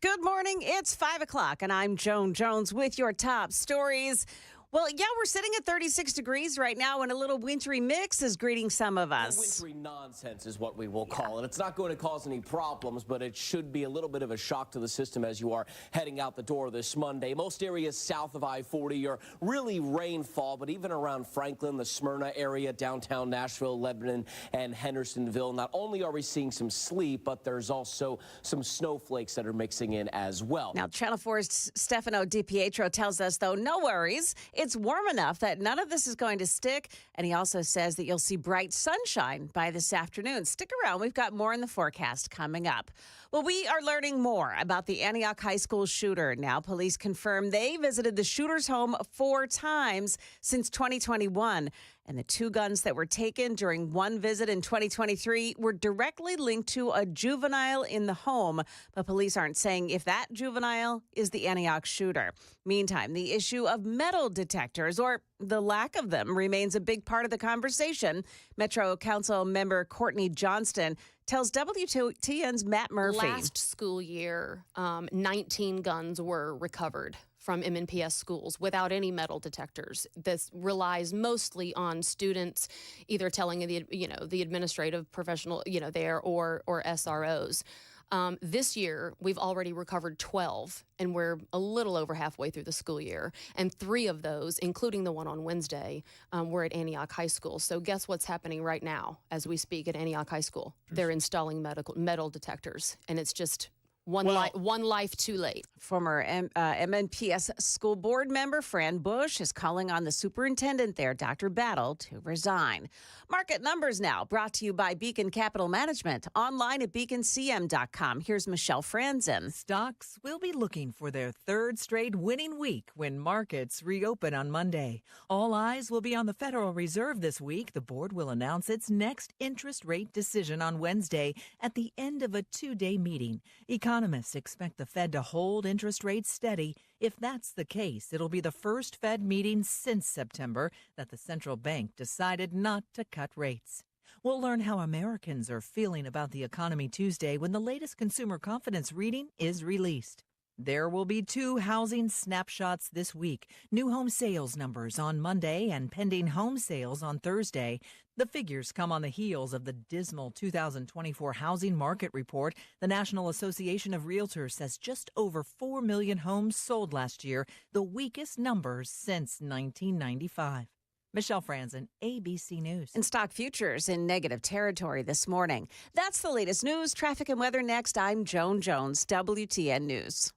Good morning. It's 5 o'clock, and I'm Joan Jones with your top stories. Well, yeah, we're sitting at 36 degrees right now, and a little wintry mix is greeting some of us. Wintry nonsense is what we will call it. It's not going to cause any problems, but it should be a little bit of a shock to the system as you are heading out the door this Monday. Most areas south of I-40 are really rainfall, but even around Franklin, the Smyrna area, downtown Nashville, Lebanon, and Hendersonville, not only are we seeing some sleet, but there's also some snowflakes that are mixing in as well. Now, Channel 4's Stefano DiPietro tells us, though, no worries. It's warm enough that none of this is going to stick. And he also says that you'll see bright sunshine by this afternoon. Stick around. We've got more in the forecast coming up. Well, we are learning more about the Antioch High School shooter. Now, police confirm they visited the shooter's home 4 times since 2021. And the 2 guns that were taken during one visit in 2023 were directly linked to a juvenile in the home. But police aren't saying if that juvenile is the Antioch shooter. Meantime, the issue of metal detectors, or the lack of them, remains a big part of the conversation. Metro Council member Courtney Johnston tells WTN's Matt Murphy. Last school year, 19 guns were recovered from MNPS schools without any metal detectors. This relies mostly on students either telling the administrative professional there or SROs. This year, we've already recovered 12, and we're a little over halfway through the school year. And 3 of those, including the one on Wednesday, were at Antioch High School. So guess what's happening right now as we speak at Antioch High School? They're installing metal detectors, and it's just one life too late. Former MNPS school board member Fran Bush is calling on the superintendent there, Dr. Battle, to resign. Market numbers now, brought to you by Beacon Capital Management, online at beaconcm.com. Here's Michelle Franzen. Stocks will be looking for their 3rd straight winning week when markets reopen on Monday. All eyes will be on the Federal Reserve this week. The board will announce its next interest rate decision on Wednesday at the end of a 2-day meeting. Economists expect the Fed to hold interest rates steady. If that's the case, it'll be the first Fed meeting since September that the central bank decided not to cut rates. We'll learn how Americans are feeling about the economy Tuesday when the latest consumer confidence reading is released. There will be 2 housing snapshots this week. New home sales numbers on Monday and pending home sales on Thursday. The figures come on the heels of the dismal 2024 housing market report. The National Association of Realtors says just over 4 million homes sold last year, the weakest numbers since 1995. Michelle Franzen, ABC News. And stock futures in negative territory this morning. That's the latest news, traffic, and weather next. I'm Joan Jones, WTN News.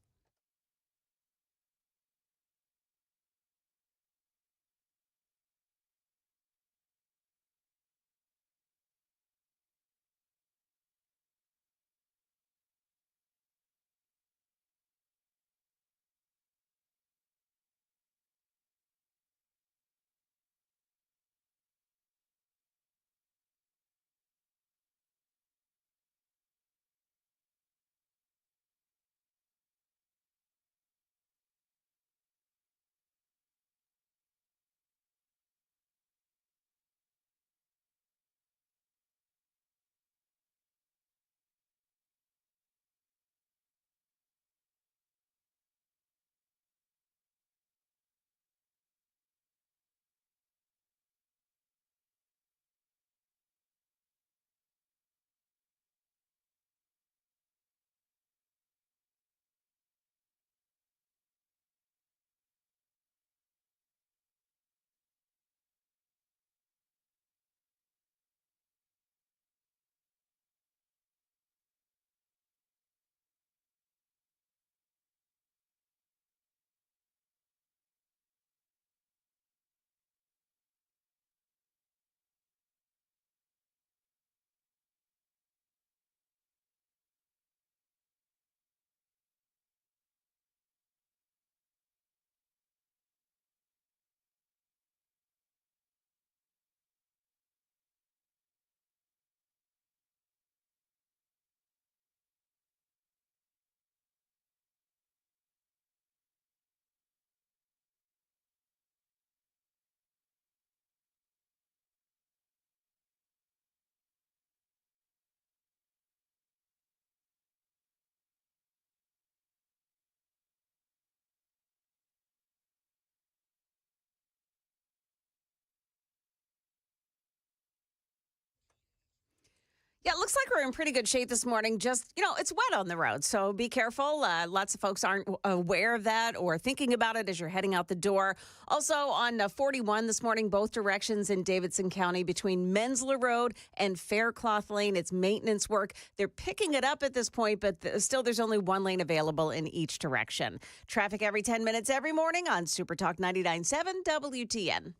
Yeah, it looks like we're in pretty good shape this morning. Just, it's wet on the road, so be careful. Lots of folks aren't aware of that or thinking about it as you're heading out the door. Also on 41 this morning, both directions in Davidson County between Mensler Road and Faircloth Lane. It's maintenance work. They're picking it up at this point, but still there's only one lane available in each direction. Traffic every 10 minutes every morning on Super Talk 99.7 WTN.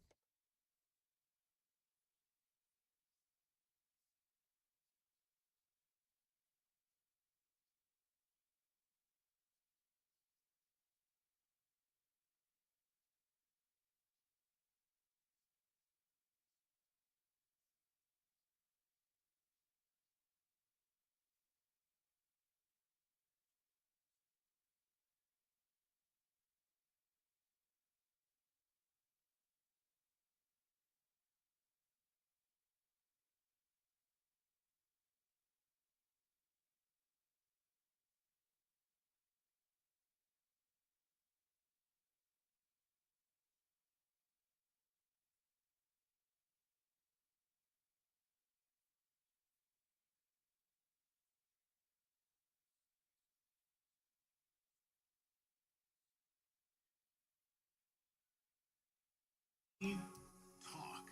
Talk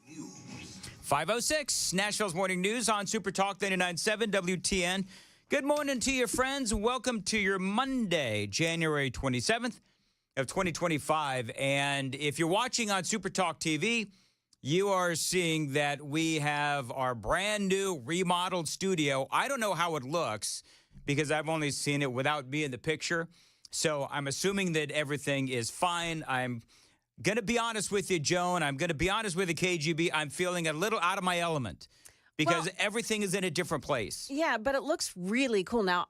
News. 5:06, Nashville's Morning News on Super Talk 99.7 WTN. Good morning to you, friends. Welcome to your Monday, January 27th of 2025. And if you're watching on Super Talk TV, you are seeing that we have our brand new remodeled studio. I don't know how it looks because I've only seen it without me in the picture. So I'm assuming that everything is fine. I'm going to be honest with you, Joan. I'm going to be honest with the KGB. I'm feeling a little out of my element because everything is in a different place. Yeah, but it looks really cool. Now,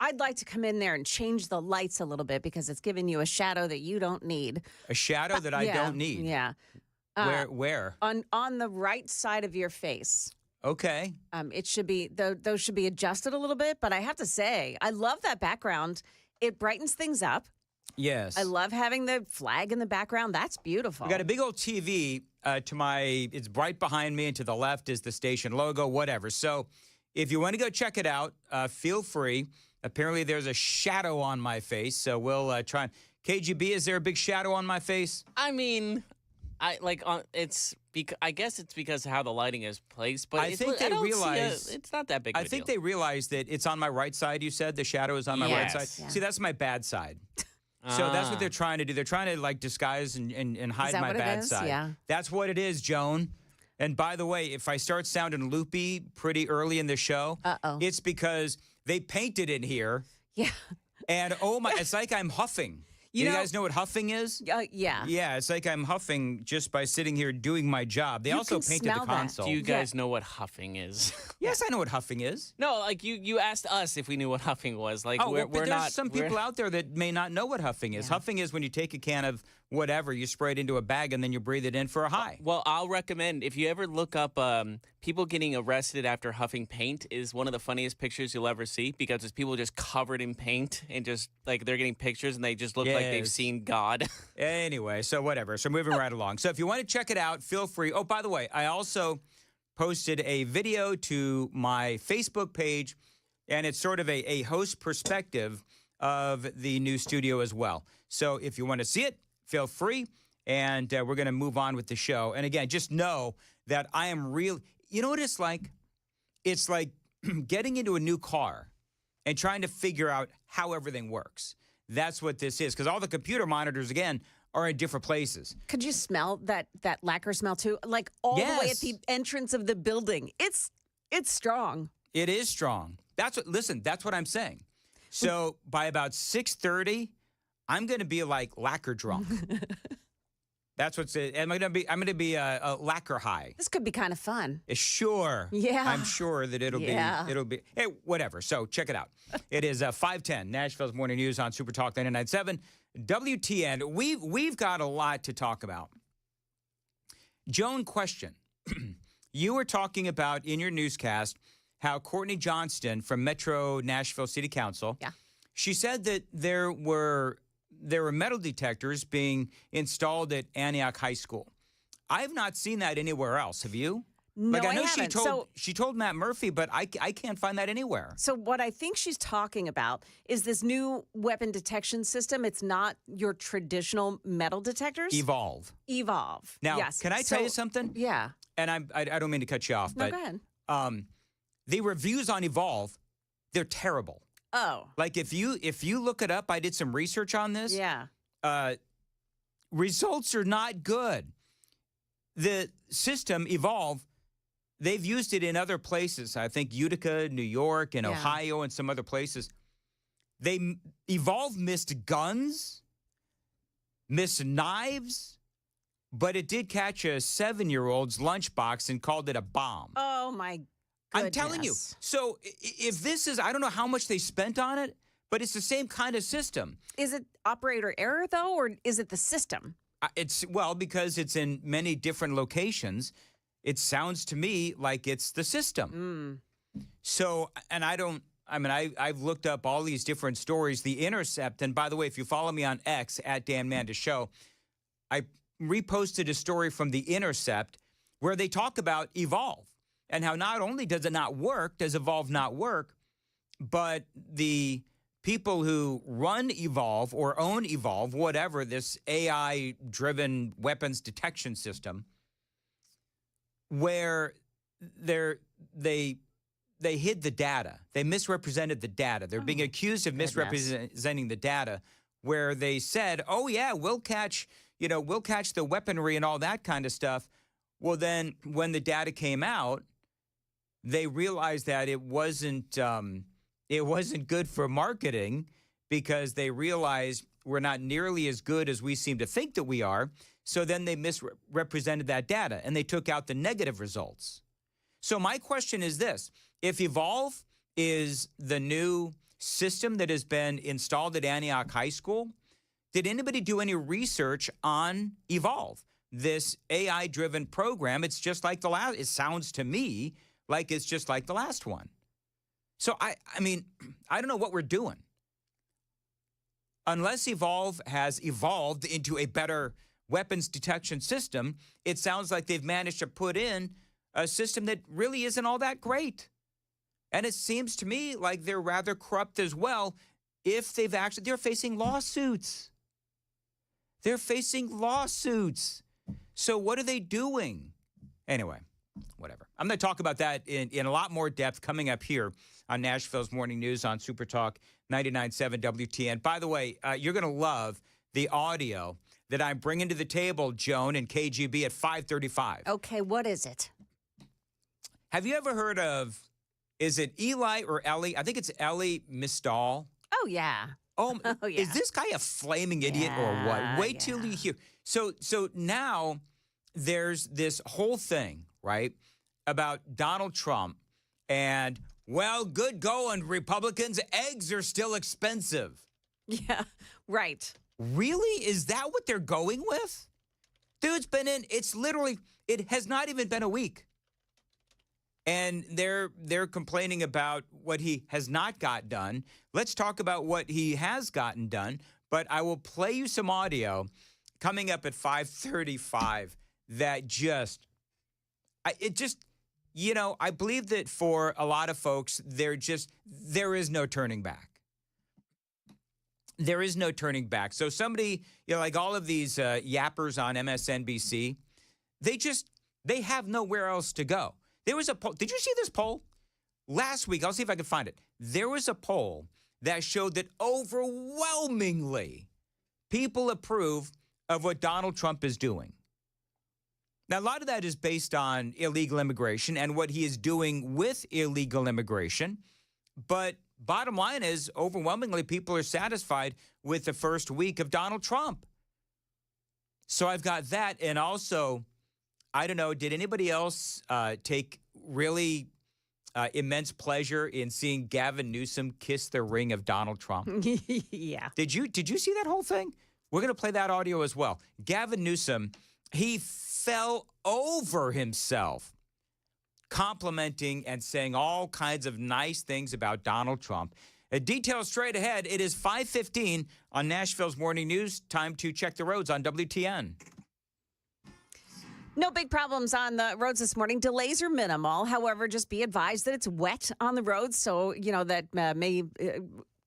I'd like to come in there and change the lights a little bit because it's giving you a shadow that you don't need. A shadow that I don't need? Yeah. Where? On the right side of your face. Okay. It should be, those should be adjusted a little bit, but I have to say, I love that background. It brightens things up. Yes. I love having the flag in the background. That's beautiful. We got a big old TV it's right behind me, and to the left is the station logo, whatever. So if you want to go check it out, feel free. Apparently there's a shadow on my face, so we'll try. KGB, is there a big shadow on my face? I mean, I guess it's because of how the lighting is placed, but I think they realize it's not that big of a deal. I think they realize that it's on my right side, you said? The shadow is on my right side? Yeah. See, that's my bad side. So that's what they're trying to do. They're trying to, disguise and hide my bad side. Yeah. That's what it is, Joan. And by the way, if I start sounding loopy pretty early in the show, it's because they painted in here. Yeah. And, oh, my, it's like I'm huffing. You guys know what huffing is? Yeah. Yeah, it's like I'm huffing just by sitting here doing my job. They also can painted the smell that. console. Do you guys know what huffing is? Yes, I know what huffing is. No, like you asked us if we knew what huffing was. Like But we're there's not. some people out there that may not know what huffing is. Yeah. Huffing is when you take a can of whatever, you spray it into a bag, and then you breathe it in for a high. Well, I'll recommend if you ever look up people getting arrested after huffing paint is one of the funniest pictures you'll ever see because it's people just covered in paint and just like they're getting pictures and they just look like they've seen God. Anyway, so whatever. So moving right along. So if you want to check it out, feel free. Oh, by the way, I also posted a video to my Facebook page, and it's sort of a host perspective of the new studio as well. So if you want to see it, feel free, and we're going to move on with the show. And again, just know that I am real. You know what it's like? It's like getting into a new car and trying to figure out how everything works. That's what this is, because all the computer monitors, again, are in different places. Could you smell that lacquer smell too? Like all the way at the entrance of the building. It's strong. It is strong. That's what I'm saying. So by about 6:30, I'm going to be like lacquer drunk. That's what's it. I'm going to be a lacquer high. This could be kind of fun. Sure. Yeah. I'm sure that it'll be hey, whatever. So check it out. It is 5:10, Nashville's Morning News on Super Talk 99.7 WTN. We've got a lot to talk about. Joan, question. You were talking about in your newscast how Courtney Johnston from Metro Nashville City Council, she said that there were metal detectors being installed at Antioch High School. I have not seen that anywhere else. Have you? No, Like I know haven't. she told Matt Murphy, but I can't find that anywhere. So what I think she's talking about is this new weapon detection system. It's not your traditional metal detectors. Evolve. Now, Yes. can I tell you something? Yeah. And I don't mean to cut you off, No, but go ahead. the reviews on Evolve, they're terrible. Oh. Like if you look it up, I did some research on this. Yeah. Results are not good. The system Evolve, they've used it in other places. I think Utica, New York, and Ohio, and some other places. Evolve missed guns, missed knives, but it did catch a 7-year-old's lunchbox and called it a bomb. Oh my goodness. I'm telling you. So if this is, I don't know how much they spent on it, but it's the same kind of system. Is it operator error though, or is it the system? Because it's in many different locations, it sounds to me like it's the system. So, and I've looked up all these different stories. The Intercept, and by the way, if you follow me on X at Dan Mandis Show, I reposted a story from The Intercept where they talk about Evolve and how not only does it not work, does Evolve not work, but the people who run Evolve or own Evolve, whatever, this AI-driven weapons detection system, where they hid the data. They misrepresented the data. They're being accused of misrepresenting the data, where they said, "Oh yeah, we'll catch the weaponry and all that kind of stuff." Well, then when the data came out, they realized that it wasn't good for marketing, because they realized we're not nearly as good as we seem to think that we are. So then they misrepresented that data and they took out the negative results. So my question is this: if Evolve is the new system that has been installed at Antioch High School, did anybody do any research on Evolve, this AI-driven program? It's just like the last. It sounds to me like it's just like the last one. So I mean, I don't know what we're doing. Unless Evolve has evolved into a better weapons detection system, it sounds like they've managed to put in a system that really isn't all that great. And it seems to me like they're rather corrupt as well. If they're facing lawsuits. They're facing lawsuits. So what are they doing? Anyway, whatever. I'm going to talk about that in a lot more depth coming up here on Nashville's Morning News on Super Talk 99.7 WTN. By the way, you're going to love the audio that I'm bringing to the table, Joan and KGB, at 5:35. Okay, what is it? Have you ever heard of, is it Eli or Ellie? I think it's Ellie Mistal. Oh, yeah. Oh, Oh, yeah. Is this guy a flaming idiot or what? Yeah, Wait till you hear. So now there's this whole thing, right, about Donald Trump and, well, good going, Republicans. Eggs are still expensive. Yeah, right. Really? Is that what they're going with? Dude's been in, it has not even been a week. And they're complaining about what he has not got done. Let's talk about what he has gotten done. But I will play you some audio coming up at 5:35 that I believe that for a lot of folks, there is no turning back. There is no turning back. So somebody, like all of these yappers on MSNBC, they have nowhere else to go. There was a poll. Did you see this poll? Last week, I'll see if I can find it. There was a poll that showed that overwhelmingly people approve of what Donald Trump is doing. Now, a lot of that is based on illegal immigration and what he is doing with illegal immigration. But bottom line is, overwhelmingly, people are satisfied with the first week of Donald Trump. So I've got that. And also, I don't know, did anybody else take really immense pleasure in seeing Gavin Newsom kiss the ring of Donald Trump? Yeah. Did you see that whole thing? We're going to play that audio as well. Gavin Newsom, he fell over himself complimenting and saying all kinds of nice things about Donald Trump. Details straight ahead. It is 5:15 on Nashville's Morning News. Time to check the roads on WTN. No big problems on the roads this morning. Delays are minimal. However, just be advised that it's wet on the roads, so that may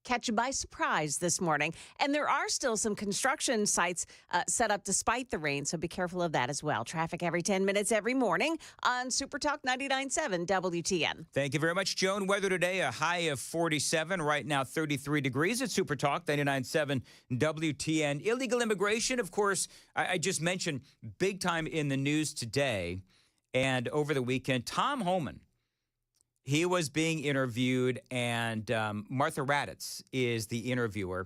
catch you by surprise this morning. And there are still some construction sites set up despite the rain, so be careful of that as well. Traffic every 10 minutes every morning on Super Talk 99.7 WTN. Thank you very much, Joan. Weather today, a high of 47. Right now, 33 degrees at Super Talk 99.7 WTN. Illegal immigration, of course, I just mentioned big time in the news today and over the weekend. Tom Homan, he was being interviewed, and Martha Raddatz is the interviewer,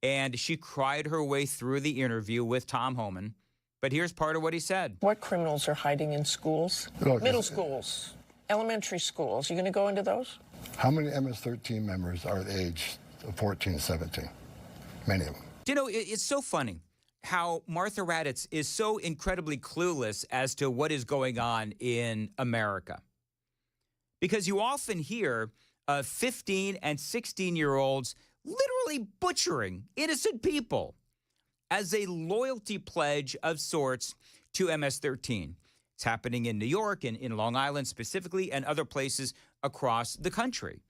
and she cried her way through the interview with Tom Homan. But here's part of what he said. What criminals are hiding in schools? Middle schools, elementary schools. You going to go into those? How many MS-13 members are the age of 14 to 17? Many of them. You know, it's so funny how Martha Raddatz is so incredibly clueless as to what is going on in America. Because you often hear 15 and 16-year-olds literally butchering innocent people as a loyalty pledge of sorts to MS-13. It's happening in New York and in Long Island specifically and other places across the country.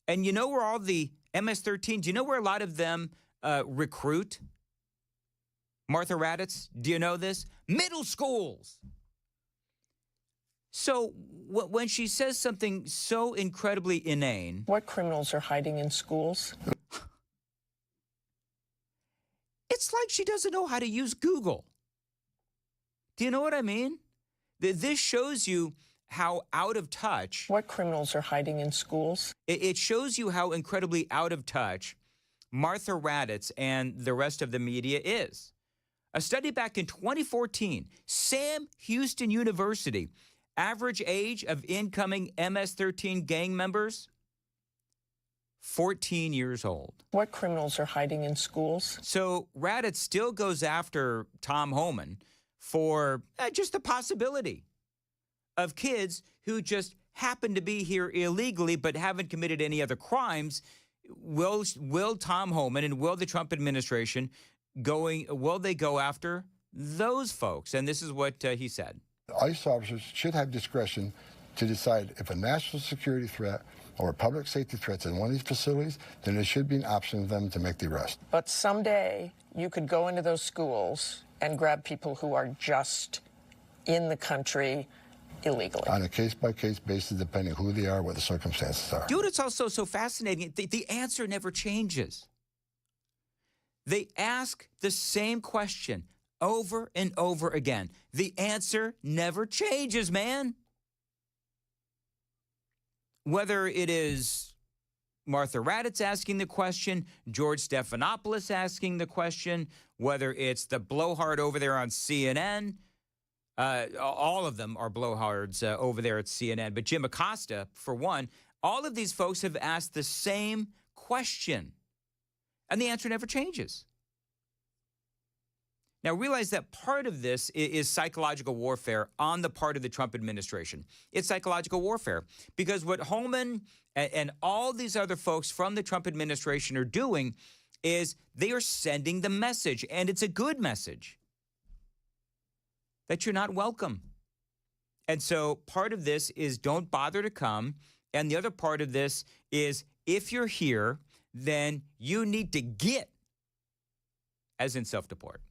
And you know where all the MS-13, do you know where a lot of them recruit? Martha Raddatz, do you know this? Middle schools. So when she says something so incredibly inane. What criminals are hiding in schools? It's like she doesn't know how to use Google. Do you know what I mean? This shows you how out of touch. What criminals are hiding in schools? It shows you how incredibly out of touch Martha Raddatz and the rest of the media is. A study back in 2014, Sam Houston University, average age of incoming MS-13 gang members, 14 years old. What criminals are hiding in schools? So Raddatz still goes after Tom Homan for just the possibility of kids who just happen to be here illegally but haven't committed any other crimes. Will Tom Homan and will the Trump administration will they go after those folks? And this is what he said. ICE officers should have discretion to decide if a national security threat or a public safety threat in one of these facilities, then there should be an option for them to make the arrest. But someday you could go into those schools and grab people who are just in the country illegally. On a case-by-case basis, depending who they are, what the circumstances are. Dude, it's also so fascinating. The answer never changes. They ask the same question over and over again. The answer never changes, man. Whether it is Martha Raddatz asking the question, George Stephanopoulos asking the question, whether it's the blowhard over there on CNN, all of them are blowhards over there at CNN. But Jim Acosta, for one, all of these folks have asked the same question, and the answer never changes. Now, realize that part of this is psychological warfare on the part of the Trump administration. It's psychological warfare because what Holman and all these other folks from the Trump administration are doing is they are sending the message, and it's a good message, that you're not welcome. And so part of this is don't bother to come, and the other part of this is if you're here, then you need to get, as in self-deport.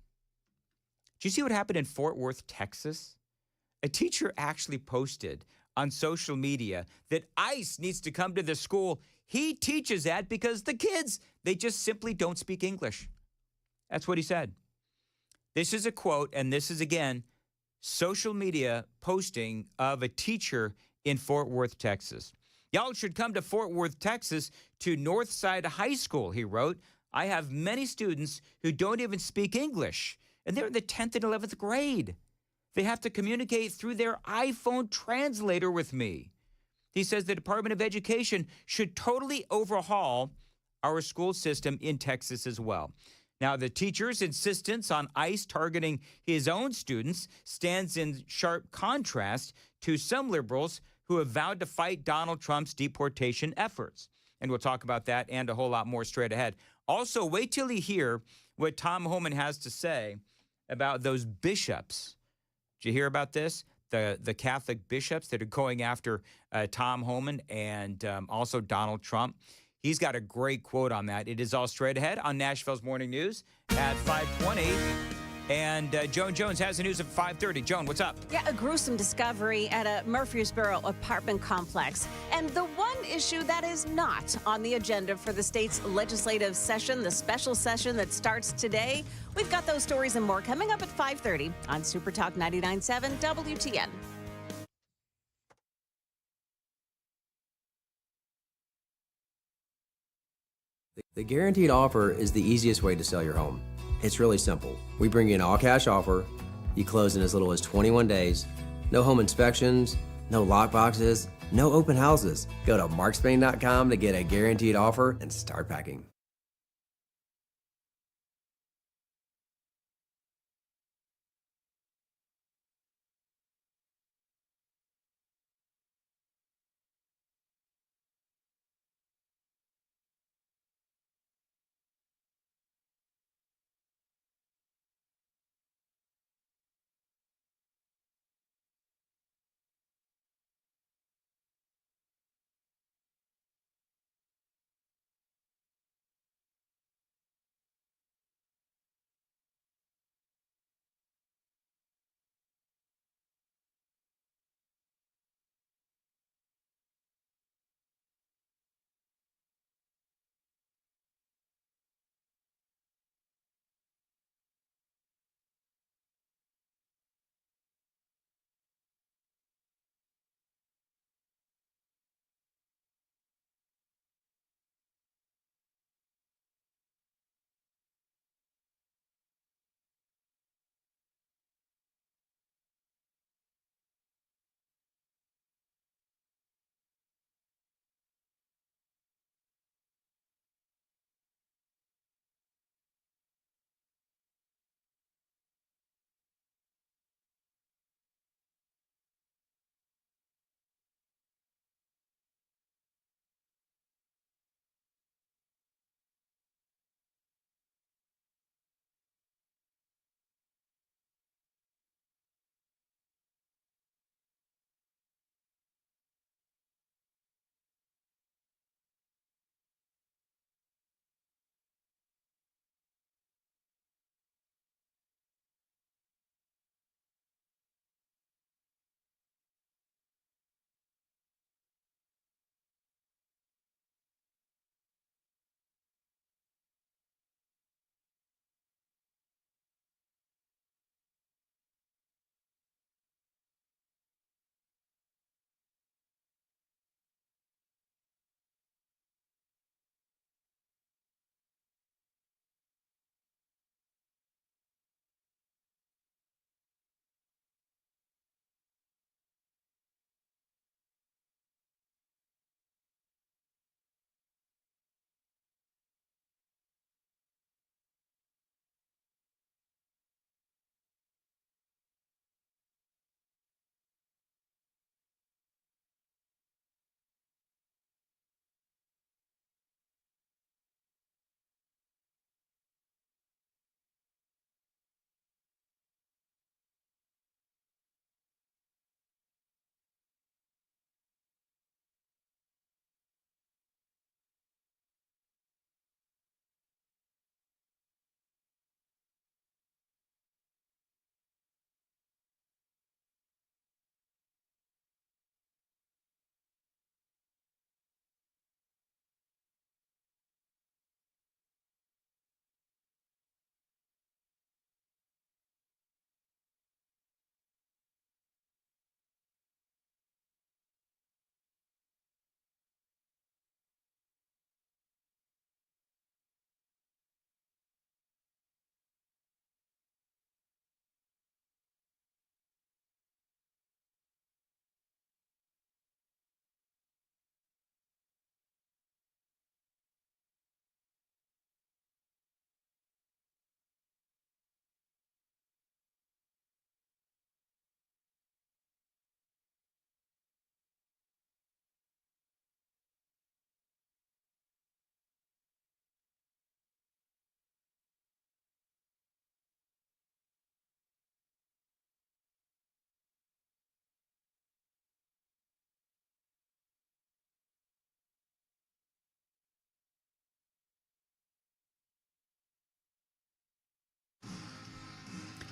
Do you see what happened in Fort Worth, Texas? A teacher actually posted on social media that ICE needs to come to the school. He teaches that because the kids, they just simply don't speak English. That's what he said. This is a quote, and this is, again, social media posting of a teacher in Fort Worth, Texas. Y'all should come to Fort Worth, Texas, to Northside High School, he wrote. I have many students who don't even speak English, and they're in the 10th and 11th grade. They have to communicate through their iPhone translator with me. He says the Department of Education should totally overhaul our school system in Texas as well. Now, the teacher's insistence on ICE targeting his own students stands in sharp contrast to some liberals who have vowed to fight Donald Trump's deportation efforts. And we'll talk about that and a whole lot more straight ahead. Also, wait till you hear what Tom Homan has to say about those bishops. Did you hear about this? The Catholic bishops that are going after Tom Homan and also Donald Trump. He's got a great quote on that. It is all straight ahead on Nashville's Morning News at 5:20. And Joan Jones has the news at 5:30. Joan, what's up? Yeah, a gruesome discovery at a Murfreesboro apartment complex. And the one issue that is not on the agenda for the state's legislative session, the special session that starts today. We've got those stories and more coming up at 5:30 on Super Talk 99.7 WTN. The guaranteed offer is the easiest way to sell your home. It's really simple. We bring you an all-cash offer. You close in as little as 21 days. No home inspections, no lock boxes, no open houses. Go to markspain.com to get a guaranteed offer and start packing.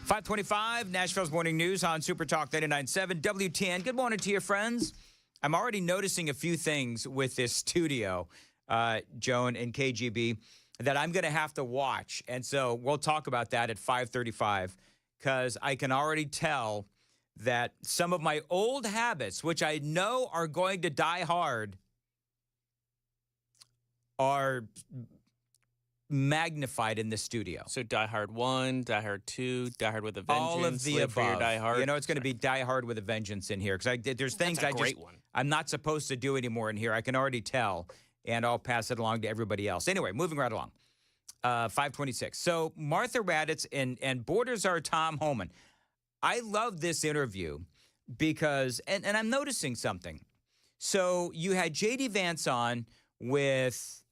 525, Nashville's Morning News on Super Talk 99.7 WTN. Good morning to you, friends. I'm already noticing a few things with this studio, Joan and KGB, that I'm going to have to watch. And so we'll talk about that at 5:35, because I can already tell that some of my old habits, which I know are going to die hard, are magnified in the studio. So Die Hard 1, Die Hard 2, Die Hard with a Vengeance. All of the Live for your above. Die Hard. You know, it's going to be Die Hard with a Vengeance in here, because there's things That's a great one. I'm not supposed to do anymore in here. I can already tell, and I'll pass it along to everybody else. Anyway, moving right along. 526. So Martha Raddatz and Border Czar Tom Homan. I love this interview because, and I'm noticing something. So you had J.D. Vance on with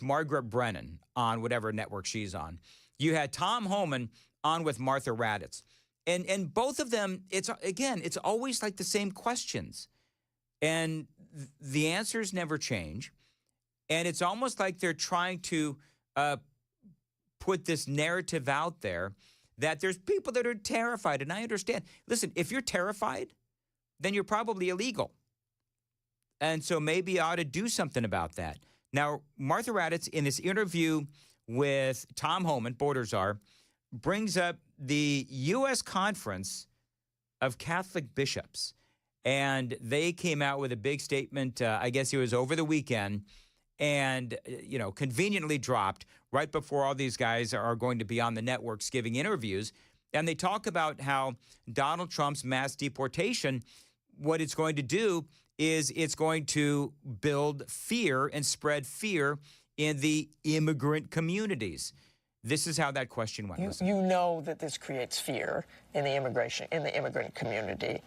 Margaret Brennan on whatever network she's on. You had Tom Homan on with Martha Raddatz. And both of them, it's always like the same questions. And the answers never change. And it's almost like they're trying to put this narrative out there that there's people that are terrified. And I understand. Listen, if you're terrified, then you're probably illegal. And so maybe you ought to do something about that. Now, Martha Raddatz, in this interview with Tom Homan, Border Czar, brings up the U.S. Conference of Catholic Bishops. And they came out with a big statement, I guess it was over the weekend, and, conveniently dropped right before all these guys are going to be on the networks giving interviews. And they talk about how Donald Trump's mass deportation, what it's going to do is it's going to build fear and spread fear in the immigrant communities. This is how that question went. You know that this creates fear in the immigrant community.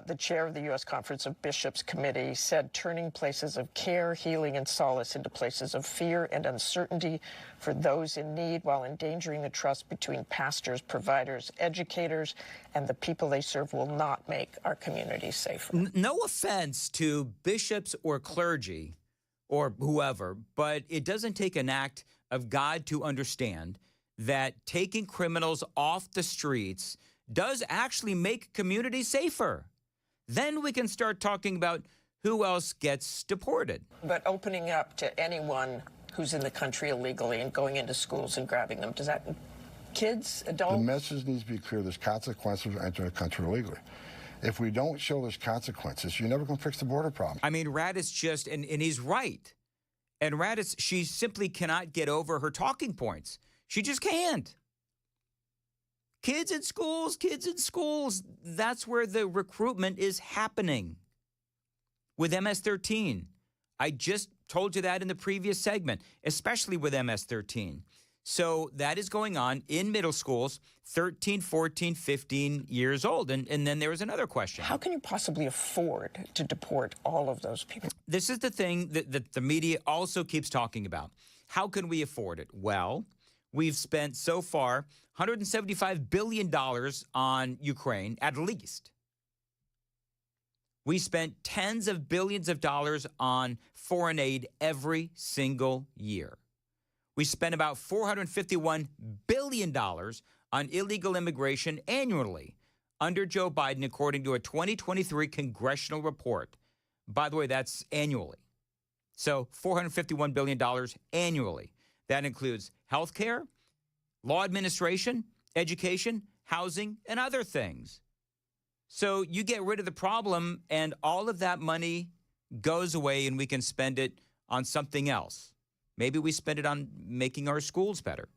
The chair of the U.S. Conference of Bishops Committee said turning places of care, healing, and solace into places of fear and uncertainty for those in need while endangering the trust between pastors, providers, educators, and the people they serve will not make our communities safer. No offense to bishops or clergy or whoever, but it doesn't take an act of God to understand that taking criminals off the streets does actually make communities safer. Then we can start talking about who else gets deported. But opening up to anyone who's in the country illegally and going into schools and grabbing them, does that, kids, adults? The message needs to be clear. There's consequences for entering a country illegally. If we don't show there's consequences, you're never going to fix the border problem. I mean, Raddatz just, and he's right. And Raddatz, she simply cannot get over her talking points. She just can't. Kids in schools, that's where the recruitment is happening with MS-13. I just told you that in the previous segment, especially with MS-13. So that is going on in middle schools, 13, 14, 15 years old. And then there was another question. How can you possibly afford to deport all of those people? This is the thing that the media also keeps talking about. How can we afford it? Well, we've spent so far $175 billion on Ukraine, at least. We spent tens of billions of dollars on foreign aid every single year. We spent about $451 billion on illegal immigration annually under Joe Biden, according to a 2023 congressional report. By the way, that's annually. So $451 billion annually. That includes health care, law administration, education, housing, and other things. So you get rid of the problem, and all of that money goes away, and we can spend it on something else. Maybe we spend it on making our schools better.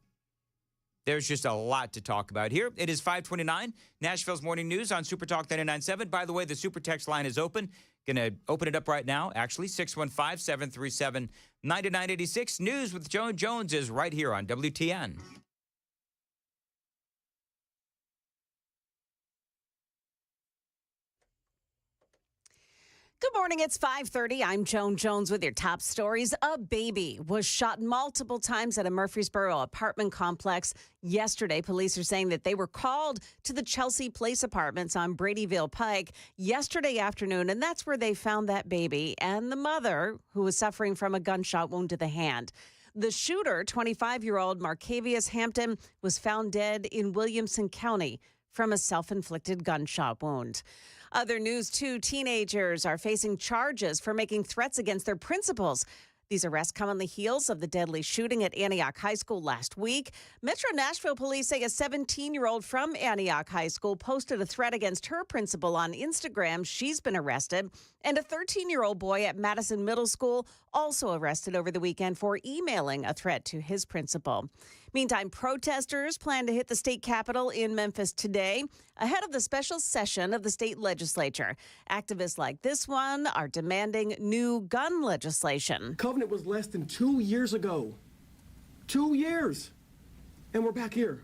There's just a lot to talk about here. It is 5:29, Nashville's Morning News on Super Talk 99.7. By the way, the Super Text line is open. Going to open it up right now, actually, 615-737-9986. News with Joan Jones is right here on WTN. Good morning. It's 5:30. I'm Joan Jones with your top stories. A baby was shot multiple times at a Murfreesboro apartment complex yesterday. Police are saying that they were called to the Chelsea Place Apartments on Bradyville Pike yesterday afternoon, and that's where they found that baby and the mother, who was suffering from a gunshot wound to the hand. The shooter, 25-year-old Marcavius Hampton, was found dead in Williamson County from a self-inflicted gunshot wound. Other news, 2 teenagers are facing charges for making threats against their principals. These arrests come on the heels of the deadly shooting at Antioch High School last week. Metro Nashville police say a 17-year-old from Antioch High School posted a threat against her principal on Instagram. She's been arrested. And a 13-year-old boy at Madison Middle School also arrested over the weekend for emailing a threat to his principal. Meantime, protesters plan to hit the state capitol in Memphis today ahead of the special session of the state legislature. Activists like this one are demanding new gun legislation. Covenant was less than 2 years ago. 2 years. And we're back here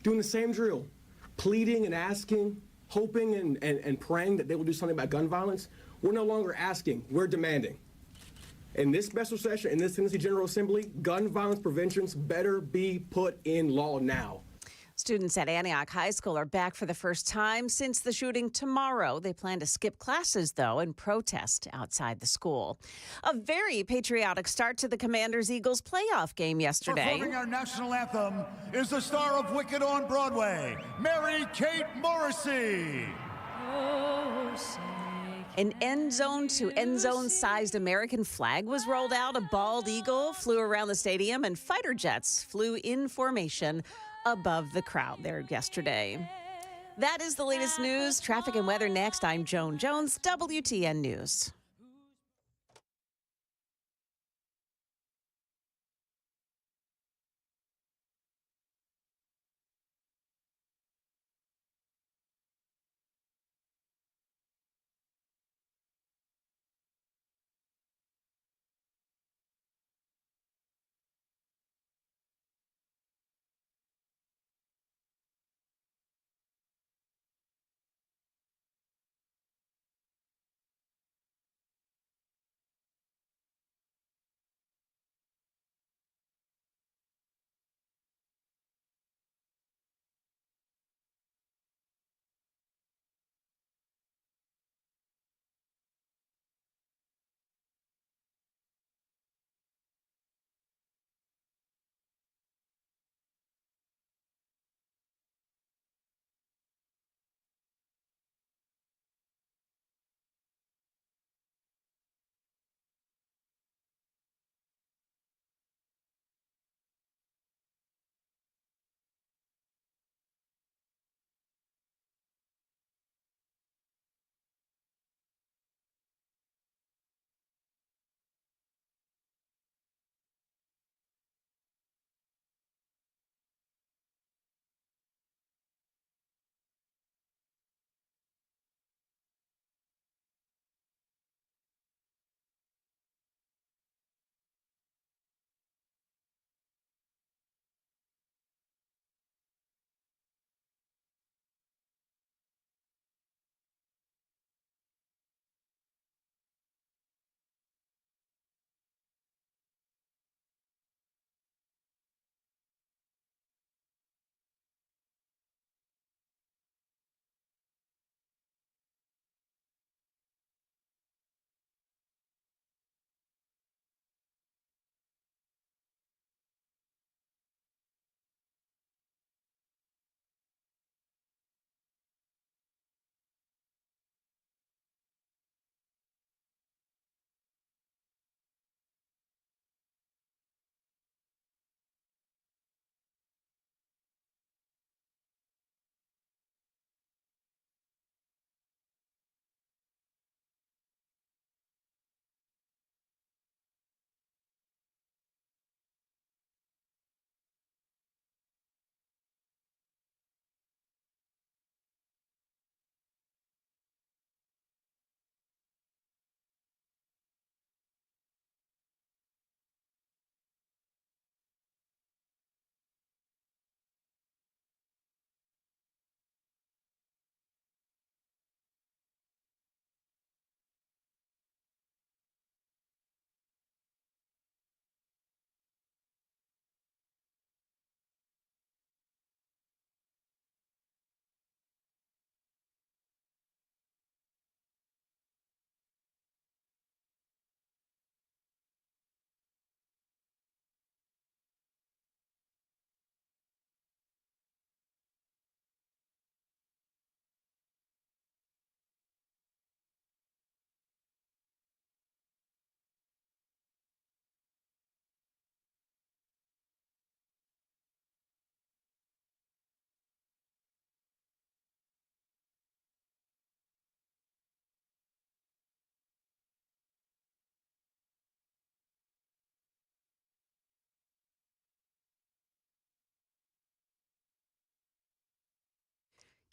doing the same drill, pleading and asking, hoping and praying that they will do something about gun violence. We're no longer asking, we're demanding. In this special session, in this Tennessee General Assembly, gun violence preventions better be put in law now. Students at Antioch High School are back for the first time since the shooting tomorrow. They plan to skip classes, though, and protest outside the school. A very patriotic start to the Commanders-Eagles playoff game yesterday. Performing our national anthem is the star of Wicked on Broadway, Mary-Kate Morrissey. An end-zone to end-zone sized American flag was rolled out. A bald eagle flew around the stadium, and fighter jets flew in formation above the crowd there yesterday. That is the latest news. Traffic and weather next. I'm Joan Jones, WTN News.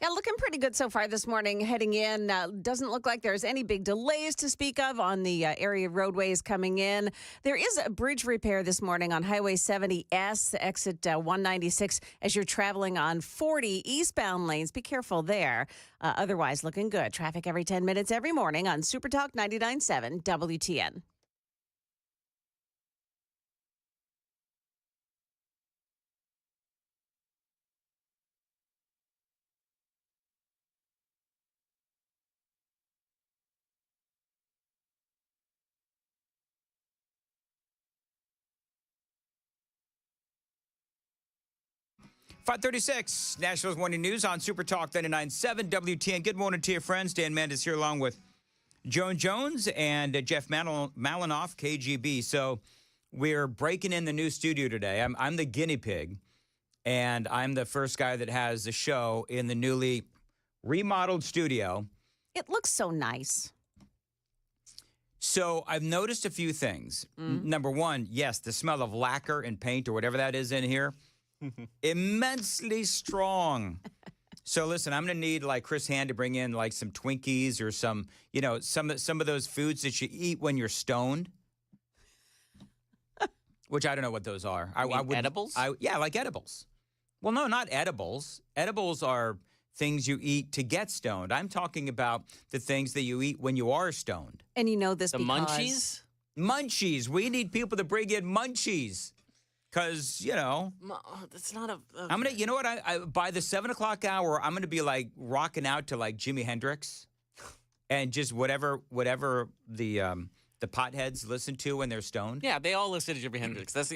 Yeah, looking pretty good so far this morning. Heading in, doesn't look like there's any big delays to speak of on the area roadways coming in. There is a bridge repair this morning on Highway 70S, exit 196, as you're traveling on 40 eastbound lanes. Be careful there. Otherwise, looking good. Traffic every 10 minutes every morning on Super Talk 99.7 WTN. .536, Nashville's Morning News on Super Talk 99.7 WTN. Good morning to you, friends. Dan Mandis here along with Joan Jones and Jeff Malinoff, KGB. So we're breaking in the new studio today. I'm the guinea pig, and I'm the first guy that has the show in the newly remodeled studio. It looks so nice. So I've noticed a few things. Number one, yes, the smell of lacquer and paint or whatever that is in here. Immensely strong. So listen, I'm going to need like Chris Hand to bring in like some Twinkies or some, some of those foods that you eat when you're stoned. Which I don't know what those are. I would edibles? Yeah, like edibles. Well, no, not edibles. Edibles are things you eat to get stoned. I'm talking about the things that you eat when you are stoned. And you know this the because... munchies? Munchies. We need people to bring in munchies. Because, that's not a... I'm going to, you know what? I by the 7 o'clock hour, I'm going to be like rocking out to like Jimi Hendrix and just whatever the potheads listen to when they're stoned. Yeah, they all listen to Jimi Hendrix. That's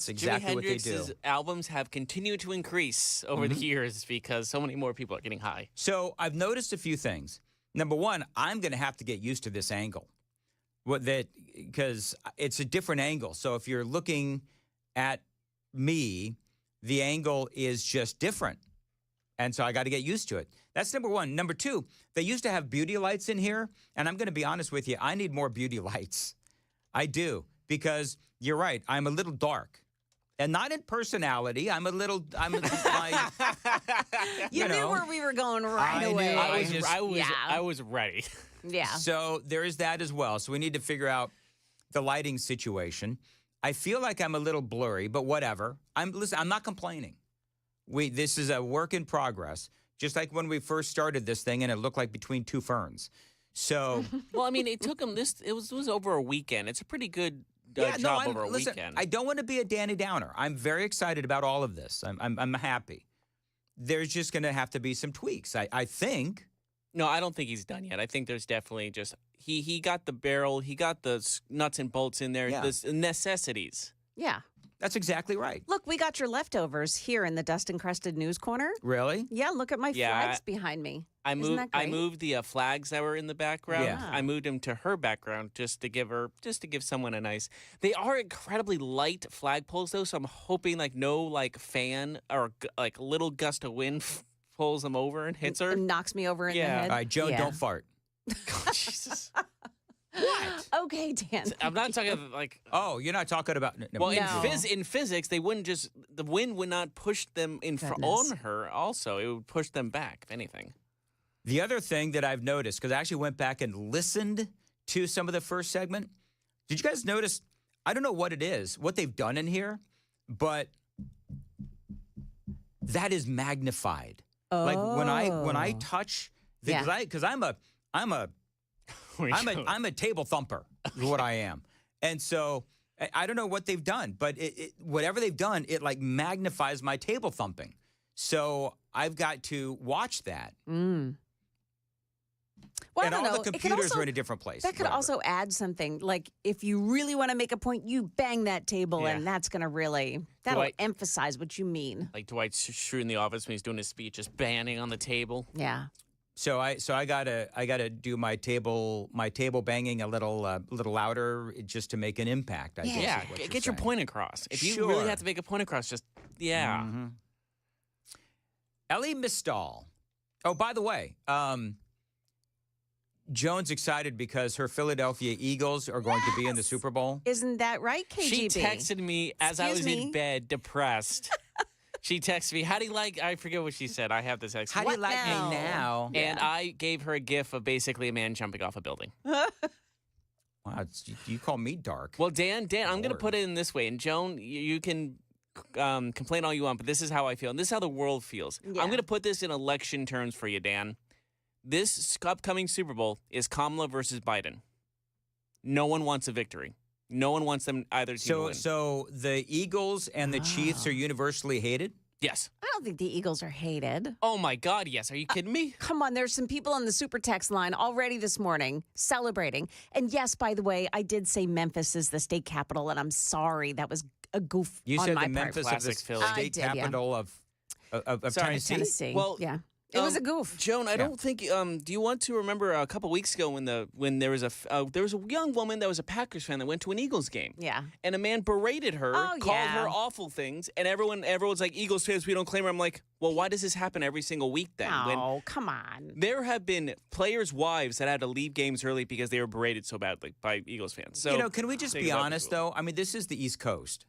exactly what they do. Jimi Hendrix's albums have continued to increase over the years because so many more people are getting high. So I've noticed a few things. Number one, I'm going to have to get used to this angle. Because it's a different angle. So if you're looking at me, the angle is just different. And so I got to get used to it. That's number one. Number two, they used to have beauty lights in here. And I'm going to be honest with you, I need more beauty lights. I do. Because you're right, I'm a little dark. And not in personality. I'm like, you knew where we were going right away. I was ready. Yeah. So there is that as well. So we need to figure out the lighting situation. I feel like I'm a little blurry, but whatever. I'm not complaining. This is a work in progress, just like when we first started this thing and it looked like between two ferns. So, well, I mean, it took them it was over a weekend. It's a pretty good job over a weekend. I don't want to be a Danny Downer. I'm very excited about all of this. I'm happy. There's just going to have to be some tweaks, I think. No, I don't think he's done yet. I think there's definitely just he got the barrel, he got the nuts and bolts in there, the necessities. Yeah. That's exactly right. Look, we got your leftovers here in the dust-encrusted news corner. Really? Yeah, look at my flags behind me. I moved the flags that were in the background. Yeah. I moved them to her background just to give someone a nice. They are incredibly light flagpoles though, so I'm hoping like no like fan or like little gust of wind pulls them over and hits her. Knocks me over in the head. All right, Joan, don't fart. Oh, Jesus. What? Okay, Dan. I'm not talking like. Oh, you're not talking about. Well, in physics, they wouldn't just the wind would not push them on her. Also, it would push them back. If anything. The other thing that I've noticed, because I actually went back and listened to some of the first segment. Did you guys notice? I don't know what it is, what they've done in here, but that is magnified. Oh. Like when I touch, because I'm a table thumper, is what I am. And so I don't know what they've done, but whatever they've done, it like magnifies my table thumping. So I've got to watch that. Mm. Well, and I don't know. The computers are in a different place. That could also add something. Like if you really want to make a point, you bang that table, and that's going to that'll emphasize what you mean. Like Dwight Schrute in The Office when he's doing his speech, just banging on the table. Yeah. So I gotta do my table banging a little louder just to make an impact. I guess is what get your point across. If you really have to make a point across, just Mm-hmm. Ellie Mistal. Oh, by the way, Joan's excited because her Philadelphia Eagles are going to be in the Super Bowl. Isn't that right, KGB? She texted me as I was in bed, depressed. She texted me, how do you like, I forget what she said. I have this text. How do you like me now? And I gave her a gif of basically a man jumping off a building. Wow, you call me dark. Well, Dan, I'm going to put it in this way. And Joan, you can complain all you want, but this is how I feel. And this is how the world feels. Yeah. I'm going to put this in election terms for you, Dan. This upcoming Super Bowl is Kamala versus Biden. No one wants a victory. No one wants them either team to win. So the Eagles and the Chiefs are universally hated? Yes. I don't think the Eagles are hated. Oh, my God, yes. Are you kidding me? Come on, there's some people on the super text line already this morning celebrating. And yes, by the way, I did say Memphis is the state capital, and I'm sorry. That was a goof You on said my the Memphis part. is the Philly. state capital of Tennessee? Tennessee. Well, yeah. It was a goof. Joan, I don't think. Do you want to remember a couple weeks ago when there was a young woman that was a Packers fan that went to an Eagles game? Yeah. And a man berated her, called her awful things, and everyone's like, Eagles fans, we don't claim her. I'm like, well, why does this happen every single week then? Oh, come on. There have been players' wives that had to leave games early because they were berated so badly by Eagles fans. So can we just be honest though? I mean, this is the East Coast.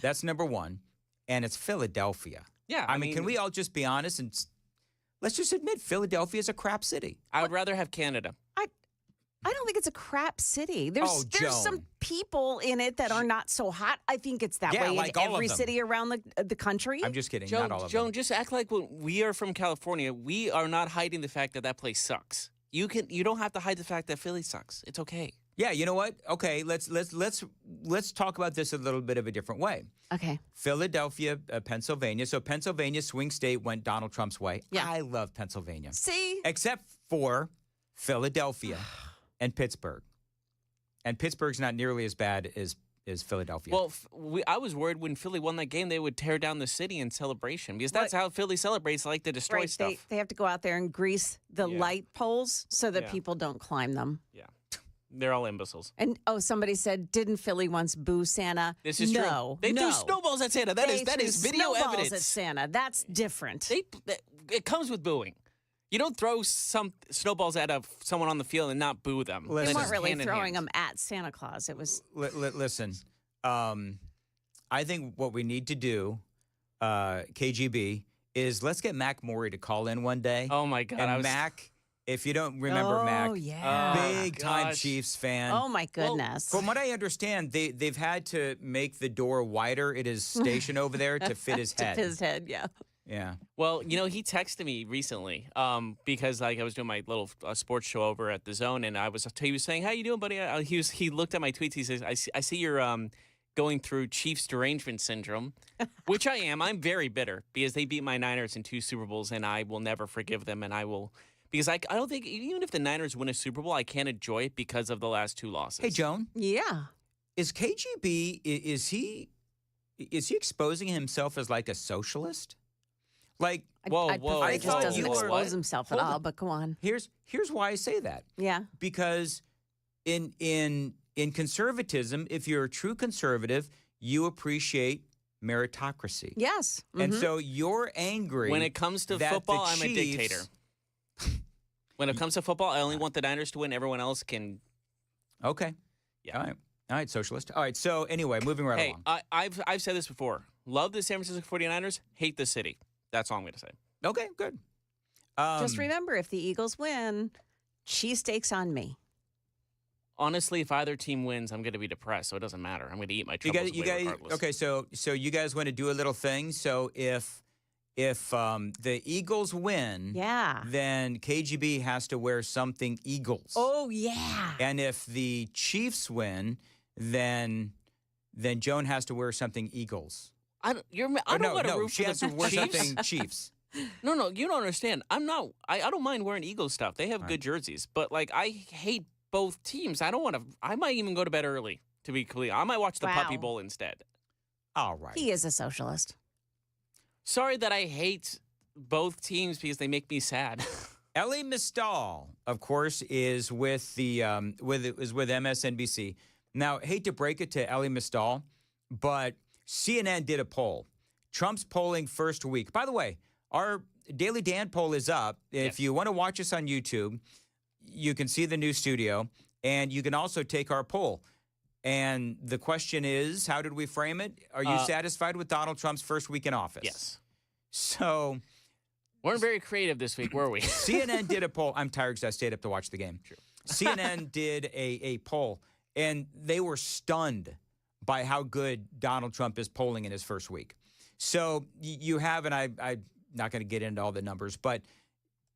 That's number one, and it's Philadelphia. Yeah, I mean, can we all just be honest and let's just admit Philadelphia is a crap city? I would rather have Canada. I don't think it's a crap city. There's Joan. some people in it that are not so hot. I think it's that way like in all of every them. city around the country. I'm just kidding. Joan, not all of Joan, them. just act like when we are from California. We are not hiding the fact that that place sucks. You don't have to hide the fact that Philly sucks. It's okay. Yeah, you know what? Okay, let's talk about this a little bit of a different way. Okay. Philadelphia, Pennsylvania. So Pennsylvania swing state went Donald Trump's way. Yeah. I love Pennsylvania. See? Except for Philadelphia and Pittsburgh. And Pittsburgh's not nearly as bad as Philadelphia. Well, I was worried when Philly won that game, they would tear down the city in celebration because that's how Philly celebrates. They like to destroy Right. stuff. They have to go out there and grease the light poles so that Yeah. people don't climb them. Yeah. They're all imbeciles. And somebody said, didn't Philly once boo Santa? This is no, true. They no. threw snowballs at Santa. That They is threw video snowballs evidence. at Santa. That's different. It comes with booing. You don't throw some snowballs at someone on the field and not boo them. They Listen. weren't really hand in throwing hand. them at Santa Claus. It was Listen, I think what we need to do, KGB, is let's get Mac Morey to call in one day. Oh, my God. And Mac, if you don't remember Mac, yeah. big time gosh. Chiefs fan. Oh my goodness. From what I understand, they've had to make the door wider at his station over there to fit his head. To his head, yeah. Yeah. Well, he texted me recently because I was doing my little sports show over at the Zone, and he was saying, "How you doing, buddy?" He looked at my tweets. He says, "I see you're going through Chiefs derangement syndrome," which I am. I'm very bitter because they beat my Niners in 2 Super Bowls, and I will never forgive them. And I will because I don't think even if the Niners win a Super Bowl, I can't enjoy it because of the last 2 losses. Hey, Joan. Yeah. Is KGB is he exposing himself as like a socialist? Like, I prefer he just doesn't expose what? himself at all, but go on. here's why I say that. Yeah. Because in conservatism, if you're a true conservative, you appreciate meritocracy. Yes. And so you're angry. When it comes to that football, the I'm a Chiefs- dictator. When it comes to football, I only want the Niners to win. Everyone else can. Okay. Yeah. All right, socialist. All right, so anyway, moving right Hey, along. I've said this before. Love the San Francisco 49ers, hate the city. That's all I'm going to say. Okay, good. Just remember, if the Eagles win, cheesesteaks on me. Honestly, if either team wins, I'm going to be depressed, so it doesn't matter. I'm going to eat my troubles you away guys, regardless. okay, so you guys want to do a little thing. So if the Eagles win, Yeah. then KGB has to wear something Eagles. Oh, yeah. And if the Chiefs win, then Joan has to wear something Eagles. I don't want to root she for has the to wear Chiefs. something Chiefs. No, you don't understand. I don't mind wearing Eagles stuff. They have good jerseys, but I hate both teams. I don't want to. I might even go to bed early. To be clear, I might watch the Puppy Wow. Bowl instead. All right. He is a socialist. Sorry that I hate both teams because they make me sad. Ellie Mistal, of course, is with the with MSNBC. Now, hate to break it to Ellie Mistal, but CNN did a poll. Trump's polling first week. By the way, our Daily Dan poll is up. If you want to watch us on YouTube, you can see the new studio, and you can also take our poll. And the question is, how did we frame it? Are you satisfied with Donald Trump's first week in office? Yes. So weren't very creative this week, were we? CNN did a poll. I'm tired because I stayed up to watch the game. True. CNN did a poll, and they were stunned by how good Donald Trump is polling in his first week. So you have, and I'm not going to get into all the numbers, but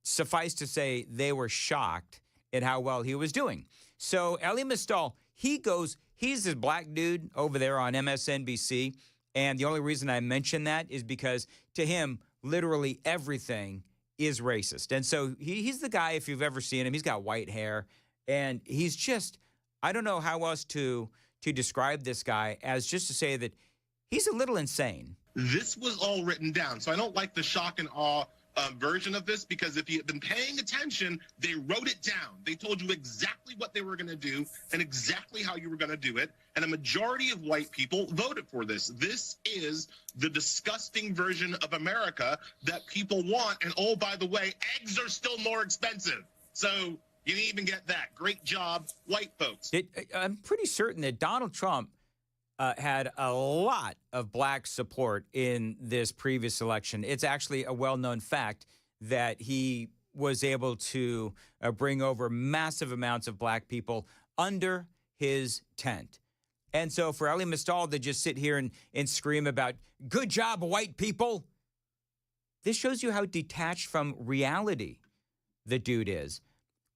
suffice to say, they were shocked at how well he was doing. So Elie Mystal, he's this black dude over there on MSNBC, and the only reason I mention that is because to him, literally everything is racist. And so he's the guy, if you've ever seen him, he's got white hair, and he's just, I don't know how else to describe this guy as just to say that he's a little insane. This was all written down, so I don't like the shock and awe version of this, because if you've been paying attention, they wrote it down. They told you exactly what they were going to do and exactly how you were going to do it, and a majority of white people voted for this. This is the disgusting version of America that people want, and oh, by the way, eggs are still more expensive. So you didn't even get that. Great job, white folks. I'm pretty certain that Donald Trump had a lot of black support in this previous election. It's actually a well-known fact that he was able to bring over massive amounts of black people under his tent. And so for Elie Mystal to just sit here and scream about, good job, white people, this shows you how detached from reality the dude is.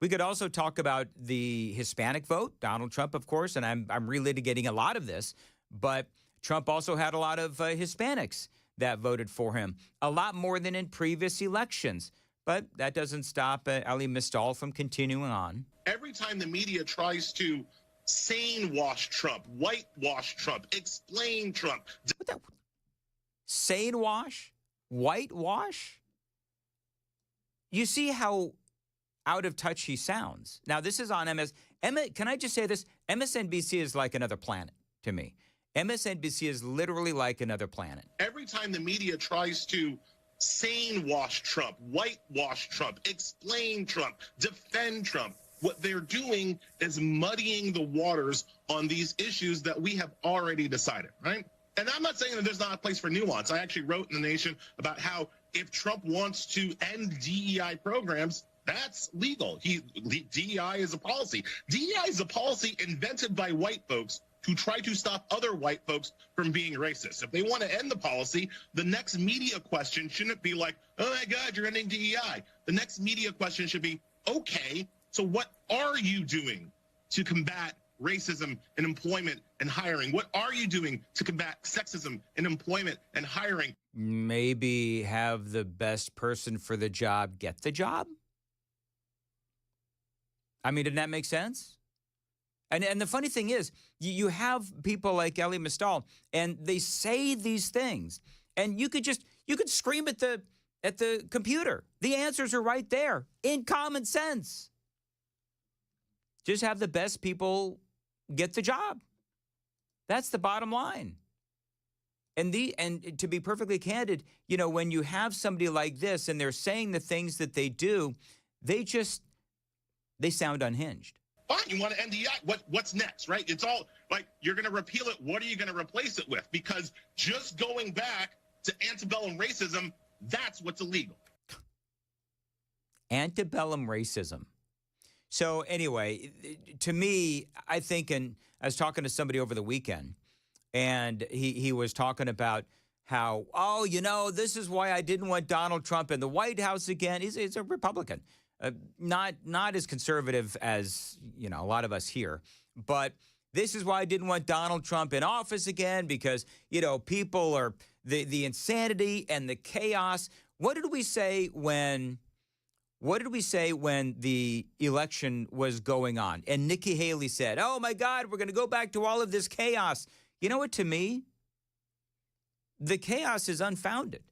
We could also talk about the Hispanic vote, Donald Trump, of course, and I'm relitigating a lot of this, but Trump also had a lot of Hispanics that voted for him, a lot more than in previous elections. But that doesn't stop Elie Mystal from continuing on. Every time the media tries to sane wash Trump, whitewash Trump, explain Trump. What the? Sane wash? Whitewash? You see how out of touch he sounds. Now, this is on can I just say this? MSNBC is like another planet to me. MSNBC is literally like another planet. Every time the media tries to sane wash Trump, whitewash Trump, explain Trump, defend Trump, what they're doing is muddying the waters on these issues that we have already decided, right? And I'm not saying that there's not a place for nuance. I actually wrote in The Nation about how if Trump wants to end DEI programs, that's legal. DEI is a policy. DEI is a policy invented by white folks who try to stop other white folks from being racist. If they want to end the policy, the next media question shouldn't be like, oh my God, you're ending DEI. The next media question should be, okay, so what are you doing to combat racism in employment and hiring? What are you doing to combat sexism in employment and hiring? Maybe have the best person for the job get the job? I mean, didn't that make sense? And the funny thing is, you have people like Elie Mystal, and they say these things, and you could scream at the computer. The answers are right there in common sense. Just have the best people get the job. That's the bottom line. And to be perfectly candid, you know, when you have somebody like this and they're saying the things that they do, they sound unhinged. Fine, you want to end DEI. What's next, right? It's all like, you're going to repeal it. What are you going to replace it with? Because just going back to antebellum racism, that's what's illegal. Antebellum racism. So anyway, to me, I think, and I was talking to somebody over the weekend, and he was talking about how, oh, you know, this is why I didn't want Donald Trump in the White House again. He's a Republican. Not as conservative as, you know, a lot of us here. But this is why I didn't want Donald Trump in office again, because, you know, people are the insanity and the chaos. What did we say when the election was going on? And Nikki Haley said, oh, my God, we're going to go back to all of this chaos. You know what, to me, the chaos is unfounded.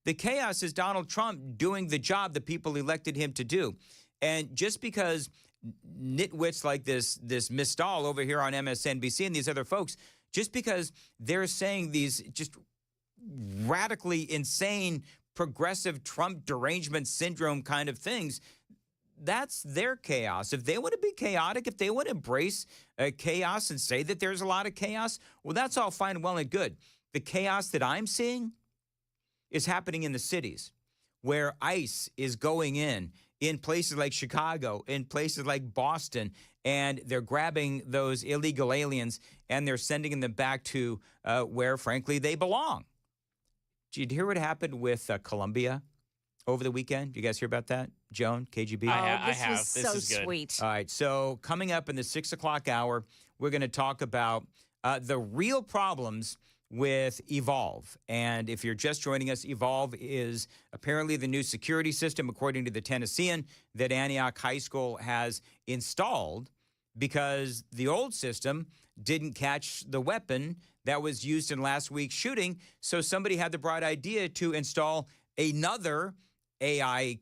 The chaos is Donald Trump doing the job that people elected him to do. And just because nitwits like this Mystal over here on MSNBC and these other folks, just because they're saying these just radically insane, progressive Trump derangement syndrome kind of things, that's their chaos. If they want to be chaotic, if they want to embrace chaos and say that there's a lot of chaos, well, that's all fine, well, and good. The chaos that I'm seeing is happening in the cities where ICE is going in places like Chicago, in places like Boston, and they're grabbing those illegal aliens and they're sending them back to where, frankly, they belong. Did you hear what happened with Colombia over the weekend? You guys hear about that? Joan, KGB? I have. Was This so is good. sweet. All right, so coming up in the 6 o'clock hour, we're going to talk about the real problems with Evolve. And if you're just joining us, Evolve is apparently the new security system, according to the Tennessean, that Antioch High School has installed because the old system didn't catch the weapon that was used in last week's shooting. So somebody had the bright idea to install another AI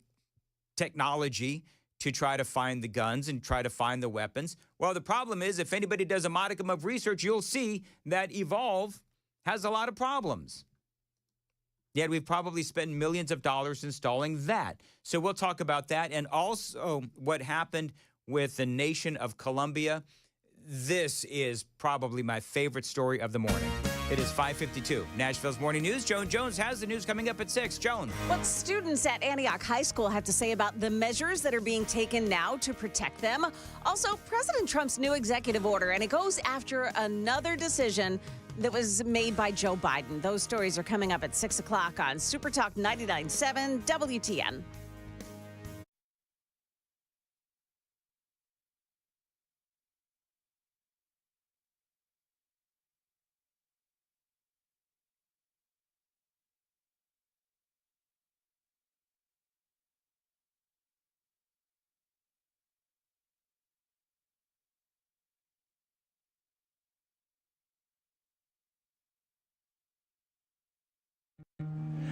technology to try to find the guns and try to find the weapons. Well, the problem is, if anybody does a modicum of research, you'll see that Evolve has a lot of problems. Yet we've probably spent millions of dollars installing that. So we'll talk about that, and also what happened with the nation of Colombia. This is probably my favorite story of the morning. It is 5:52. Nashville's Morning News. Joan Jones has the news coming up at 6. Joan. What students at Antioch High School have to say about the measures that are being taken now to protect them. Also, President Trump's new executive order, and it goes after another decision that was made by Joe Biden. Those stories are coming up at 6 o'clock on Super Talk 99.7 WTN.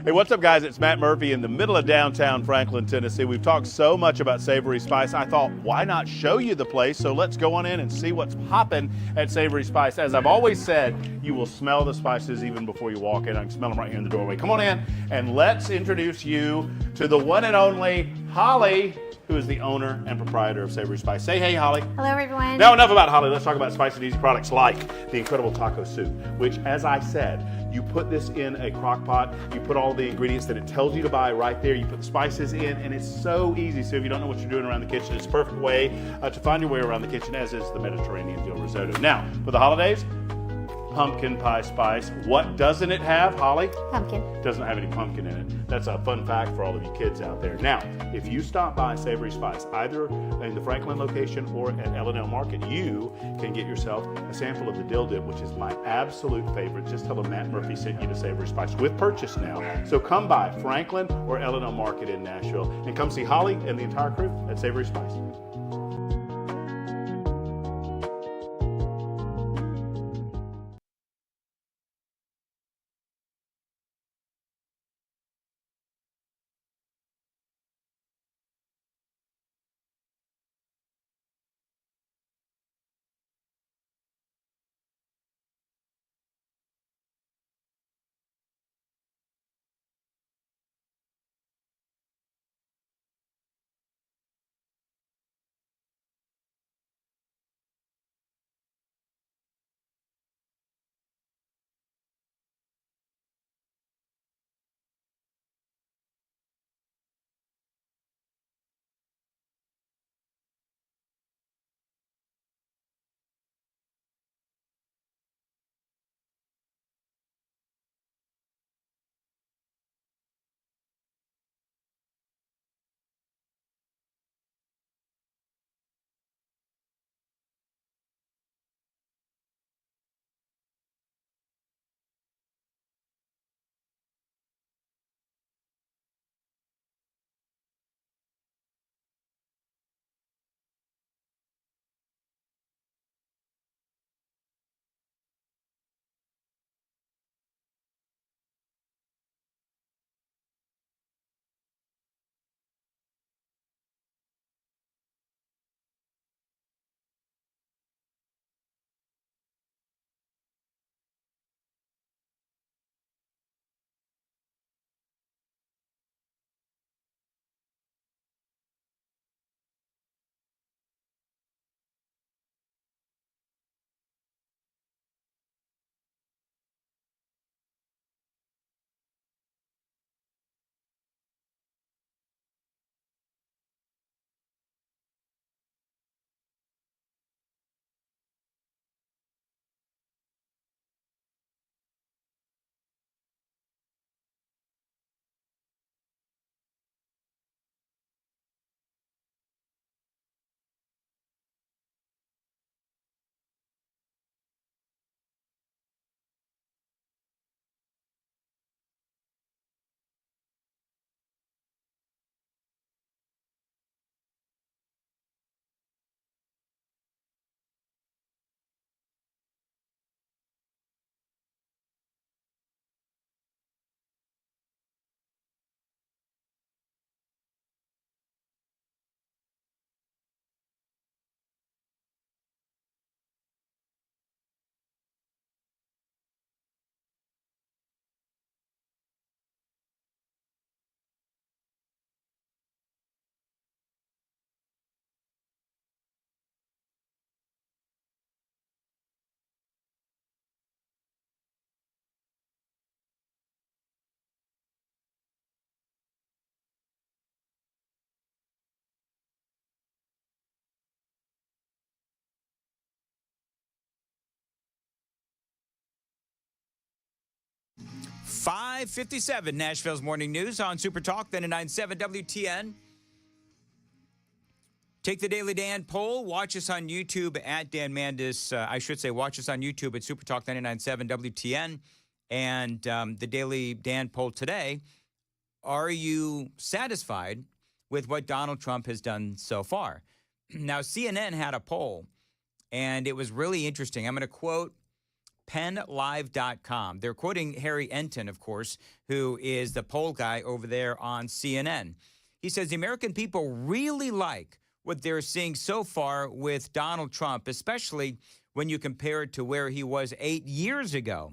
Hey, what's up, guys? It's Matt Murphy in the middle of downtown Franklin, Tennessee. We've talked so much about Savory Spice. I thought, why not show you the place? So let's go on in and see what's popping at Savory Spice. As I've always said, you will smell the spices even before you walk in. I can smell them right here in the doorway. Come on in, and let's introduce you to the one and only Holly, who is the owner and proprietor of Savory Spice. Say hey, Holly. Hello, everyone. Now, enough about Holly. Let's talk about spicy and easy products like the incredible taco soup, which, as I said, you put this in a crock pot, you put all the ingredients that it tells you to buy right there, you put the spices in, and it's so easy. So if you don't know what you're doing around the kitchen, it's a perfect way to find your way around the kitchen, as is the Mediterranean dill risotto. Now, for the holidays, pumpkin pie spice. What doesn't it have, Holly? Pumpkin. It doesn't have any pumpkin in it. That's a fun fact for all of you kids out there. Now, if you stop by Savory Spice, either in the Franklin location or at L&L Market, you can get yourself a sample of the dill dip, which is my absolute favorite. Just tell them Matt Murphy sent you to Savory Spice with purchase now. So come by Franklin or L&L Market in Nashville and come see Holly and the entire crew at Savory Spice. 5:57, Nashville's Morning News on Super Talk 99.7 WTN. Take the Daily Dan poll. Watch us on YouTube at Dan Mandis. I should say watch us on YouTube at Super Talk 99.7 WTN. And the Daily Dan poll today, are you satisfied with what Donald Trump has done so far? Now, CNN had a poll, and it was really interesting. I'm going to quote PennLive.com. They're quoting Harry Enton, of course, who is the poll guy over there on CNN. He says the American people really like what they're seeing so far with Donald Trump, especially when you compare it to where he was 8 years ago.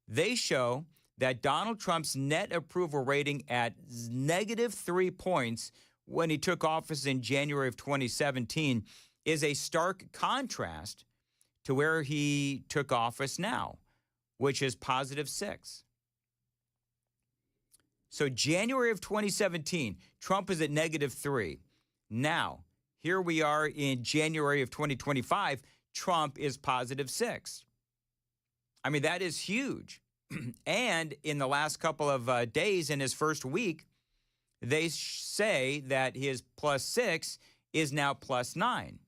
They show that Donald Trump's net approval rating at -3 points when he took office in January of 2017 is a stark contrast to where he took office now, which is +6. So January of 2017, Trump is at -3. Now, here we are in January of 2025, Trump is +6. I mean, that is huge. And in the last couple of days, in his first week, they say that his +6 is now +9.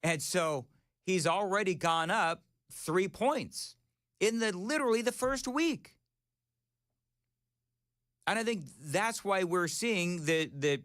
And so he's already gone up 3 points in literally the first week. And I think that's why we're seeing the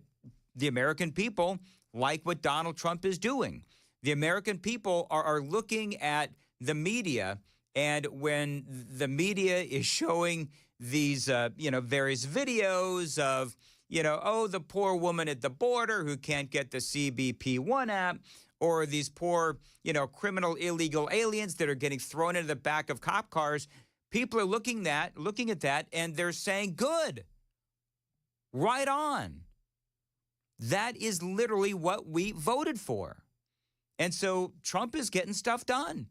American people like what Donald Trump is doing. The American people are looking at the media, and when the media is showing these, various videos of, the poor woman at the border who can't get the CBP-1 app, or these poor, criminal illegal aliens that are getting thrown into the back of cop cars, people are looking at that, and they're saying, good, right on. That is literally what we voted for. And so Trump is getting stuff done.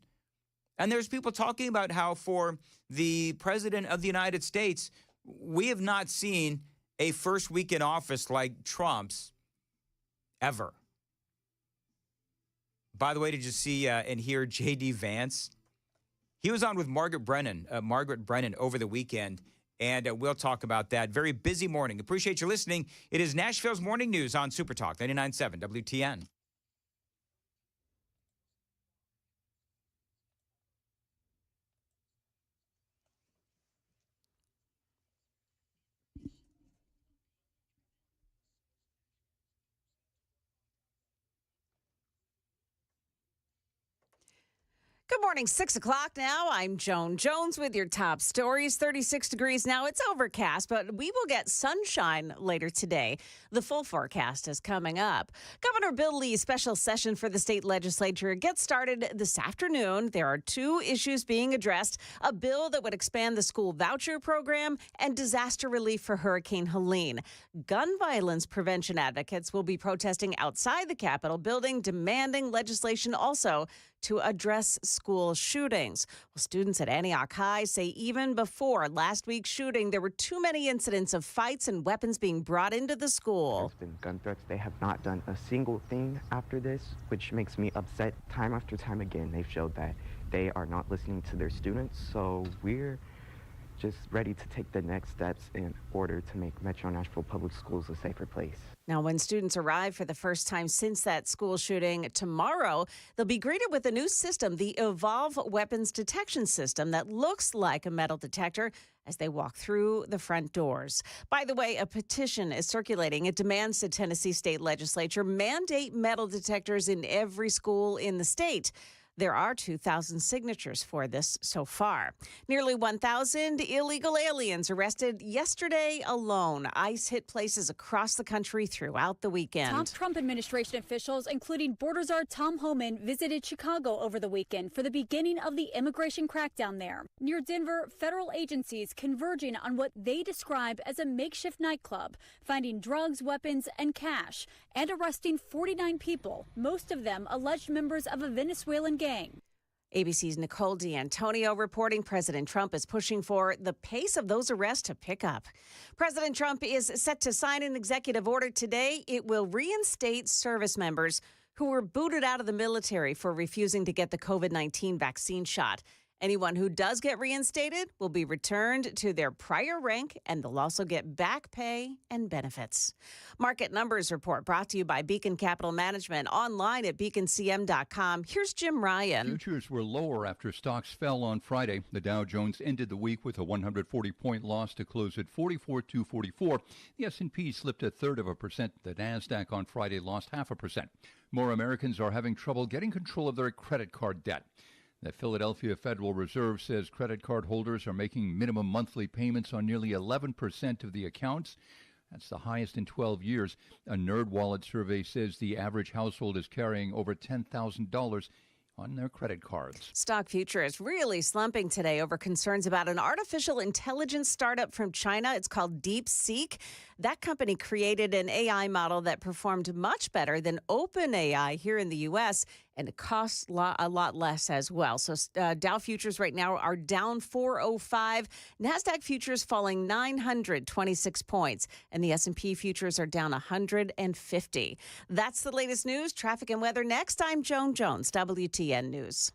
And there's people talking about how for the president of the United States, we have not seen a first week in office like Trump's ever. By the way, did you see and hear J.D. Vance? He was on with Margaret Brennan over the weekend, and we'll talk about that. Very busy morning. Appreciate you listening. It is Nashville's Morning News on Super Talk 99.7 WTN. Good morning, 6 o'clock now. I'm Joan Jones with your top stories. 36 degrees now. It's overcast, but we will get sunshine later today. The full forecast is coming up. Governor Bill Lee's special session for the state legislature gets started this afternoon. There are two issues being addressed: a bill that would expand the school voucher program and disaster relief for Hurricane Helene. Gun violence prevention advocates will be protesting outside the Capitol building, demanding legislation also to address school shootings. Well, students at Antioch High say even before last week's shooting, there were too many incidents of fights and weapons being brought into the school. There's been gun threats. They have not done a single thing after this, which makes me upset. Time after time again, they've showed that they are not listening to their students. So we're just ready to take the next steps in order to make Metro Nashville Public Schools a safer place. Now, when students arrive for the first time since that school shooting tomorrow, they'll be greeted with a new system, the Evolve Weapons Detection System, that looks like a metal detector as they walk through the front doors. By the way, a petition is circulating. It demands the Tennessee state legislature mandate metal detectors in every school in the state. There are 2,000 signatures for this so far. Nearly 1,000 illegal aliens arrested yesterday alone. ICE hit places across the country throughout the weekend. Top Trump administration officials, including Border Czar Tom Homan, visited Chicago over the weekend for the beginning of the immigration crackdown there. Near Denver, federal agencies converging on what they describe as a makeshift nightclub, finding drugs, weapons, and cash, and arresting 49 people, most of them alleged members of a Venezuelan gang. ABC's Nicole D'Antonio reporting President Trump is pushing for the pace of those arrests to pick up. President Trump is set to sign an executive order today. It will reinstate service members who were booted out of the military for refusing to get the COVID-19 vaccine shot. Anyone who does get reinstated will be returned to their prior rank, and they'll also get back pay and benefits. Market Numbers Report brought to you by Beacon Capital Management, online at beaconcm.com. Here's Jim Ryan. Futures were lower after stocks fell on Friday. The Dow Jones ended the week with a 140-point loss to close at 44,244. The S&P slipped 0.33%. The Nasdaq on Friday lost 0.5%. More Americans are having trouble getting control of their credit card debt. The Philadelphia Federal Reserve says credit card holders are making minimum monthly payments on nearly 11% of the accounts. That's the highest in 12 years. A NerdWallet survey says the average household is carrying over $10,000 on their credit cards. Stock futures really slumping today over concerns about an artificial intelligence startup from China. It's called DeepSeek. That company created an AI model that performed much better than OpenAI here in the U.S., and it costs a lot less as well. So Dow futures right now are down 405. NASDAQ futures falling 926 points, and the S&P futures are down 150. That's the latest news, traffic, and weather. Next, I'm Joan Jones, WTN News.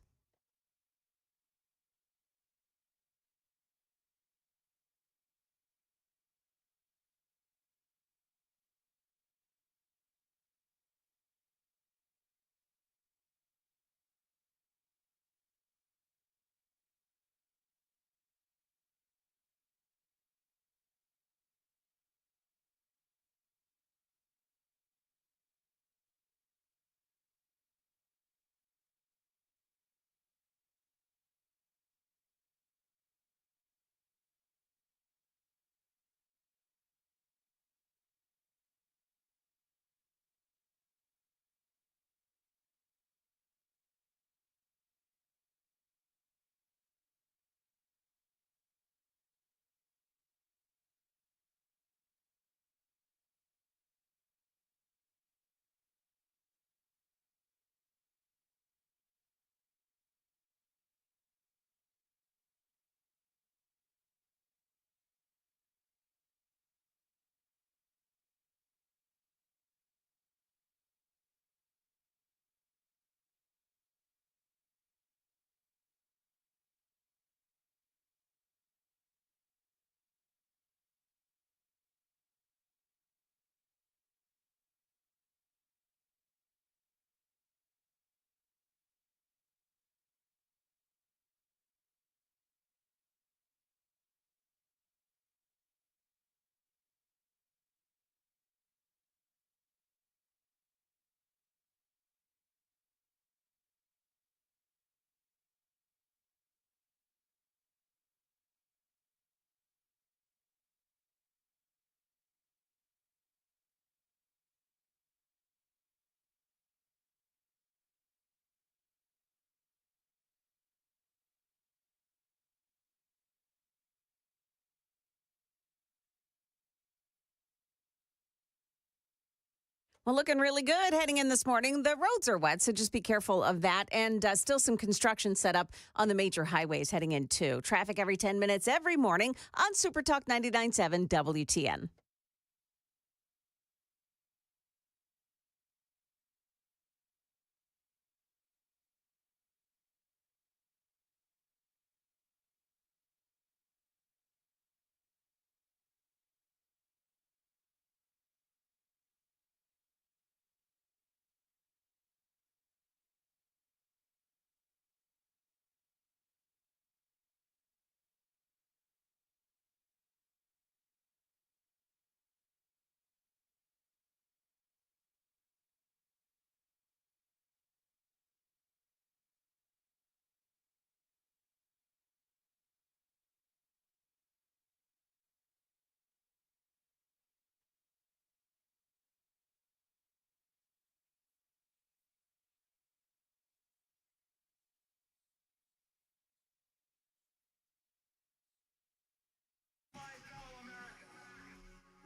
Well, looking really good heading in this morning. The roads are wet, so just be careful of that. And still some construction set up on the major highways heading in, too. Traffic every 10 minutes every morning on Super Talk 99.7 WTN.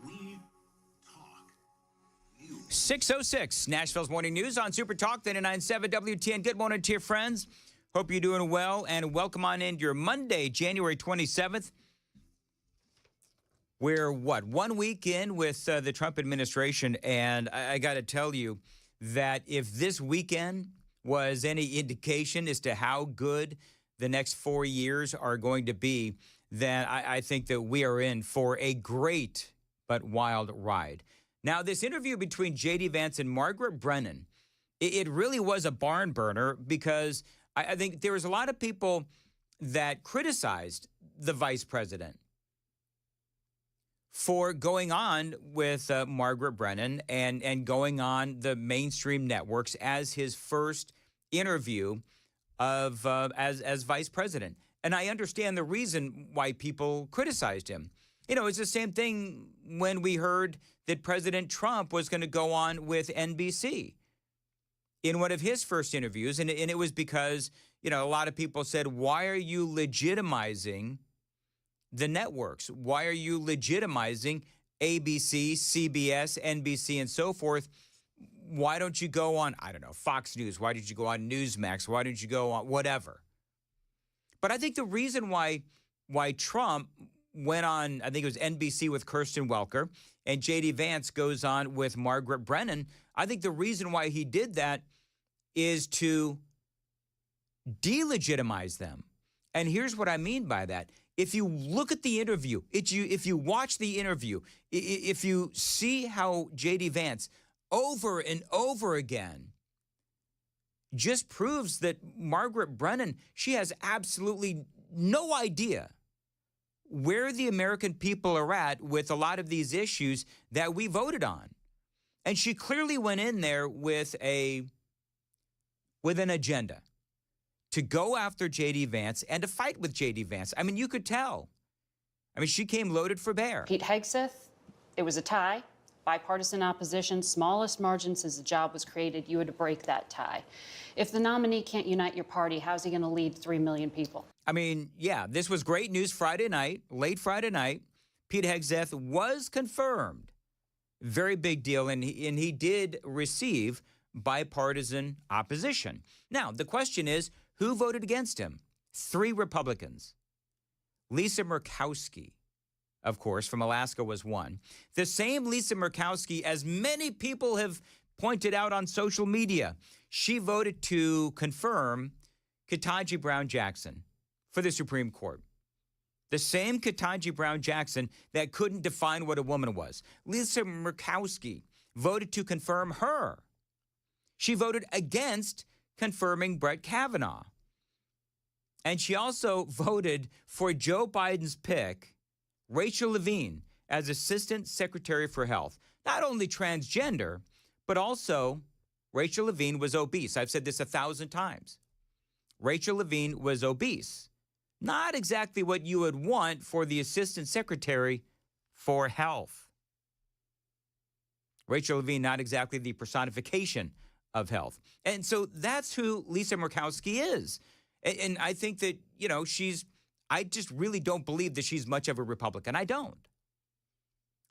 We talk news. 6:06, Nashville's Morning News on Super Talk 99.7 WTN. Good morning to your friends. Hope you're doing well, and welcome on into your Monday, January 27th. We're, 1 week in with the Trump administration, and I got to tell you that if this weekend was any indication as to how good the next 4 years are going to be, then I think that we are in for a great but wild ride. Now, this interview between J.D. Vance and Margaret Brennan, it really was a barn burner because I think there was a lot of people that criticized the vice president for going on with Margaret Brennan and going on the mainstream networks as his first interview of as vice president. And I understand the reason why people criticized him. You know, it's the same thing when we heard that President Trump was going to go on with NBC in one of his first interviews. And it was because, you know, a lot of people said, why are you legitimizing the networks? Why are you legitimizing ABC, CBS, NBC, and so forth? Why don't you go on, I don't know, Fox News? Why did you go on Newsmax? Why didn't you go on whatever? But I think the reason why Trump went on, I think it was NBC with Kirsten Welker, and J.D. Vance goes on with Margaret Brennan, I think the reason why he did that is to delegitimize them. And here's what I mean by that. If you look at the interview, if you watch the interview, if you see how J.D. Vance over and over again just proves that Margaret Brennan, she has absolutely no idea where the American people are at with a lot of these issues that we voted on. And she clearly went in there with an agenda to go after J.D. Vance and to fight with J.D. Vance. I mean, you could tell. I mean, she came loaded for bear. Pete Hegseth, it was a tie. Bipartisan opposition, smallest margin since the job was created. You had to break that tie. If the nominee can't unite your party, how's he going to lead 3 million people? I mean, yeah, this was great news Friday night, late Friday night. Pete Hegseth was confirmed. Very big deal, and he did receive bipartisan opposition. Now, the question is, who voted against him? 3 Republicans. Lisa Murkowski, of course, from Alaska was one. The same Lisa Murkowski, as many people have pointed out on social media, she voted to confirm Ketanji Brown Jackson for the Supreme Court. The same Ketanji Brown Jackson that couldn't define what a woman was. Lisa Murkowski voted to confirm her. She voted against confirming Brett Kavanaugh. And she also voted for Joe Biden's pick, Rachel Levine, as Assistant Secretary for Health. Not only transgender, but also Rachel Levine was obese. I've said this 1,000 times. Rachel Levine was obese. Not exactly what you would want for the Assistant Secretary for Health. Rachel Levine, not exactly the personification of health. And so that's who Lisa Murkowski is. And I think that, you know, I just really don't believe that she's much of a Republican. I don't.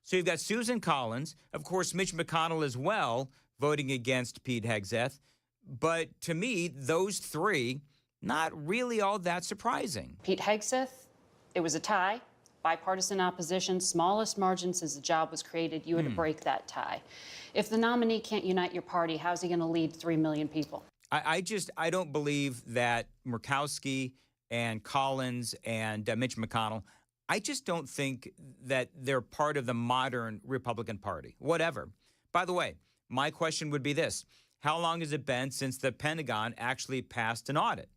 So you've got Susan Collins, of course, Mitch McConnell as well, voting against Pete Hegseth. But to me, those 3, not really all that surprising. Pete Hegseth, it was a tie. Bipartisan opposition, smallest margin since the job was created. You had to break that tie. If the nominee can't unite your party, how's he going to lead 3 million people? I don't believe that Murkowski and Collins and Mitch McConnell, I just don't think that they're part of the modern Republican Party, whatever. By the way, my question would be this. How long has it been since the Pentagon actually passed an audit?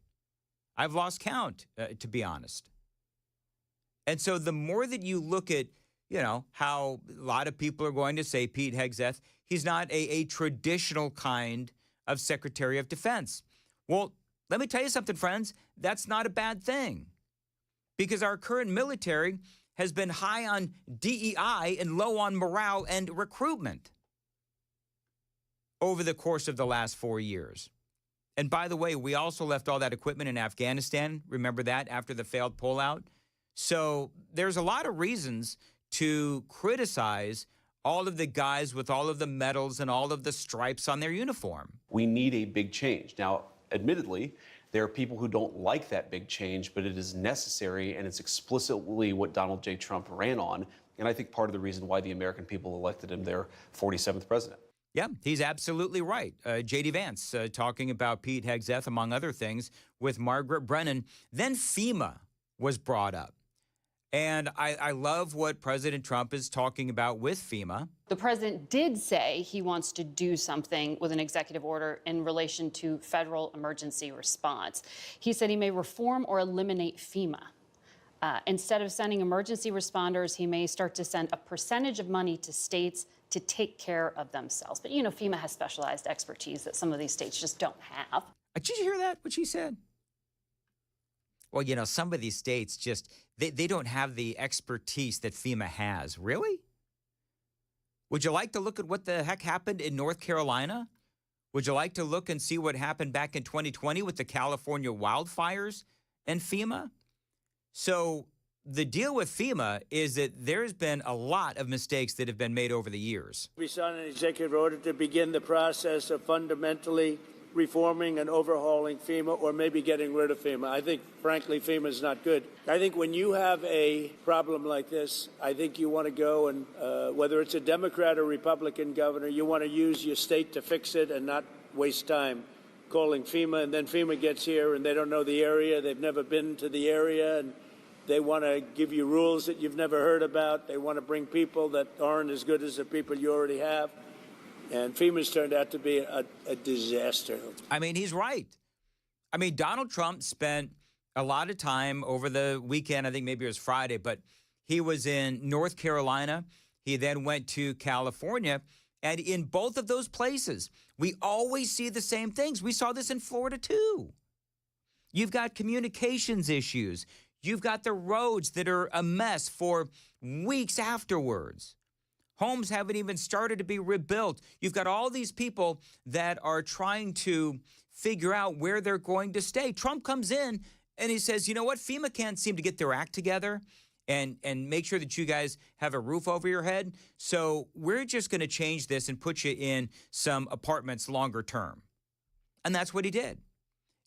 I've lost count, to be honest. And so the more that you look at, you know, how a lot of people are going to say Pete Hegseth, he's not a traditional kind of Secretary of Defense. Well, let me tell you something, friends. That's not a bad thing, because our current military has been high on DEI and low on morale and recruitment over the course of the last 4 years. And by the way, we also left all that equipment in Afghanistan. Remember that after the failed pullout? So there's a lot of reasons to criticize all of the guys with all of the medals and all of the stripes on their uniform. We need a big change. Now, admittedly, there are people who don't like that big change, but it is necessary, and it's explicitly what Donald J. Trump ran on. And I think part of the reason why the American people elected him their 47th president. Yeah, he's absolutely right. J.D. Vance talking about Pete Hegseth, among other things, with Margaret Brennan. Then FEMA was brought up. And I love what President Trump is talking about with FEMA. The president did say he wants to do something with an executive order in relation to federal emergency response. He said he may reform or eliminate FEMA. Instead of sending emergency responders, he may start to send a percentage of money to states to take care of themselves. But, you know, FEMA has specialized expertise that some of these states just don't have. Did you hear that, what she said? Well, you know, some of these states just, they don't have the expertise that FEMA has. Really? Would you like to look at what the heck happened in North Carolina? Would you like to look and see what happened back in 2020 with the California wildfires and FEMA? So the deal with FEMA is that there's been a lot of mistakes that have been made over the years. We signed an executive order to begin the process of fundamentally reforming and overhauling FEMA, or maybe getting rid of FEMA. I think, frankly, FEMA is not good. I think when you have a problem like this, I think you want to go and, whether it's a Democrat or Republican governor, you want to use your state to fix it and not waste time calling FEMA. And then FEMA gets here and they don't know the area. They've never been to the area. And they want to give you rules that you've never heard about. They want to bring people that aren't as good as the people you already have. And FEMA's turned out to be a disaster. I mean, he's right. I mean, Donald Trump spent a lot of time over the weekend, I think maybe it was Friday, but he was in North Carolina. He then went to California. And in both of those places, we always see the same things. We saw this in Florida, too. You've got communications issues. You've got the roads that are a mess for weeks afterwards. Homes haven't even started to be rebuilt. You've got all these people that are trying to figure out where they're going to stay. Trump comes in and he says, you know what? FEMA can't seem to get their act together and make sure that you guys have a roof over your head. So we're just going to change this and put you in some apartments longer term. And that's what he did.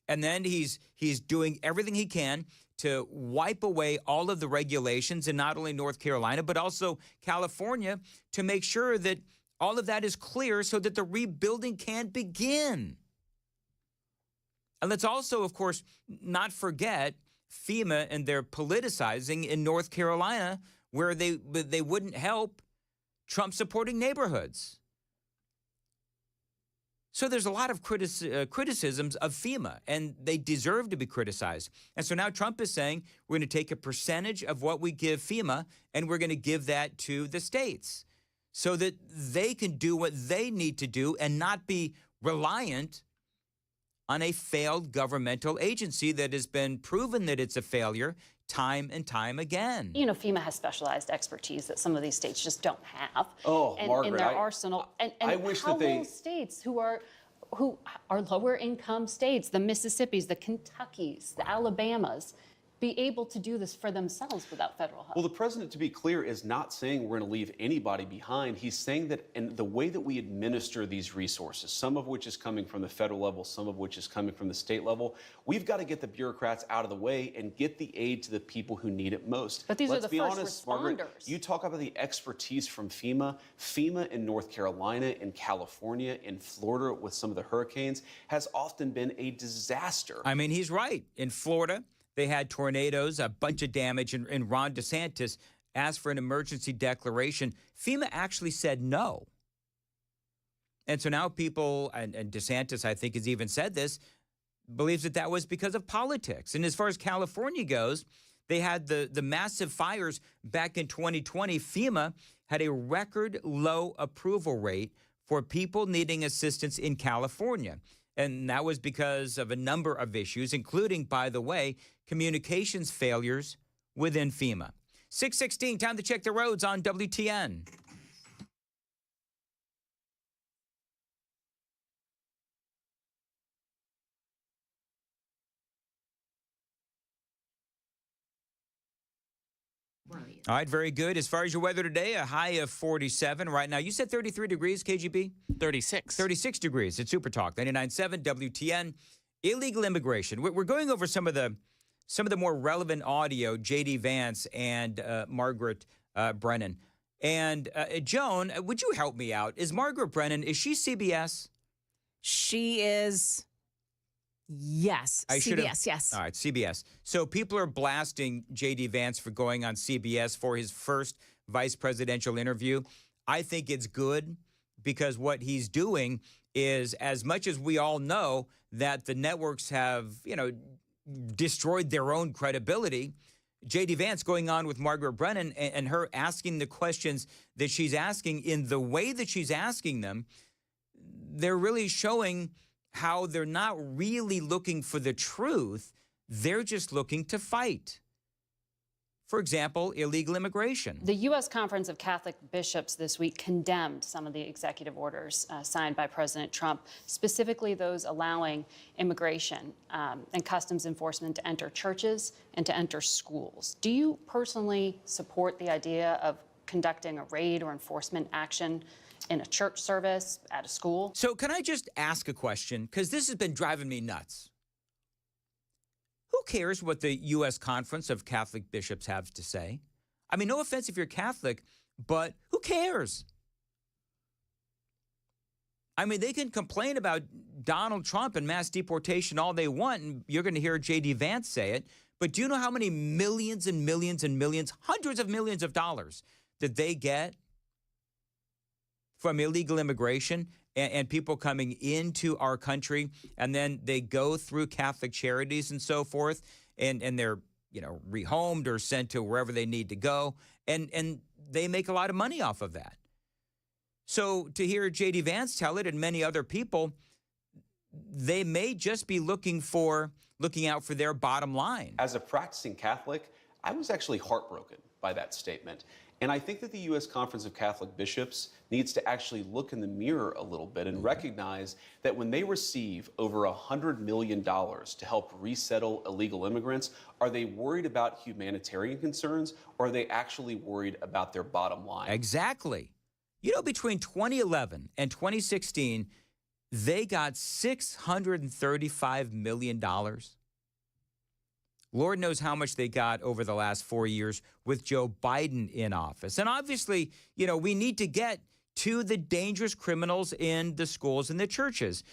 And then he's doing everything he can to wipe away all of the regulations in not only North Carolina, but also California, to make sure that all of that is clear so that the rebuilding can begin. And let's also, of course, not forget FEMA and their politicizing in North Carolina, where they wouldn't help Trump-supporting neighborhoods. So there's a lot of criticisms of FEMA, and they deserve to be criticized. And so now Trump is saying we're going to take a percentage of what we give FEMA, and we're going to give that to the states so that they can do what they need to do and not be reliant on a failed governmental agency that has been proven that it's a failure time and time again. You know, FEMA has specialized expertise that some of these states just don't have. Oh, Margaret, in their arsenal. And I wish how that they... will states who are lower income states, the Mississippis, the Kentuckys, the Alabamas, be able to do this for themselves without federal help? Well, the president, to be clear, is not saying we're going to leave anybody behind. He's saying that in the way that we administer these resources, some of which is coming from the federal level, some of which is coming from the state level, we've got to get the bureaucrats out of the way and get the aid to the people who need it most. But these Let's are the be first honest, responders. Margaret, you talk about the expertise from FEMA. FEMA in North Carolina, in California, in Florida with some of the hurricanes has often been a disaster. I mean, he's right. In Florida, they had tornadoes, a bunch of damage, and Ron DeSantis asked for an emergency declaration. FEMA actually said no. And so now people, and DeSantis, I think, has even said this, believes that that was because of politics. And as far as California goes, they had the massive fires back in 2020. FEMA had a record low approval rate for people needing assistance in California. And that was because of a number of issues, including, by the way, communications failures within FEMA. 6:16, time to check the roads on WTN. All right, very good. As far as your weather today, a high of 47 right now. You said 33 degrees, KGB? 36. 36 degrees at Super Talk 99.7 WTN. Illegal immigration. We're going over some of the more relevant audio, J.D. Vance and Margaret Brennan. And Joan, would you help me out? Is Margaret Brennan, is she CBS? She is, yes, CBS, yes. All right, CBS. So people are blasting J.D. Vance for going on CBS for his first vice presidential interview. I think it's good because what he's doing is, as much as we all know that the networks have, destroyed their own credibility, J.D. Vance going on with Margaret Brennan and her asking the questions that she's asking in the way that she's asking them, they're really showing how they're not really looking for the truth. They're just looking to fight. For example, illegal immigration. The U.S. Conference of Catholic Bishops this week condemned some of the executive orders signed by President Trump, specifically those allowing immigration and customs enforcement to enter churches and to enter schools. Do you personally support the idea of conducting a raid or enforcement action in a church service, at a school? So can I just ask a question? Because this has been driving me nuts. Who cares what the U.S. Conference of Catholic Bishops have to say? I mean, no offense if you're Catholic, but who cares? I mean, they can complain about Donald Trump and mass deportation all they want, and you're going to hear J.D. Vance say it. But do you know how many millions and millions and millions, hundreds of millions of dollars that they get from illegal immigration and people coming into our country, and then they go through Catholic charities and so forth, and they're, rehomed or sent to wherever they need to go, and they make a lot of money off of that. So to hear J.D. Vance tell it and many other people, they may just be looking out for their bottom line. As a practicing Catholic, I was actually heartbroken by that statement. And I think that the U.S. Conference of Catholic Bishops needs to actually look in the mirror a little bit and recognize that when they receive over $100 million to help resettle illegal immigrants, are they worried about humanitarian concerns, or are they actually worried about their bottom line? Exactly. Between 2011 and 2016, they got $635 million. Lord knows how much they got over the last 4 years with Joe Biden in office. And obviously, we need to get to the dangerous criminals in the schools and the churches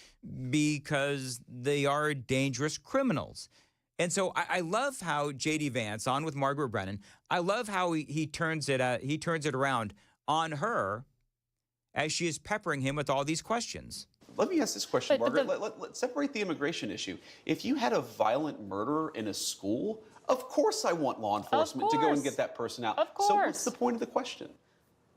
because they are dangerous criminals. And so I love how J.D. Vance, on with Margaret Brennan, I love how he turns it around on her as she is peppering him with all these questions. Let me ask this question, Margaret. Let's separate the immigration issue. If you had a violent murderer in a school, of course I want law enforcement to go and get that person out. Of course. So what's the point of the question?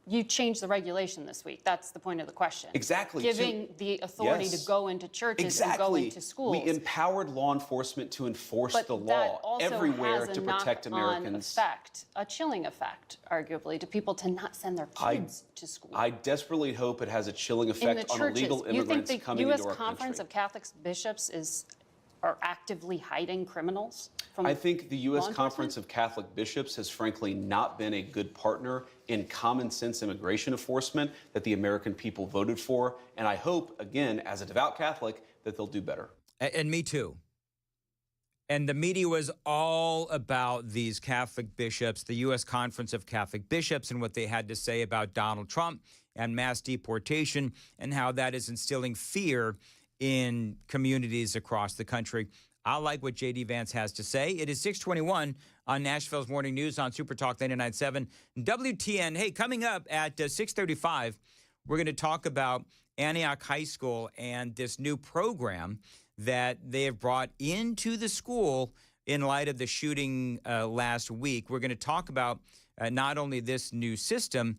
You changed the regulation this week. That's the point of the question. Exactly. Giving the authority to go into churches and go into schools. We empowered law enforcement to enforce the law everywhere to protect Americans. Effect, a chilling effect, arguably, to people to not send their kids to school. I desperately hope it has a chilling effect on illegal immigrants coming into our country. You think the U.S. Conference of Catholic Bishops are actively hiding criminals from I think the U.S. Conference of Catholic Bishops has frankly not been a good partner in common sense immigration enforcement that the American people voted for. And I hope, again, as a devout Catholic, that they'll do better. And me too. And the media was all about these Catholic bishops, the U.S. Conference of Catholic Bishops, and what they had to say about Donald Trump and mass deportation and how that is instilling fear in communities across the country. I like what J.D. Vance has to say. It is 6:21 on Nashville's Morning News on Super Talk 99.7 WTN. Hey, coming up at 6:35, we're going to talk about Antioch High School and this new program that they have brought into the school in light of the shooting last week. We're going to talk about not only this new system,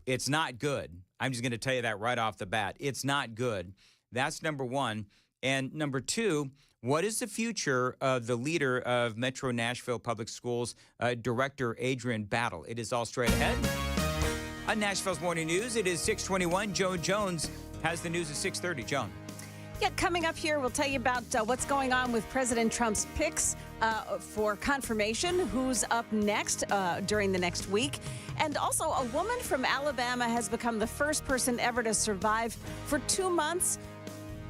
it's not good. I'm just going to tell you that right off the bat. It's not good. That's number one. And number two, what is the future of the leader of Metro Nashville Public Schools, Director Adrian Battle? It is all straight ahead. On Nashville's Morning News, it is 6:21. Joan Jones has the news at 6:30. Joan. Yeah, coming up here, we'll tell you about what's going on with President Trump's picks for confirmation, who's up next during the next week. And also, a woman from Alabama has become the first person ever to survive for 2 months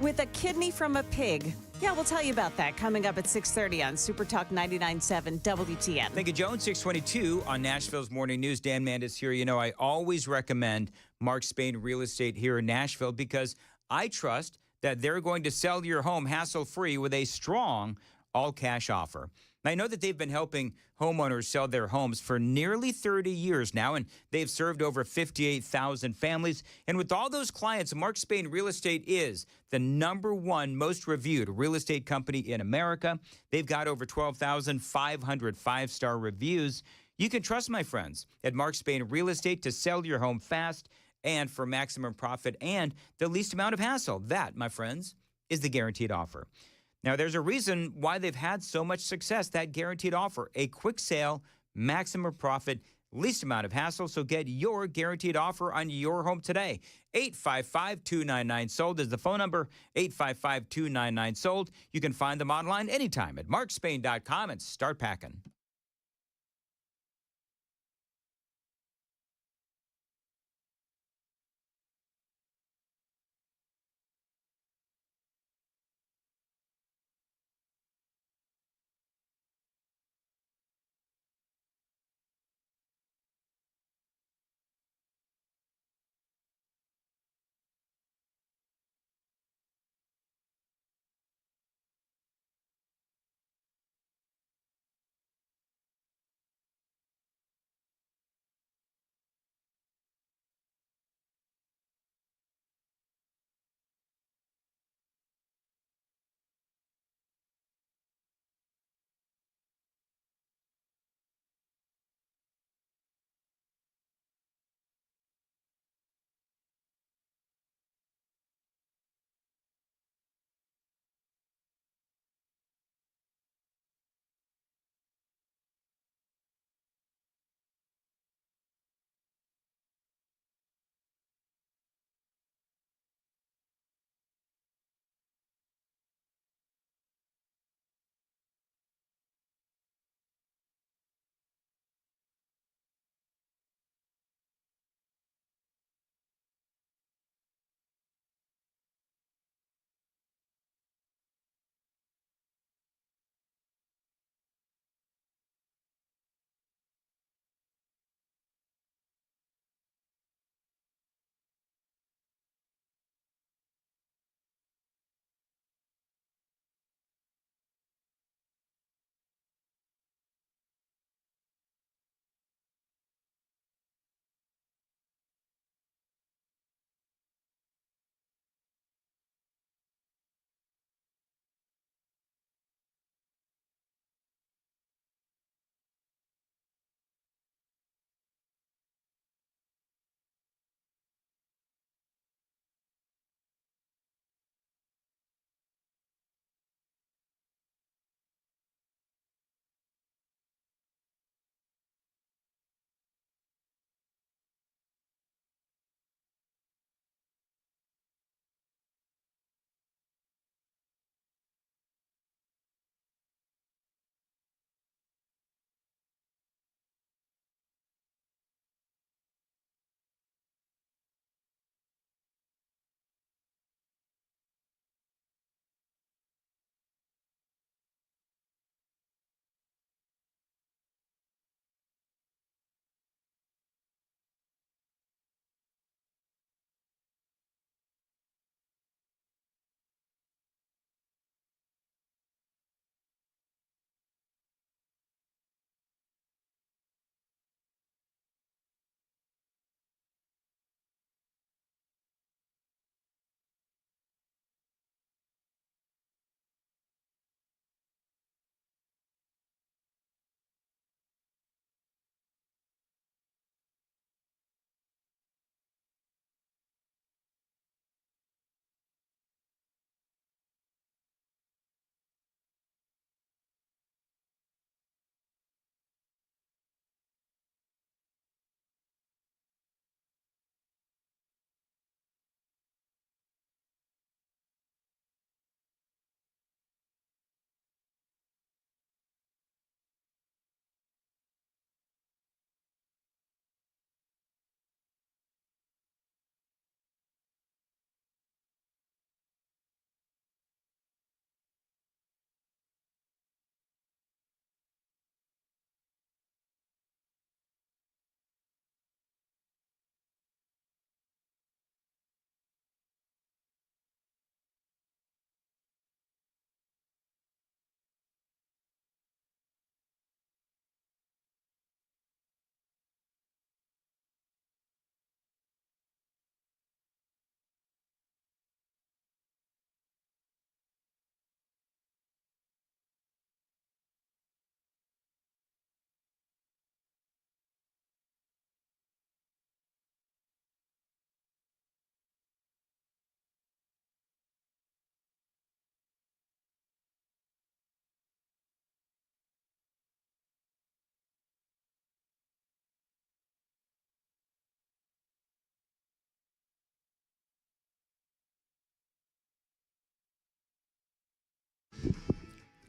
with a kidney from a pig. Yeah, we'll tell you about that coming up at 6:30 on Super Talk 99.7 WTN. Thank you, Joan. 622 on Nashville's Morning News. Dan Mandis here. You know, I always recommend Mark Spain Real Estate here in Nashville because I trust that they're going to sell your home hassle-free with a strong all-cash offer. I know that they've been helping homeowners sell their homes for nearly 30 years now, and they've served over 58,000 families. And with all those clients, Mark Spain Real Estate is the #1 most reviewed real estate company in America. They've got over 12,500 five-star reviews. You can trust, my friends, at Mark Spain Real Estate to sell your home fast and for maximum profit and the least amount of hassle. That, my friends, is the guaranteed offer. Now, there's a reason why they've had so much success, that guaranteed offer. A quick sale, maximum profit, least amount of hassle. So get your guaranteed offer on your home today. 855-299-SOLD is the phone number, 855-299-SOLD. You can find them online anytime at markspain.com and start packing.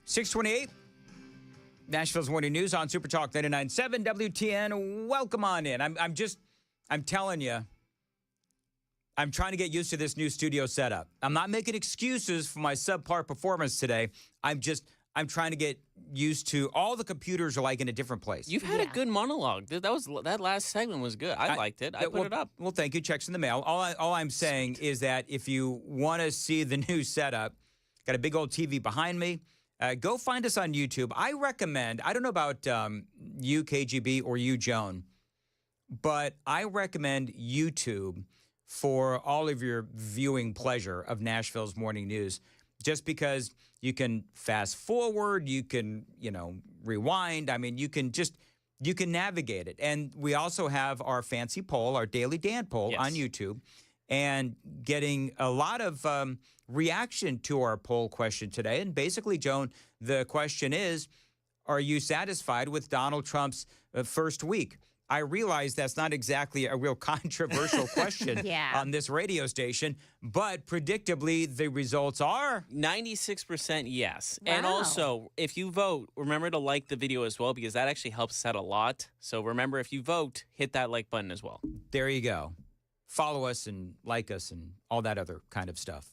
628. Nashville's Morning News on Super Talk 99.7 WTN. Welcome on in. I'm telling you, I'm trying to get used to this new studio setup. I'm not making excuses for my subpar performance today. I'm trying to get used to all the computers are like in a different place. You've had a good monologue. That last segment was good. I liked it. I put it up. Well, thank you. Checks in the mail. All I'm saying is that if you want to see the new setup, got a big old TV behind me. Go find us on YouTube. I recommend, I don't know about you, KGB, or you, Joan, but I recommend YouTube for all of your viewing pleasure of Nashville's Morning News, just because you can fast forward, you can, rewind. I mean, you can navigate it. And we also have our fancy poll, our Daily Dan poll on YouTube, and getting a lot of reaction to our poll question today. And basically, Joan, the question is, are you satisfied with Donald Trump's first week? I realize that's not exactly a real controversial question on this radio station, but predictably, the results are 96% yes. Wow. And also, if you vote, remember to like the video as well, because that actually helps us out a lot. So remember, if you vote, hit that like button as well. There you go. Follow us and like us and all that other kind of stuff.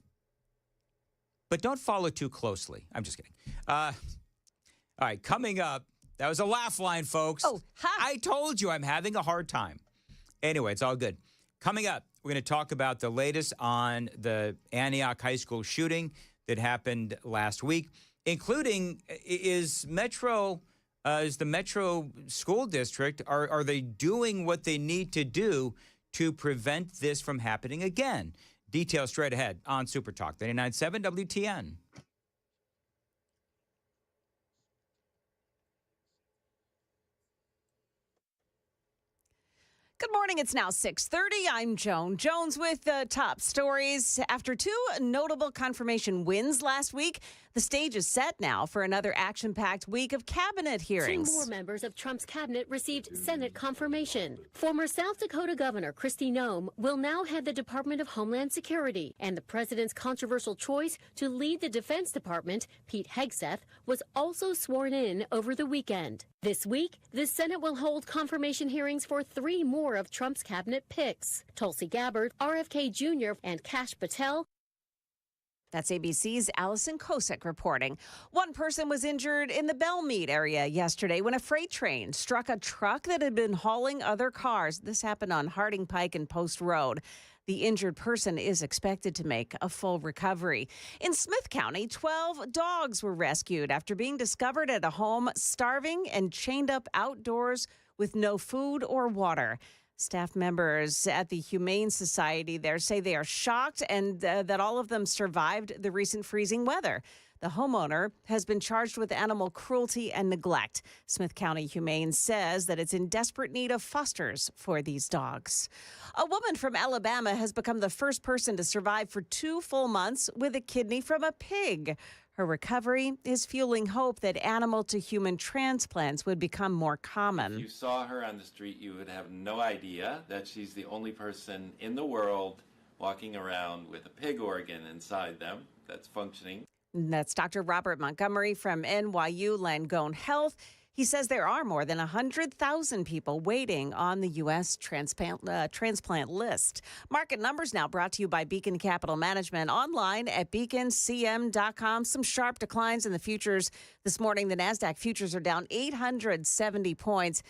But don't follow too closely. I'm just kidding. All right, coming up, that was a laugh line, folks. Oh, hi. I told you I'm having a hard time. Anyway, it's all good. Coming up, we're going to talk about the latest on the Antioch High School shooting that happened last week, including is the Metro School District, are they doing what they need to do to prevent this from happening again? Details straight ahead on Super Talk 99.7 WTN. Good morning. It's now 6:30. I'm Joan Jones with the top stories. After two notable confirmation wins last week, the stage is set now for another action-packed week of cabinet hearings. 2 more members of Trump's cabinet received Senate confirmation. Former South Dakota Governor Kristi Noem will now head the Department of Homeland Security, and the president's controversial choice to lead the Defense Department, Pete Hegseth, was also sworn in over the weekend. This week, the Senate will hold confirmation hearings for 3 more of Trump's cabinet picks: Tulsi Gabbard, RFK Jr., and Kash Patel. That's ABC's Allison Kosick reporting. One person was injured in the Belmead area yesterday when a freight train struck a truck that had been hauling other cars. This happened on Harding Pike and Post Road. The injured person is expected to make a full recovery. In Smith County, 12 dogs were rescued after being discovered at a home starving and chained up outdoors with no food or water. Staff members at the Humane Society there say they are shocked and that all of them survived the recent freezing weather. The homeowner has been charged with animal cruelty and neglect. Smith County Humane says that it's in desperate need of fosters for these dogs. A woman from Alabama has become the first person to survive for 2 full months with a kidney from a pig. Her recovery is fueling hope that animal-to-human transplants would become more common. If you saw her on the street, you would have no idea that she's the only person in the world walking around with a pig organ inside them that's functioning. That's Dr. Robert Montgomery from NYU Langone Health. He says there are more than 100,000 people waiting on the U.S. transplant list. Market numbers now brought to you by Beacon Capital Management, online at beaconcm.com. Some sharp declines in the futures this morning. The NASDAQ futures are down 870 points.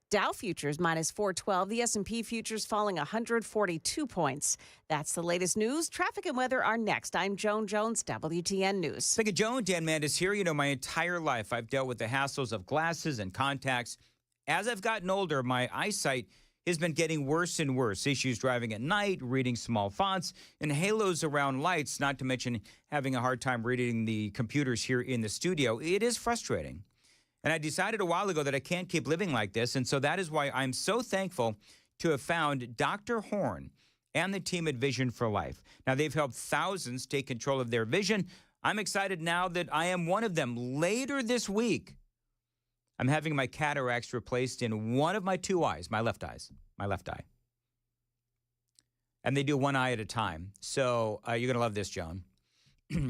Dow futures minus 412. The S&P futures falling 142 points. That's the latest news. Traffic and weather are next. I'm Joan Jones, WTN News. Thank you, Joan. Dan Mandis here. My entire life I've dealt with the hassles of glasses and contacts. As I've gotten older, my eyesight has been getting worse and worse. Issues driving at night, reading small fonts, and halos around lights, not to mention having a hard time reading the computers here in the studio. It is frustrating. And I decided a while ago that I can't keep living like this. And so that is why I'm so thankful to have found Dr. Horn and the team at Vision for Life. Now, they've helped thousands take control of their vision. I'm excited now that I am one of them. Later this week, I'm having my cataracts replaced in one of my 2 eyes, my left eye. And they do one eye at a time. So you're going to love this, Joan.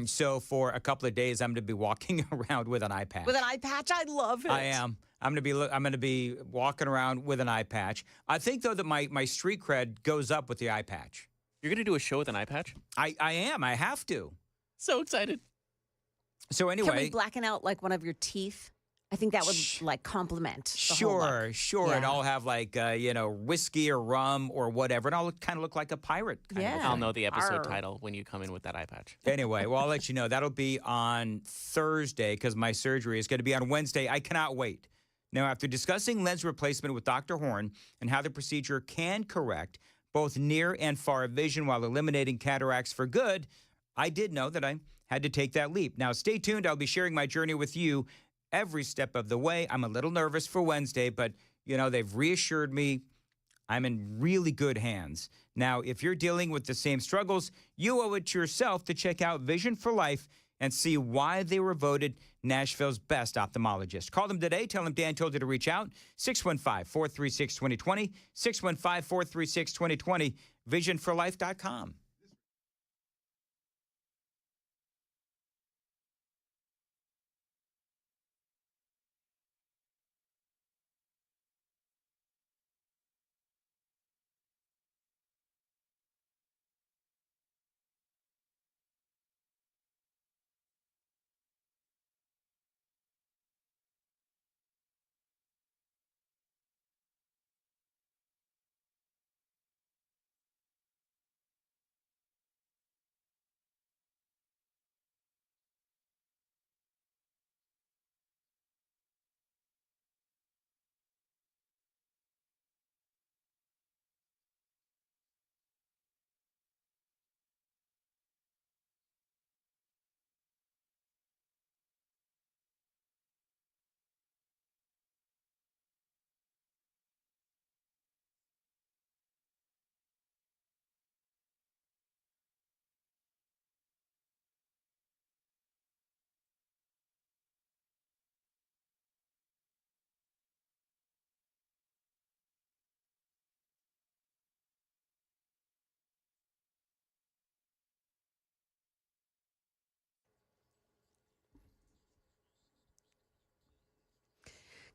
So for a couple of days, I'm going to be walking around with an eye patch. With an eye patch? I love it. I am. I'm going to be walking around with an eye patch. I think, though, that my street cred goes up with the eye patch. You're going to do a show with an eye patch? I am. I have to. So excited. So anyway. Can we blacken out like one of your teeth? I think that would like complement the whole Sure. look. And I'll have like, whiskey or rum or whatever. And I'll kind of look like a pirate. I'll know the episode title when you come in with that eye patch. Anyway, well, I'll let you know. That'll be on Thursday because my surgery is going to be on Wednesday. I cannot wait. Now, after discussing lens replacement with Dr. Horn and how the procedure can correct both near and far vision while eliminating cataracts for good, I did know that I had to take that leap. Now, stay tuned. I'll be sharing my journey with you every step of the way. I'm a little nervous for Wednesday, but, they've reassured me I'm in really good hands. Now, if you're dealing with the same struggles, you owe it to yourself to check out Vision for Life and see why they were voted Nashville's best ophthalmologist. Call them today. Tell them Dan told you to reach out. 615-436-2020, 615-436-2020, visionforlife.com.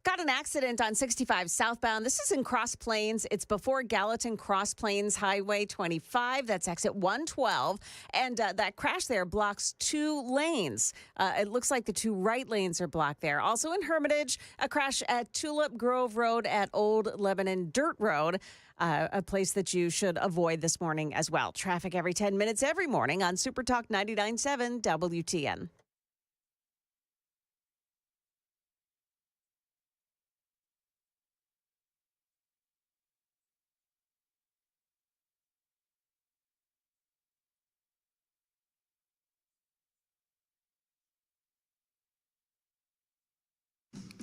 Got an accident on 65 southbound. This is in Cross Plains. It's before Gallatin Cross Plains Highway 25. That's exit 112. And that crash there blocks 2 lanes. It looks like the 2 right lanes are blocked there. Also in Hermitage, a crash at Tulip Grove Road at Old Lebanon Dirt Road. A place that you should avoid this morning as well. Traffic every 10 minutes every morning on Super Talk 99.7 WTN.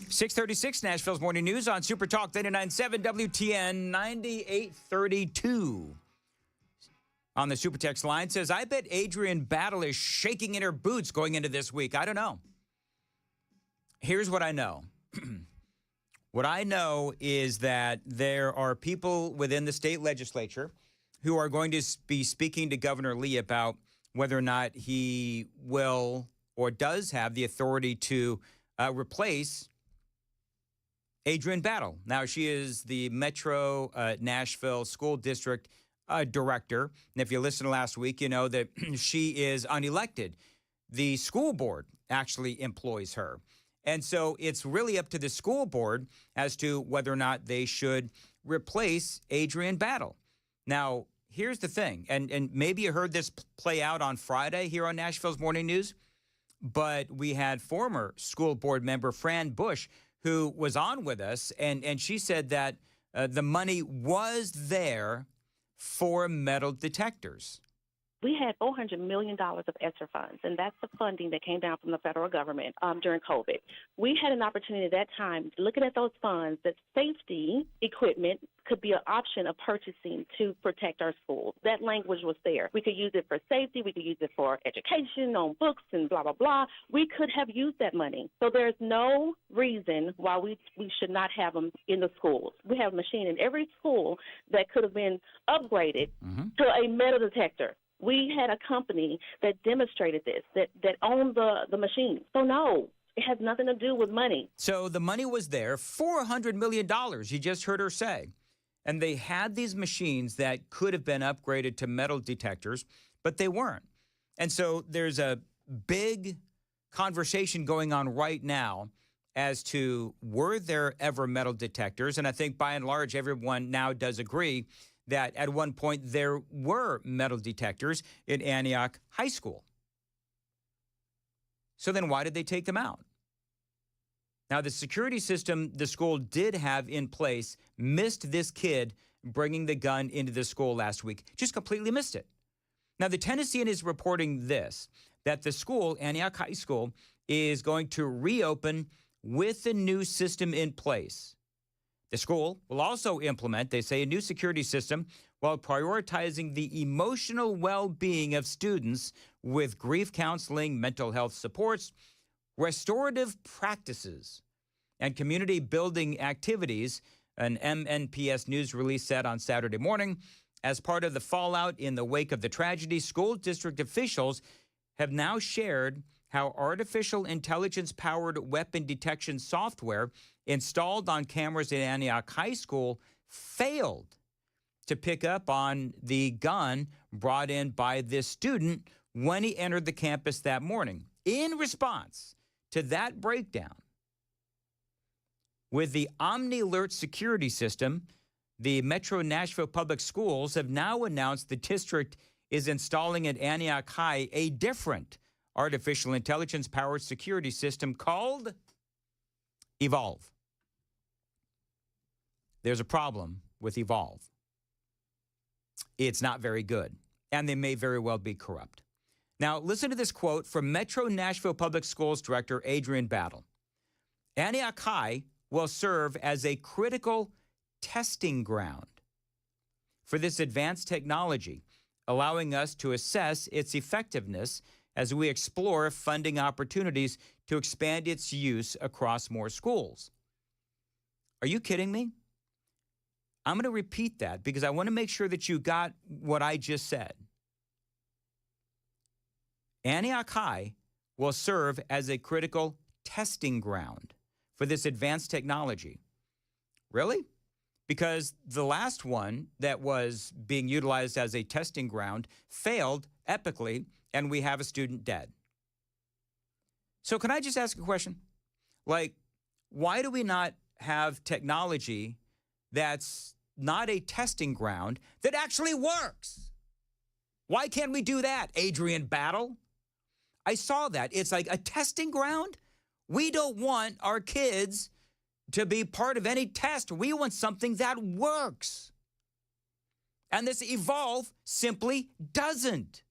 .636 Nashville's Morning News on Super Talk 99.7 WTN 9832. On the Super Text line says, I bet Adrian Battle is shaking in her boots going into this week. I don't know. Here's what I know. What I know is that there are people within the state legislature who are going to be speaking to Governor Lee about whether or not he will or does have the authority to replace Adrian Battle. Now, she is the Metro Nashville School District Director. And if you listened to last week, you know that she is unelected. The school board actually employs her. And so it's really up to the school board as to whether or not they should replace Adrian Battle. Now, here's the thing, and maybe you heard this play out on Friday here on Nashville's Morning News, but we had former school board member Fran Bush, who was on with us, and she said that the money was there for metal detectors. We had $400 million of ESSER funds, and that's the funding that came down from the federal government during COVID. We had an opportunity at that time, looking at those funds, that safety equipment could be an option of purchasing to protect our schools. That language was there. We could use it for safety. We could use it for education, on books, and blah, blah, blah. We could have used that money. So there's no reason why we should not have them in the schools. We have a machine in every school that could have been upgraded to a metal detector. We had a company that demonstrated this, that owned the machines. So no, it has nothing to do with money. So the money was there, $400 million, you just heard her say. And they had these machines that could have been upgraded to metal detectors, but they weren't. And so there's a big conversation going on right now as to were there ever metal detectors? And I think by and large, everyone now does agree that at one point there were metal detectors in Antioch High School. So then why did they take them out? Now, the security system the school did have in place missed this kid bringing the gun into the school last week. Just completely missed it. Now, the Tennessean is reporting this, that the school, Antioch High School, is going to reopen with the new system in place. The school will also implement, they say, a new security system while prioritizing the emotional well-being of students with grief counseling, mental health supports, restorative practices, and community building activities, an MNPS news release said on Saturday morning. As part of the fallout in the wake of the tragedy, school district officials have now shared how artificial intelligence-powered weapon detection software installed on cameras in Antioch High School failed to pick up on the gun brought in by this student when he entered the campus that morning. In response to that breakdown, with the OmniAlert security system, the Metro Nashville Public Schools have now announced the district is installing at Antioch High a different artificial intelligence-powered security system called Evolve. There's a problem with Evolve. It's not very good, and they may very well be corrupt. Now, listen to this quote from Metro Nashville Public Schools Director Adrian Battle. Antioch High will serve as a critical testing ground for this advanced technology, allowing us to assess its effectiveness as we explore funding opportunities to expand its use across more schools. Are you kidding me? I'm going to repeat that because I want to make sure that you got what I just said. Antioch High will serve as a critical testing ground for this advanced technology. Really? Because the last one that was being utilized as a testing ground failed epically, and we have a student dead. So can I just ask a question? Like, why do we not have technology that's not a testing ground that actually works? Why can't we do that, Adrian Battle? I saw that. It's like a testing ground. We don't want our kids to be part of any test. We want something that works. And this Evolve simply doesn't.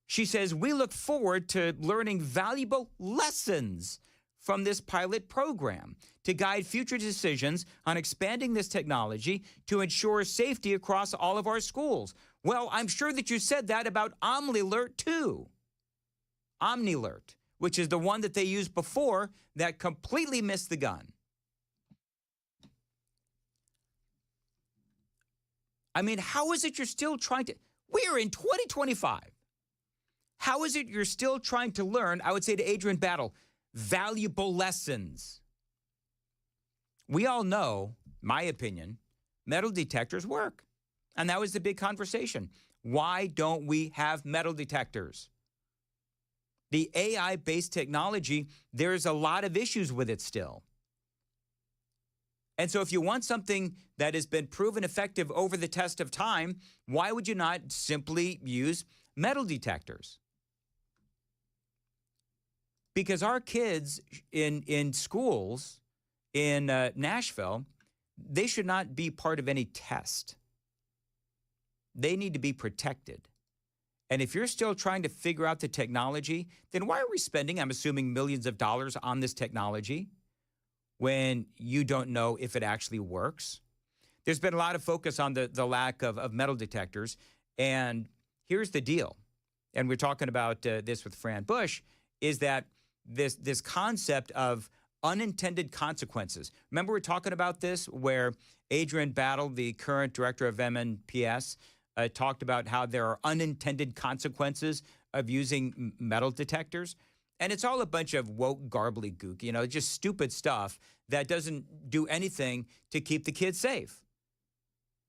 She says, we look forward to learning valuable lessons from this pilot program to guide future decisions on expanding this technology to ensure safety across all of our schools. Well, I'm sure that you said that about OmniAlert too. OmniAlert, which is the one that they used before that completely missed the gun. I mean, how is it you're still trying to, we're in 2025. How is it you're still trying to learn, I would say to Adrian Battle, valuable lessons? We all know, my opinion, metal detectors work. And that was the big conversation. Why don't we have metal detectors? The AI-based technology, there's a lot of issues with it still. And so if you want something that has been proven effective over the test of time, why would you not simply use metal detectors? Because our kids in schools in Nashville, they should not be part of any test. They need to be protected. And if you're still trying to figure out the technology, then why are we spending, I'm assuming, millions of dollars on this technology when you don't know if it actually works? There's been a lot of focus on the lack of metal detectors. And here's the deal, and we're talking about this with Fran Bush, is that this concept of unintended consequences. Remember we're talking about this where Adrian Battle, the current director of MNPS, talked about how there are unintended consequences of using metal detectors. And it's all a bunch of woke gobbledygook, just stupid stuff that doesn't do anything to keep the kids safe.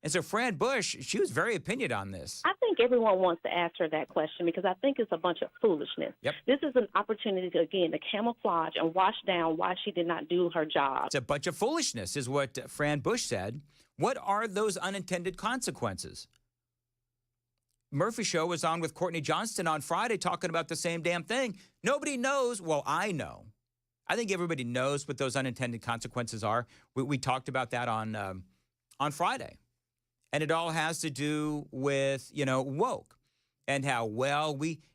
And so Fran Bush, she was very opinionated on this. I think everyone wants to ask her that question because I think it's a bunch of foolishness. Yep. This is an opportunity to, again, to camouflage and wash down why she did not do her job. It's a bunch of foolishness is what Fran Bush said. What are those unintended consequences? Murphy Show was on with Courtney Johnston on Friday talking about the same damn thing. Nobody knows. Well, I know. I think everybody knows what those unintended consequences are. We talked about that on Friday. And it all has to do with, woke and how,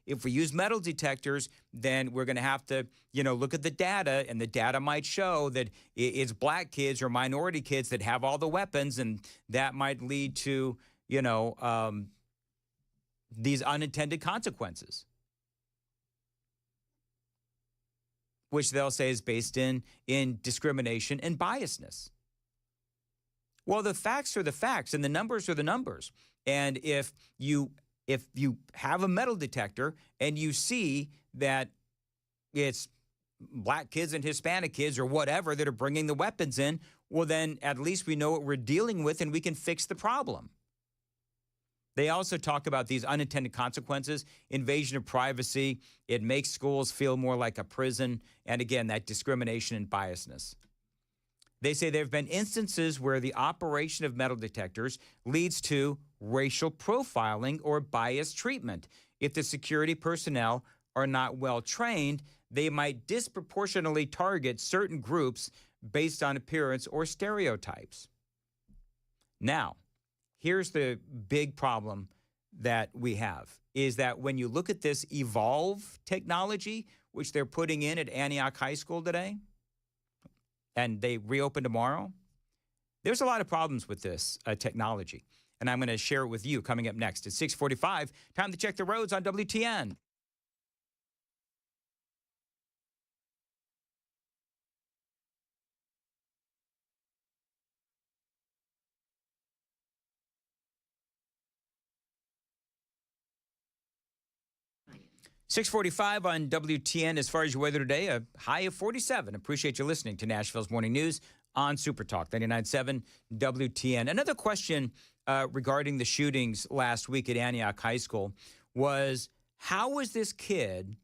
if we use metal detectors, then we're going to have to, look at the data, and the data might show that it's black kids or minority kids that have all the weapons, and that might lead to, these unintended consequences, which they'll say is based in discrimination and biasness. Well, the facts are the facts, and the numbers are the numbers. And if you have a metal detector and you see that it's black kids and Hispanic kids or whatever that are bringing the weapons in, well, then at least we know what we're dealing with and we can fix the problem. They also talk about these unintended consequences, invasion of privacy. It makes schools feel more like a prison. And again, that discrimination and biasness. They say there have been instances where the operation of metal detectors leads to racial profiling or biased treatment. If the security personnel are not well trained, they might disproportionately target certain groups based on appearance or stereotypes. Now, here's the big problem that we have, is that when you look at this Evolve technology, which they're putting in at Antioch High School today, and they reopen tomorrow, there's a lot of problems with this technology. And I'm going to share it with you coming up next at 6:45. Time to check the roads on WTN. .645 on WTN. As far as your weather today, a high of 47. Appreciate you listening to Nashville's Morning News on Super Talk 99.7 WTN. Another question regarding the shootings last week at Antioch High School was, how was this kid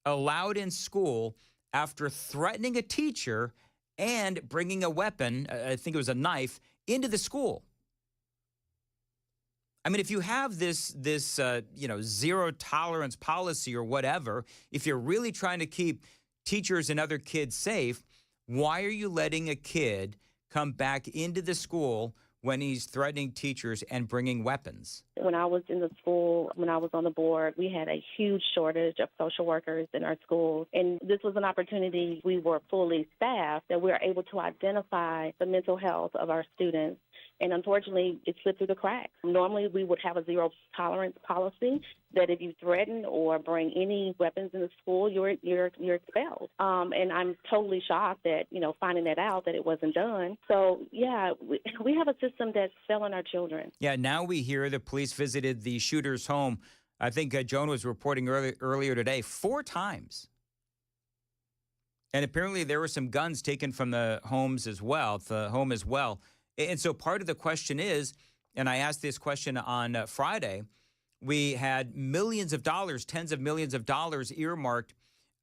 allowed in school after threatening a teacher and bringing a weapon, I think it was a knife, into the school? I mean, if you have this zero tolerance policy or whatever, if you're really trying to keep teachers and other kids safe, why are you letting a kid come back into the school when he's threatening teachers and bringing weapons? When I was in the school, when I was on the board, we had a huge shortage of social workers in our schools. And this was an opportunity. We were fully staffed, that we were able to identify the mental health of our students. And unfortunately, it slipped through the cracks. Normally, we would have a zero tolerance policy that if you threaten or bring any weapons in the school, you're expelled. And I'm totally shocked that, finding that out, that it wasn't done. So, yeah, we have a system that's failing our children. Yeah, now we hear the police visited the shooter's home. I think Joan was reporting earlier today, 4 times. And apparently there were some guns taken from the home as well. And so part of the question is, and I asked this question on Friday, we had millions of dollars, tens of millions of dollars earmarked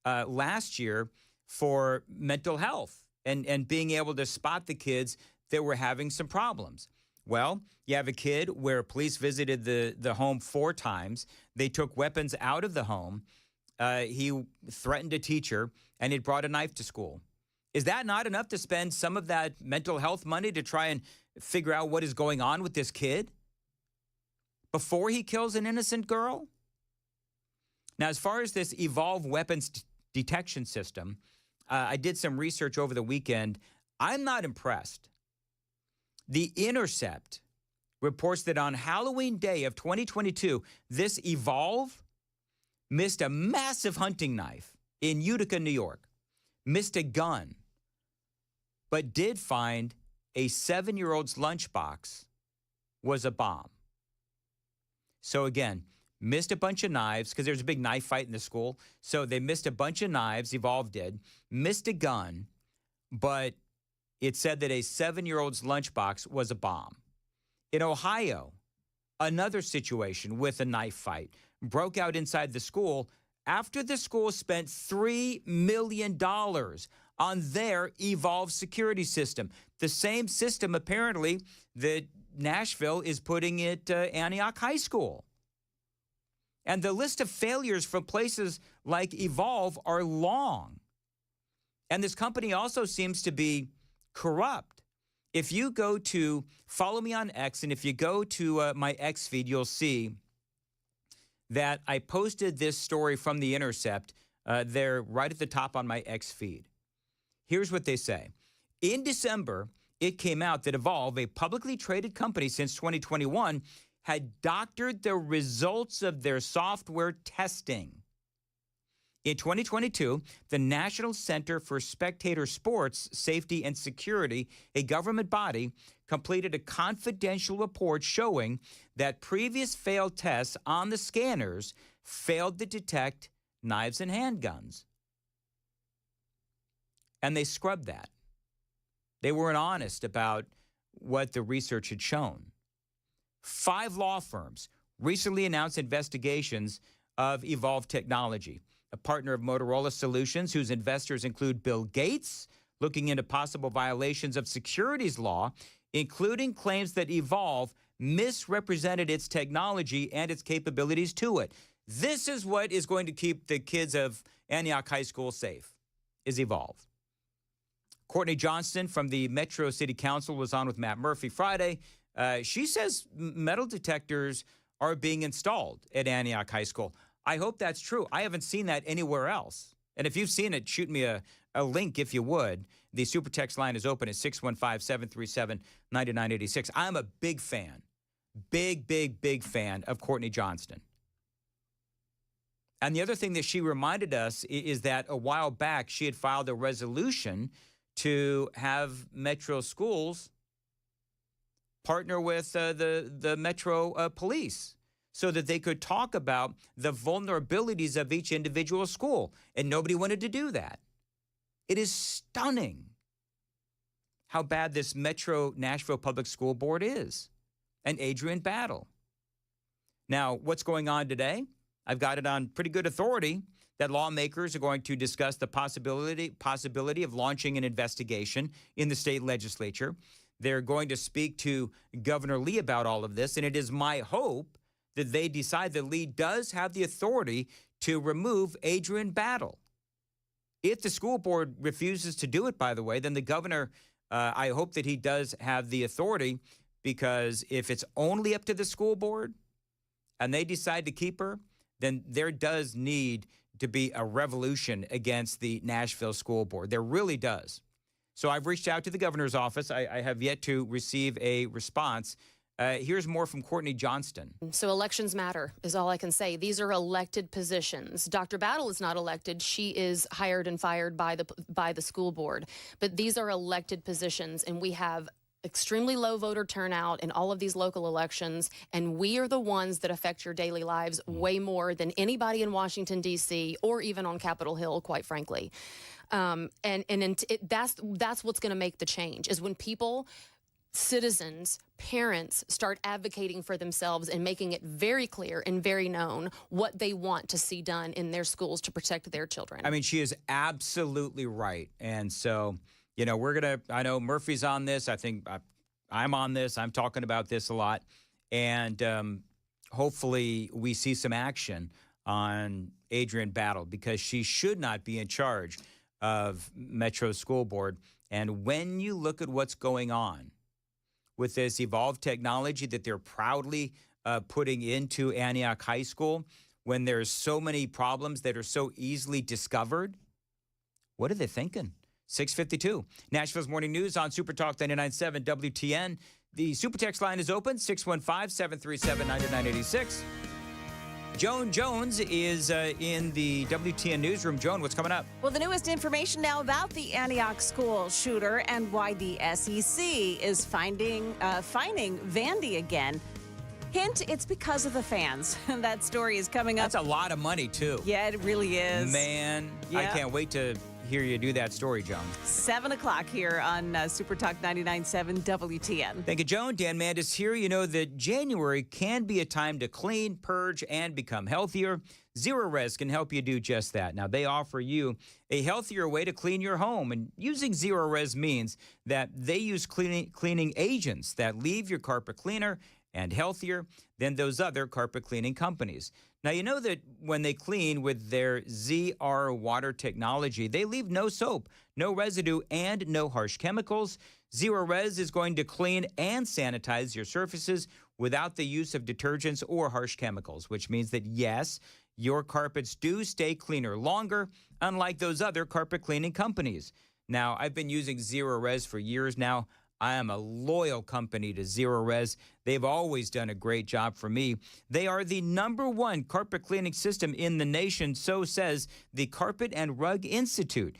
last year for mental health and being able to spot the kids that were having some problems. Well, you have a kid where police visited the home 4 times. They took weapons out of the home. He threatened a teacher, and he brought a knife to school. Is that not enough to spend some of that mental health money to try and figure out what is going on with this kid before he kills an innocent girl? Now, as far as this Evolve weapons detection system, I did some research over the weekend. I'm not impressed. The Intercept reports that on Halloween day of 2022, this Evolve missed a massive hunting knife in Utica, New York, missed a gun, but did find a 7-year-old's lunchbox was a bomb. So again, missed a bunch of knives because there's a big knife fight in the school. So they missed a bunch of knives, Evolve did, missed a gun, but it said that a 7-year-old's lunchbox was a bomb. In Ohio, another situation with a knife fight broke out inside the school after the school spent $3 million on their Evolve security system. The same system, apparently, that Nashville is putting at Antioch High School. And the list of failures from places like Evolve are long. And this company also seems to be corrupt. If you go to, follow me on X, and if you go to my X feed, you'll see that I posted this story from The Intercept there right at the top on my X feed. Here's what they say. In December, it came out that Evolve, a publicly traded company since 2021, had doctored the results of their software testing. In 2022, the National Center for Spectator Sports Safety and Security, a government body, completed a confidential report showing that previous failed tests on the scanners failed to detect knives and handguns. And they scrubbed that. They weren't honest about what the research had shown. 5 law firms recently announced investigations of Evolve Technology, a partner of Motorola Solutions, whose investors include Bill Gates, looking into possible violations of securities law, including claims that Evolve misrepresented its technology and its capabilities to it. This is what is going to keep the kids of Antioch High School safe, is Evolve. Courtney Johnston from the Metro City Council was on with Matt Murphy Friday. She says metal detectors are being installed at Antioch High School. I hope that's true. I haven't seen that anywhere else. And if you've seen it, shoot me a link if you would. The Super Text line is open at 615-737-9986. I'm a big fan, big fan of Courtney Johnston. And the other thing that she reminded us is that a while back she had filed a resolution to have Metro schools partner with the Metro police so that they could talk about the vulnerabilities of each individual school. And nobody wanted to do that. It is stunning how bad this Metro Nashville Public School Board is. And Adrian Battle. Now, what's going on today? I've got it on pretty good authority that lawmakers are going to discuss the possibility of launching an investigation in the state legislature. They're going to speak to Governor Lee about all of this, and it is my hope that they decide that Lee does have the authority to remove Adrian Battle. If the school board refuses to do it, by the way, then the governor, I hope that he does have the authority, because if it's only up to the school board and they decide to keep her, then there does need to be a revolution against the Nashville School Board. There really does. So I've reached out to the governor's office. I have yet to receive a response. Here's more from Courtney Johnston. So elections matter is all I can say. These are elected positions. Dr. Battle is not elected. She is hired and fired by the school board. But these are elected positions, and we have extremely low voter turnout in all of these local elections, and we are the ones that affect your daily lives way more than anybody in Washington, D.C., or even on Capitol Hill, quite frankly. That's what's going to make the change, is when people, citizens, parents start advocating for themselves and making it very clear and very known what they want to see done in their schools to protect their children. I mean, she is absolutely right. And so, you know, I know Murphy's on this. I think I'm on this. I'm talking about this a lot. And hopefully we see some action on Adrian Battle, because she should not be in charge of Metro School Board. And when you look at what's going on with this Evolve technology that they're proudly putting into Antioch High School, when there's so many problems that are so easily discovered, what are they thinking? 6:52. Nashville's Morning News on Super Talk 99.7 WTN. The Super Text line is open, 615-737-9986. Joan Jones is in the WTN newsroom. Joan, what's coming up? Well, the newest information now about the Antioch school shooter and why the SEC is fining Vandy again. Hint, it's because of the fans. That story is coming up. That's a lot of money, too. Yeah, it really is. Man, I Yeah. can't wait to hear you do that story, Joan. 7 o'clock here on Super Talk 99.7 WTN. Thank you, Joan. Dan Mandis here. You know that January can be a time to clean, purge, and become healthier. Zero Res can help you do just that. Now, they offer you a healthier way to clean your home. And using Zero Res means that they use cleaning agents that leave your carpet cleaner and healthier than those other carpet cleaning companies. Now, you know that when they clean with their ZR water technology, they leave no soap, no residue, and no harsh chemicals. Zero Res is going to clean and sanitize your surfaces without the use of detergents or harsh chemicals, which means that, yes, your carpets do stay cleaner longer, unlike those other carpet cleaning companies. Now, I've been using Zero Res for years now. I am a loyal company to Zero Res. They've always done a great job for me. They are the #1 carpet cleaning system in the nation, so says the Carpet and Rug Institute.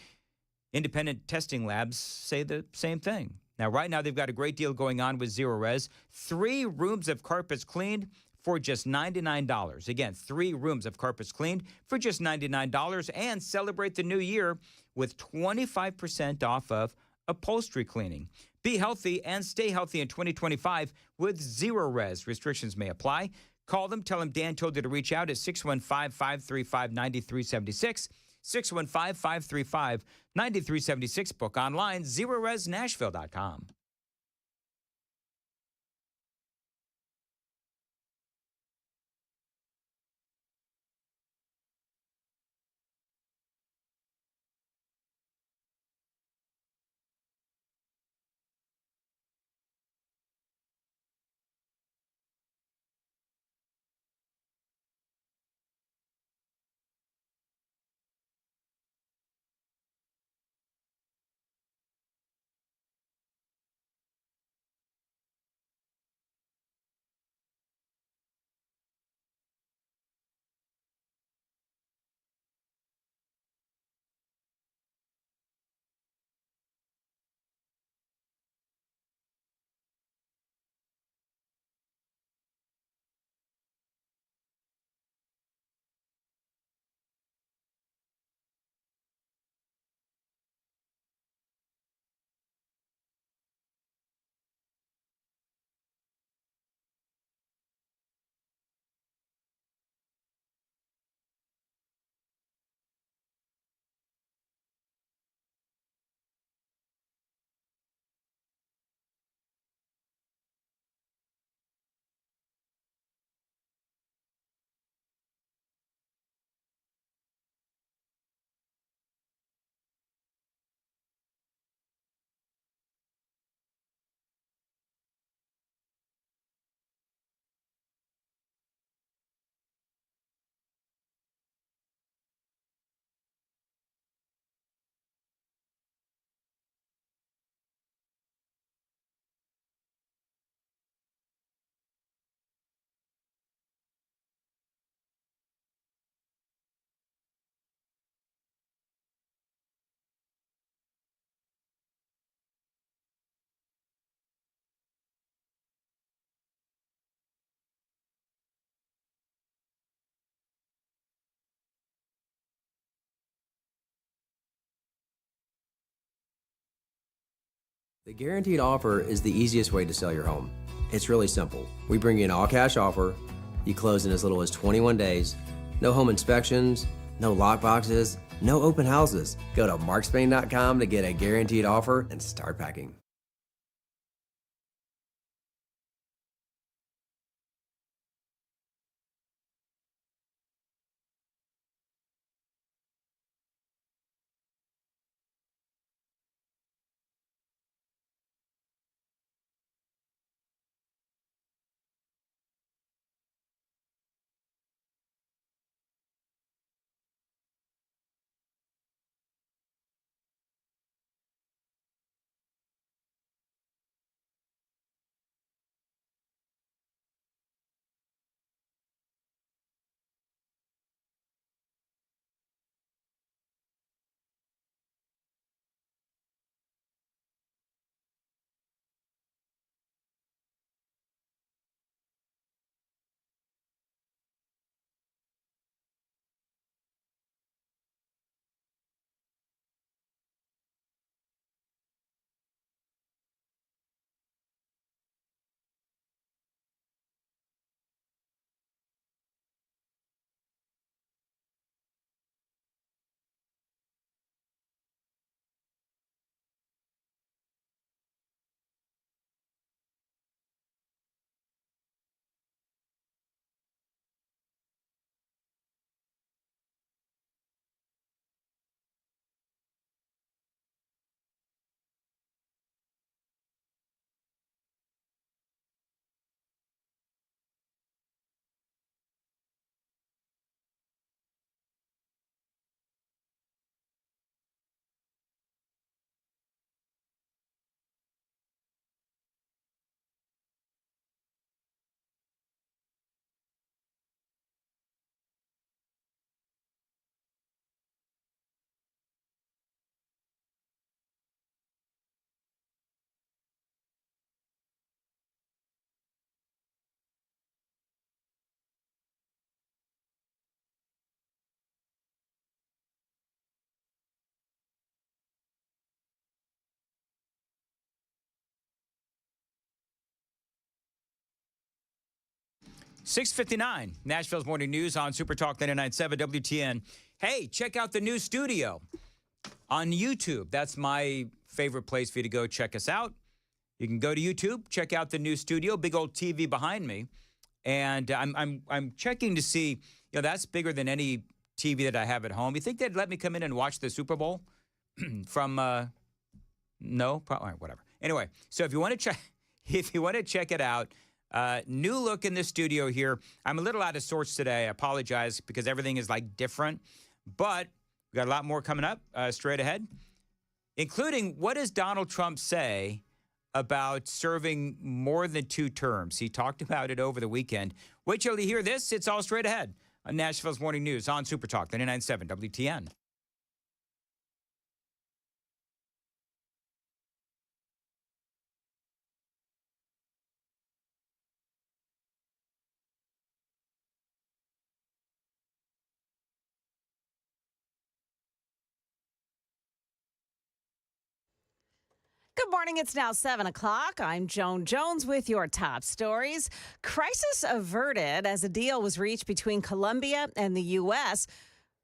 Independent testing labs say the same thing. Now, right now, they've got a great deal going on with Zero Res. 3 rooms of carpets cleaned for just $99. Again, 3 rooms of carpets cleaned for just $99, and celebrate the new year with 25% off of upholstery cleaning. Be healthy and stay healthy in 2025 with Zero Res. Restrictions may apply. Call them. Tell them Dan told you to reach out at 615-535-9376. 615-535-9376. Book online, ZeroResNashville.com. The guaranteed offer is the easiest way to sell your home. It's really simple. We bring you an all-cash offer. You close in as little as 21 days. No home inspections, no lock boxes, no open houses. Go to markspain.com to get a guaranteed offer and start packing. 6:59, Nashville's Morning News on Super Talk 99.7 WTN. Hey, check out the new studio on YouTube. That's my favorite place for you to go check us out. You can go to YouTube, check out the new studio, big old TV behind me. And I'm checking to see, that's bigger than any TV that I have at home. You think they'd let me come in and watch the Super Bowl from no, probably whatever. Anyway, so if you want to check it out, new look in the studio here. I'm a little out of sorts today. I apologize because everything is like different, but we got a lot more coming up straight ahead, including what does Donald Trump say about serving more than 2 terms? He talked about it over the weekend. Wait till you hear this. It's all straight ahead on Nashville's Morning News on Super Talk 99.7 WTN. Good morning. It's now 7 o'clock. I'm Joan Jones with your top stories. Crisis averted as a deal was reached between Colombia and the U.S.,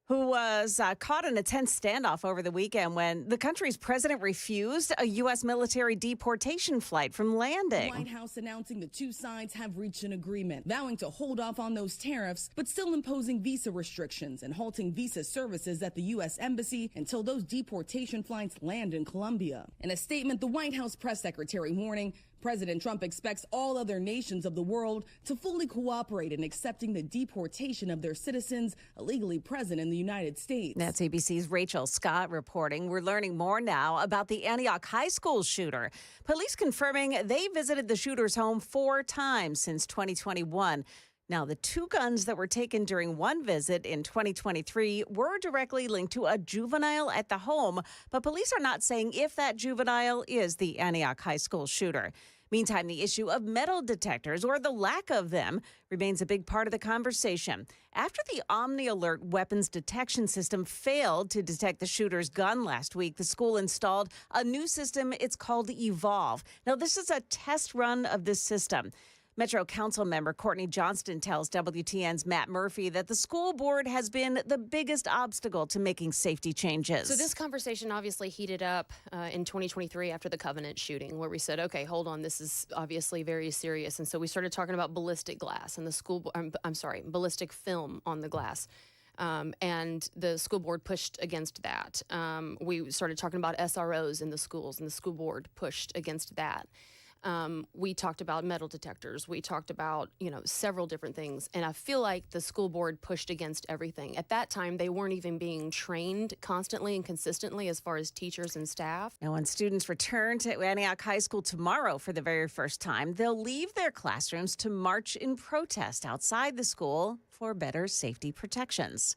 who was caught in a tense standoff over the weekend when the country's president refused a U.S. military deportation flight from landing. The White House announcing the two sides have reached an agreement, vowing to hold off on those tariffs, but still imposing visa restrictions and halting visa services at the U.S. Embassy until those deportation flights land in Colombia. In a statement, the White House press secretary warning President Trump expects all other nations of the world to fully cooperate in accepting the deportation of their citizens illegally present in the United States. That's ABC's Rachel Scott reporting. We're learning more now about the Antioch High School shooter. Police confirming they visited the shooter's home 4 times since 2021. Now, the 2 guns that were taken during one visit in 2023 were directly linked to a juvenile at the home, but police are not saying if that juvenile is the Antioch High School shooter. Meantime, the issue of metal detectors, or the lack of them, remains a big part of the conversation. After the Omni Alert weapons detection system failed to detect the shooter's gun last week, the school installed a new system. It's called Evolve. Now, this is a test run of this system. Metro Council member Courtney Johnston tells WTN's Matt Murphy that the school board has been the biggest obstacle to making safety changes. So this conversation obviously heated up in 2023 after the Covenant shooting, where we said, okay, hold on, this is obviously very serious. And so we started talking about ballistic glass and ballistic film on the glass. And the school board pushed against that. We started talking about SROs in the schools, and the school board pushed against that. We talked about metal detectors. We talked about, several different things. And I feel like the school board pushed against everything. At that time, they weren't even being trained constantly and consistently as far as teachers and staff. Now, when students return to Antioch High School tomorrow for the very first time, they'll leave their classrooms to march in protest outside the school for better safety protections.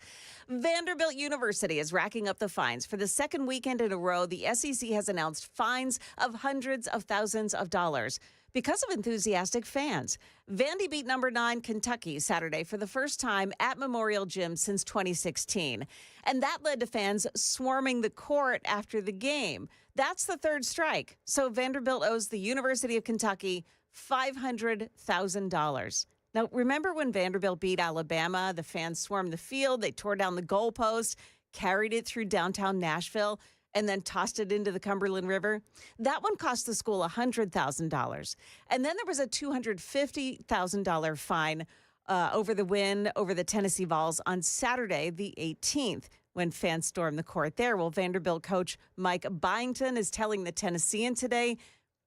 Vanderbilt University is racking up the fines. For the second weekend in a row, the SEC has announced fines of hundreds of thousands of dollars because of enthusiastic fans. Vandy beat number 9 Kentucky Saturday for the first time at Memorial Gym since 2016. And that led to fans swarming the court after the game. That's the 3rd strike. So Vanderbilt owes the University of Kentucky $500,000. Now, remember when Vanderbilt beat Alabama? The fans swarmed the field, they tore down the goalpost, carried it through downtown Nashville, and then tossed it into the Cumberland River? That one cost the school $100,000. And then there was a $250,000 fine over the win over the Tennessee Vols on Saturday, the 18th, when fans stormed the court there. Well, Vanderbilt coach Mike Byington is telling the Tennessean today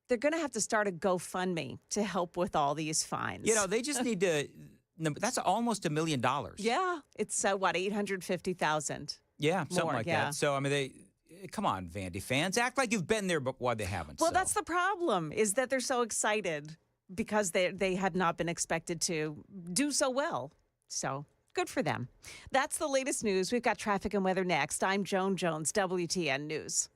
they're going to have to start a GoFundMe to help with all these fines. They just need to, that's almost $1 million. Yeah, it's $850,000. Yeah, something like that. So, come on, Vandy fans, act like you've been there, but why they haven't. Well, that's the problem, is that they're so excited because they had not been expected to do so well. So good for them. That's the latest news. We've got traffic and weather next. I'm Joan Jones, WTN News.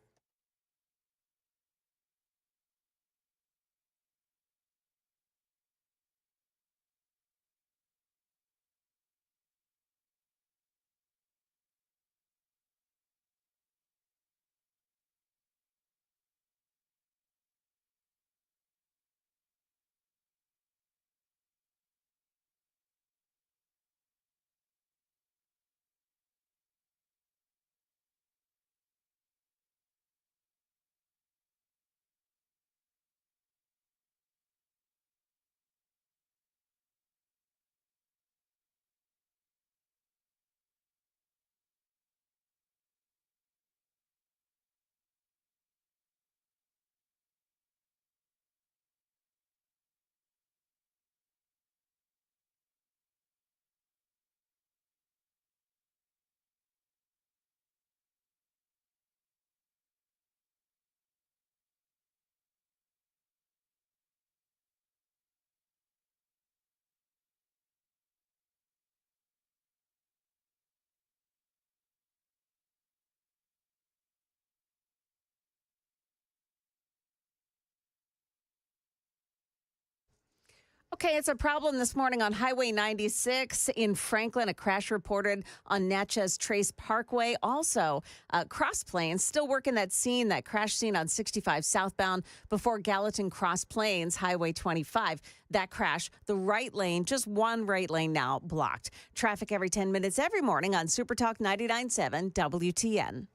Okay, it's a problem this morning on Highway 96 in Franklin. A crash reported on Natchez Trace Parkway. Also, Cross Plains still working that crash scene on 65 southbound before Gallatin Cross Plains, Highway 25. That crash, the right lane, just one right lane now blocked. Traffic every 10 minutes every morning on Super Talk 99.7 WTN.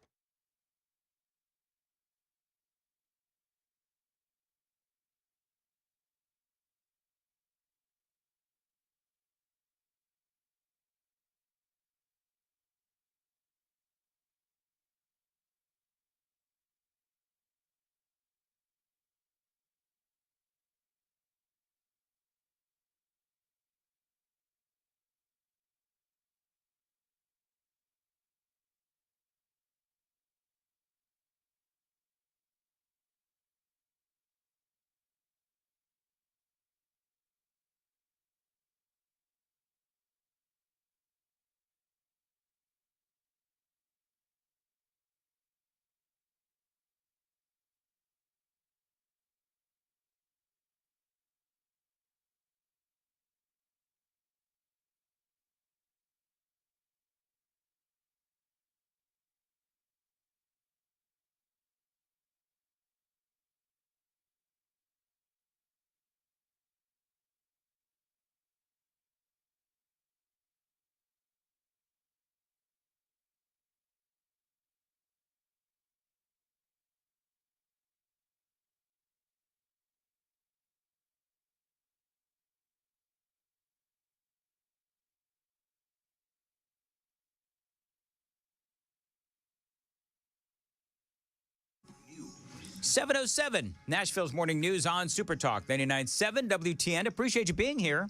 #707, Nashville's Morning News on Super Talk 99.7 WTN. Appreciate you being here.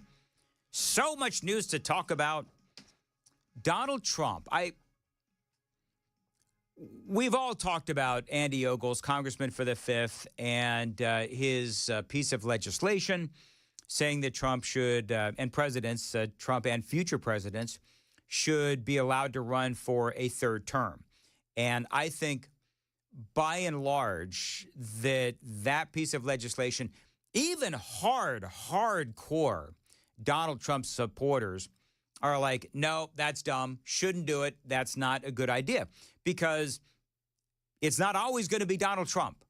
So much news to talk about. Donald Trump. We've all talked about Andy Ogles, Congressman for the 5th, and his piece of legislation saying that Trump should, and presidents, Trump and future presidents, should be allowed to run for a third term. And I think, by and large, that piece of legislation, even hardcore Donald Trump supporters are like, no, that's dumb, shouldn't do it, that's not a good idea. Because it's not always going to be Donald Trump.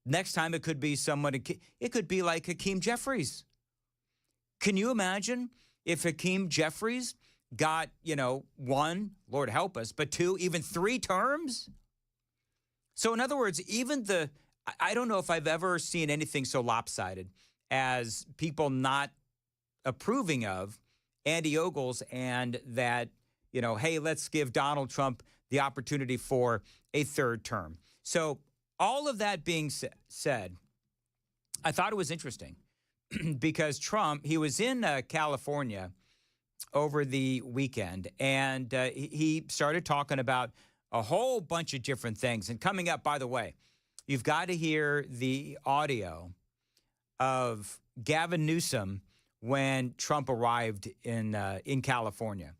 Next time it could be someone, it could be like Hakeem Jeffries. Can you imagine if Hakeem Jeffries got, 1, Lord help us, but 2, even 3 terms? So in other words, even I don't know if I've ever seen anything so lopsided as people not approving of Andy Ogles and that, hey, let's give Donald Trump the opportunity for a third term. So all of that being said, I thought it was interesting because Trump, he was in California over the weekend, and he started talking about a whole bunch of different things. And coming up, by the way, you've got to hear the audio of Gavin Newsom when Trump arrived in California.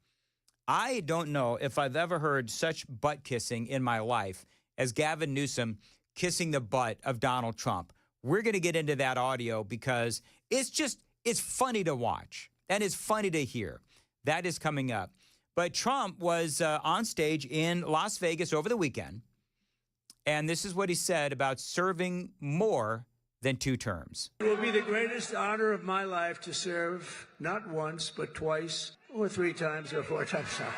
I don't know if I've ever heard such butt kissing in my life as Gavin Newsom kissing the butt of Donald Trump. We're going to get into that audio because it's funny to watch and it's funny to hear. That is coming up. But Trump was on stage in Las Vegas over the weekend, and this is what he said about serving more than 2 terms. It will be the greatest honor of my life to serve not once, but twice, or 3 times, or 4 times now.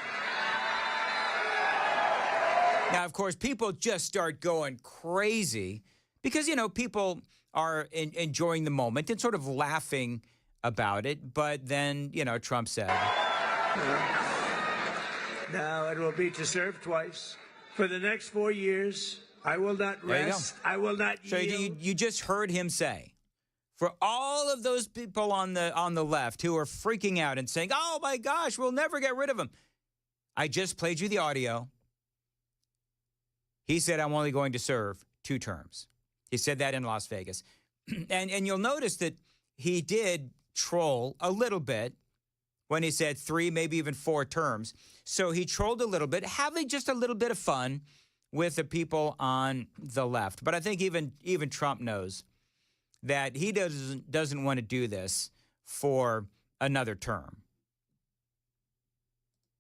Now, of course, people just start going crazy because, people are enjoying the moment and sort of laughing about it. But then, Trump said... Now it will be to serve twice. For the next 4 years, I will not rest. I will not yield. So you just heard him say, for all of those people on the left who are freaking out and saying, oh my gosh, we'll never get rid of him. I just played you the audio. He said, I'm only going to serve 2 terms. He said that in Las Vegas. And you'll notice that he did troll a little bit when he said 3, maybe even 4 terms. So he trolled a little bit, having just a little bit of fun with the people on the left. But I think even Trump knows that he doesn't want to do this for another term.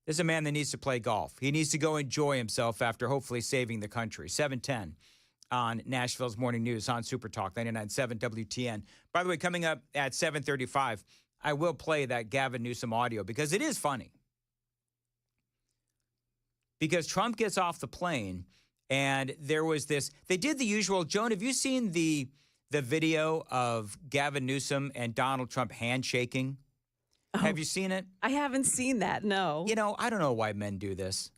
This is a man that needs to play golf. He needs to go enjoy himself after hopefully saving the country. 710 on Nashville's Morning News on Super Talk 99.7 WTN. By the way, coming up at 7:35, I will play that Gavin Newsom audio because it is funny. Because Trump gets off the plane and there was this, they did the usual. Joan, have you seen the video of Gavin Newsom and Donald Trump handshaking? Oh, have you seen it? I haven't seen that, no. You know, I don't know why men do this.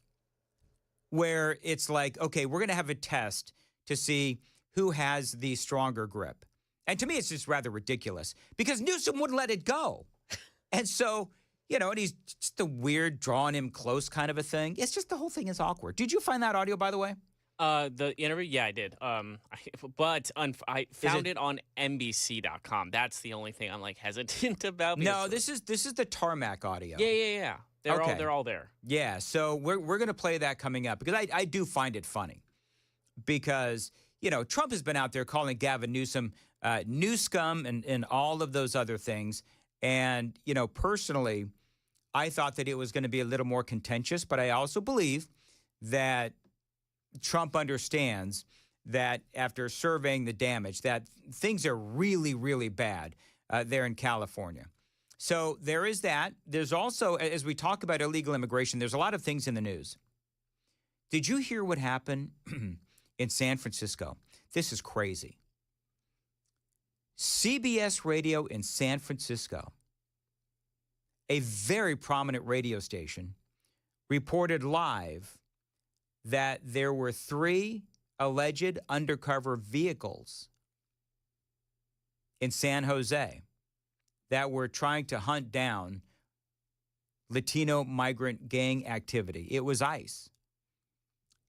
Where it's like, okay, we're going to have a test to see who has the stronger grip. And to me, it's just rather ridiculous because Newsom wouldn't let it go. And so, you know, and he's just a weird drawing him close kind of a thing. It's just the whole thing is awkward. Did you find that audio, by the way? The interview, yeah, I did. I found it on NBC.com. That's the only thing I'm like hesitant about. No, this is the tarmac audio. Yeah. They're all there. Yeah, so we're gonna play that coming up because I do find it funny because you know Trump has been out there calling Gavin Newsom new scum and all of those other things, and you know personally, I thought that it was going to be a little more contentious, but I also believe that Trump understands that after surveying the damage, that things are really, really bad there in California. So there is that. There's also, as we talk about illegal immigration, there's a lot of things in the news. Did you hear what happened in San Francisco? This is crazy. CBS Radio in San Francisco, a very prominent radio station, reported live that there were 3 alleged undercover vehicles in San Jose that were trying to hunt down Latino migrant gang activity. It was ICE.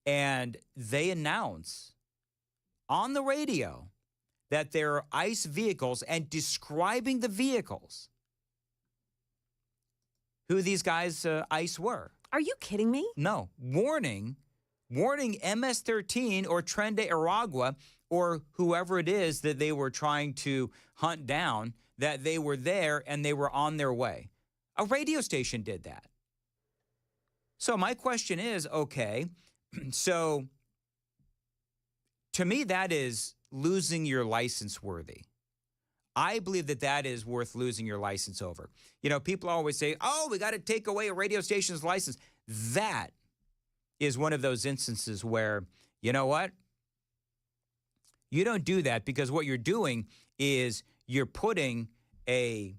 And they announce on the radio that there are ICE vehicles and describing the vehicles, who these guys ICE were. Are you kidding me? No. Warning MS-13 or Tren de Aragua or whoever it is that they were trying to hunt down, that they were there and they were on their way. A radio station did that. So my question is, okay, so to me that is losing your license worthy. I believe that that is worth losing your license over. You know, people always say, oh, we got to take away a radio station's license. That is one of those instances where, you know what? You don't do that because what you're doing is you're putting a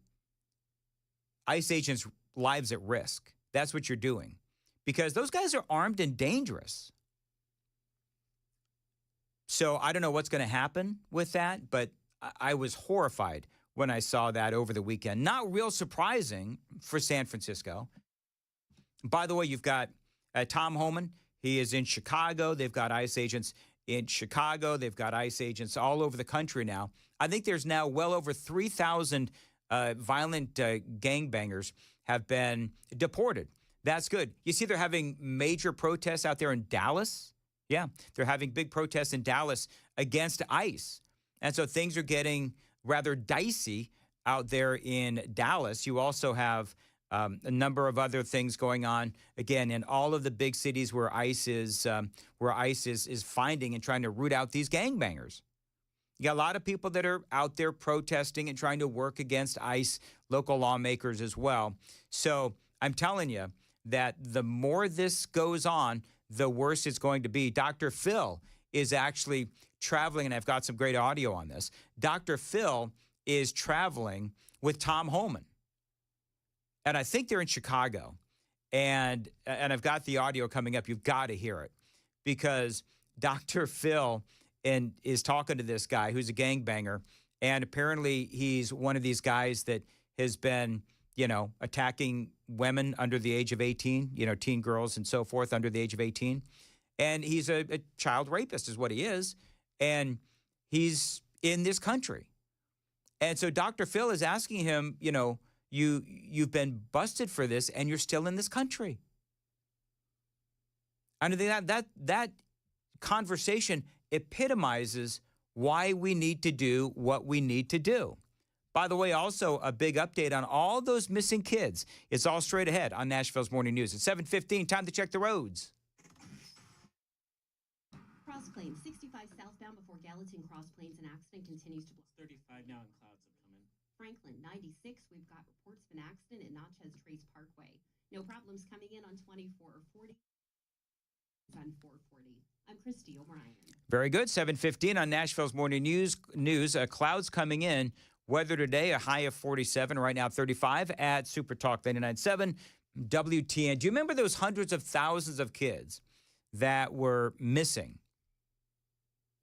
ICE agent's lives at risk. That's what you're doing because those guys are armed and dangerous. So I don't know what's going to happen with that, but I was horrified when I saw that over the weekend. Not real surprising for San Francisco. By the way, you've got Tom Homan. He is in Chicago. They've got ICE agents in Chicago. They've got ICE agents all over the country now. I think there's now well over 3,000 violent gangbangers have been deported. That's good. You see they're having major protests out there in Dallas. Yeah, they're having big protests in Dallas against ICE. And so things are getting rather dicey out there in Dallas. You also have a number of other things going on, again, in all of the big cities where ICE is finding and trying to root out these gangbangers. You got a lot of people that are out there protesting and trying to work against ICE, local lawmakers as well. So I'm telling you that the more this goes on, the worse it's going to be. Dr. Phil is actually traveling, and I've got some great audio on this. Dr. Phil is traveling with Tom Homan. And I think they're in Chicago. And I've got the audio coming up. You've got to hear it. Because Dr. Phil is talking to this guy who's a gangbanger. And apparently he's one of these guys that has been, you know, attacking women under the age of 18, you know, teen girls and so forth under the age of 18. And he's a child rapist is what he is. And he's in this country. And so Dr. Phil is asking him, you know, you've been busted for this and you're still in this country. And that conversation epitomizes why we need to do what we need to do. By the way, also a big update on all those missing kids. It's all straight ahead on Nashville's Morning News. At 7:15, time to check the roads. Cross Plains, 65 southbound before Gallatin Cross Plains. An accident continues to block. 35 now and clouds have come in. Franklin, 96. We've got reports of an accident at Natchez Trace Parkway. No problems coming in on 24 or 40. On 440. I'm Christy O'Brien. Very good. 7:15 on Nashville's Morning News. Clouds coming in. Weather today, a high of 47. Right now, 35 at Super Talk 99.7 WTN. Do you remember those hundreds of thousands of kids that were missing?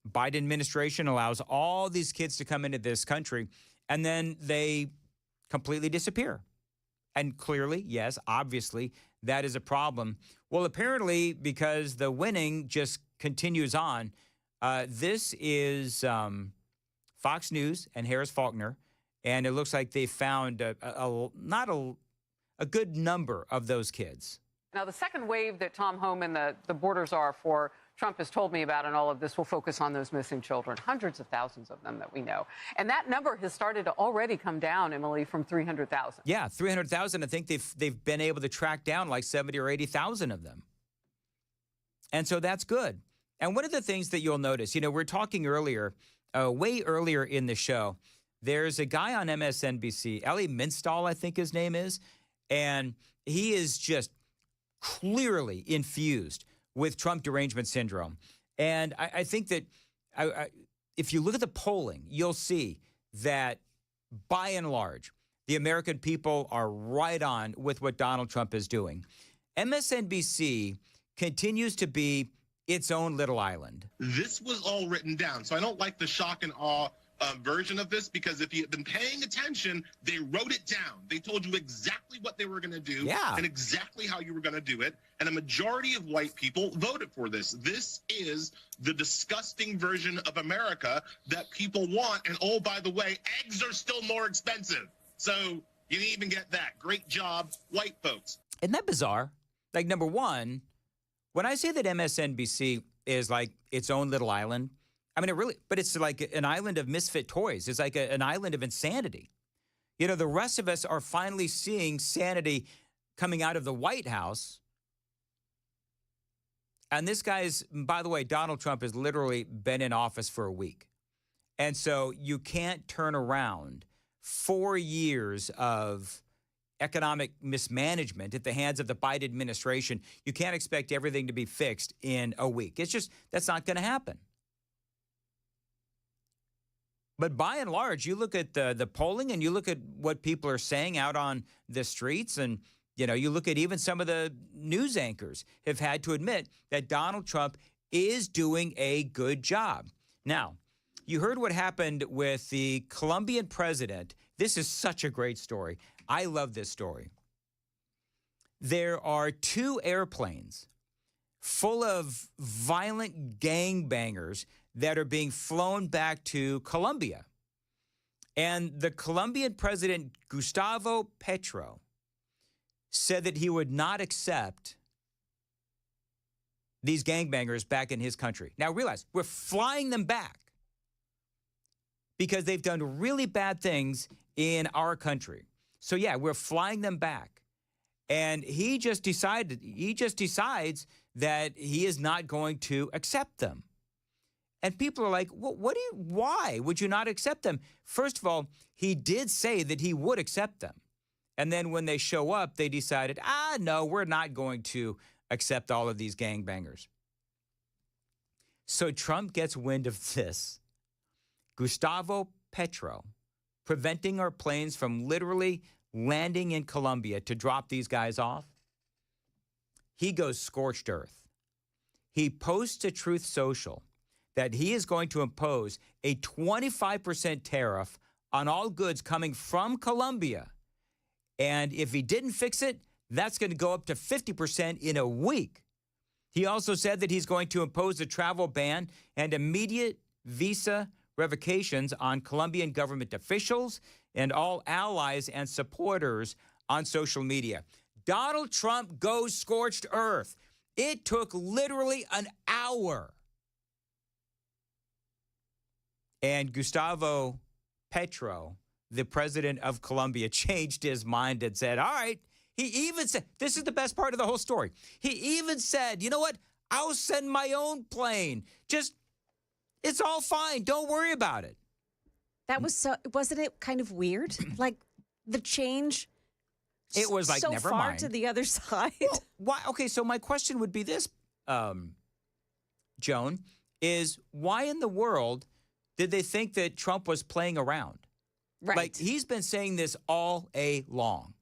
Biden administration allows all these kids to come into this country, and then they completely disappear. And clearly, yes, obviously, that is a problem. Well, apparently, because the winning just continues on, this is Fox News and Harris Faulkner, and it looks like they found a good number of those kids. Now, the second wave that Tom Homan, the borders are for Trump has told me about, and all of this will focus on those missing children, hundreds of thousands of them that we know. And that number has started to already come down, Emily, from 300,000. Yeah, 300,000. I think they've been able to track down like 70 or 80,000 of them. And so that's good. And one of the things that you'll notice, we're talking earlier, way earlier in the show, there's a guy on MSNBC, Ellie Minstall, I think his name is, and he is just clearly infused with Trump derangement syndrome. And I think that if you look at the polling, you'll see that by and large, the American people are right on with what Donald Trump is doing. MSNBC continues to be its own little island. This was all written down. So I don't like the shock and awe version of this, because if you've been paying attention, they wrote it down. They told you exactly what they were going to do and exactly how you were going to do it. And a majority of white people voted for this. This is the disgusting version of America that people want. And oh, by the way, eggs are still more expensive. So you didn't even get that. Great job, white folks. Isn't that bizarre? Like, number one, when I say that MSNBC is like its own little island, I mean, but it's like an island of misfit toys. It's like an island of insanity. The rest of us are finally seeing sanity coming out of the White House. And this guy's, by the way, Donald Trump has literally been in office for a week. And so you can't turn around 4 years of economic mismanagement at the hands of the Biden administration. You can't expect everything to be fixed in a week. It's just, that's not going to happen. But by and large, you look at the polling and you look at what people are saying out on the streets, and you look at even some of the news anchors have had to admit that Donald Trump is doing a good job. Now, you heard what happened with the Colombian president. This is such a great story. I love this story. There are 2 airplanes full of violent gangbangers that are being flown back to Colombia. And the Colombian president, Gustavo Petro, said that he would not accept these gangbangers back in his country. Now realize, we're flying them back because they've done really bad things in our country. So yeah, we're flying them back. And he just decides that he is not going to accept them. And people are like, well, why would you not accept them? First of all, he did say that he would accept them. And then when they show up, they decided, no, we're not going to accept all of these gangbangers. So Trump gets wind of this. Gustavo Petro, preventing our planes from literally landing in Colombia to drop these guys off. He goes scorched earth. He posts to Truth Social that he is going to impose a 25% tariff on all goods coming from Colombia. And if he didn't fix it, that's going to go up to 50% in a week. He also said that he's going to impose a travel ban and immediate visa revocations on Colombian government officials and all allies and supporters on social media. Donald Trump goes scorched earth. It took literally an hour And Gustavo Petro, the president of Colombia, changed his mind and said, all right, he even said, this is the best part of the whole story. He even said, you know what? I'll send my own plane. Just, it's all fine. Don't worry about it. That was wasn't it kind of weird? Like the change. It was like, so never far mind. to the other side. Well, why? Okay, so my question would be this, Joan, is why in the world did they think that Trump was playing around? Right. Like, he's been saying this all along,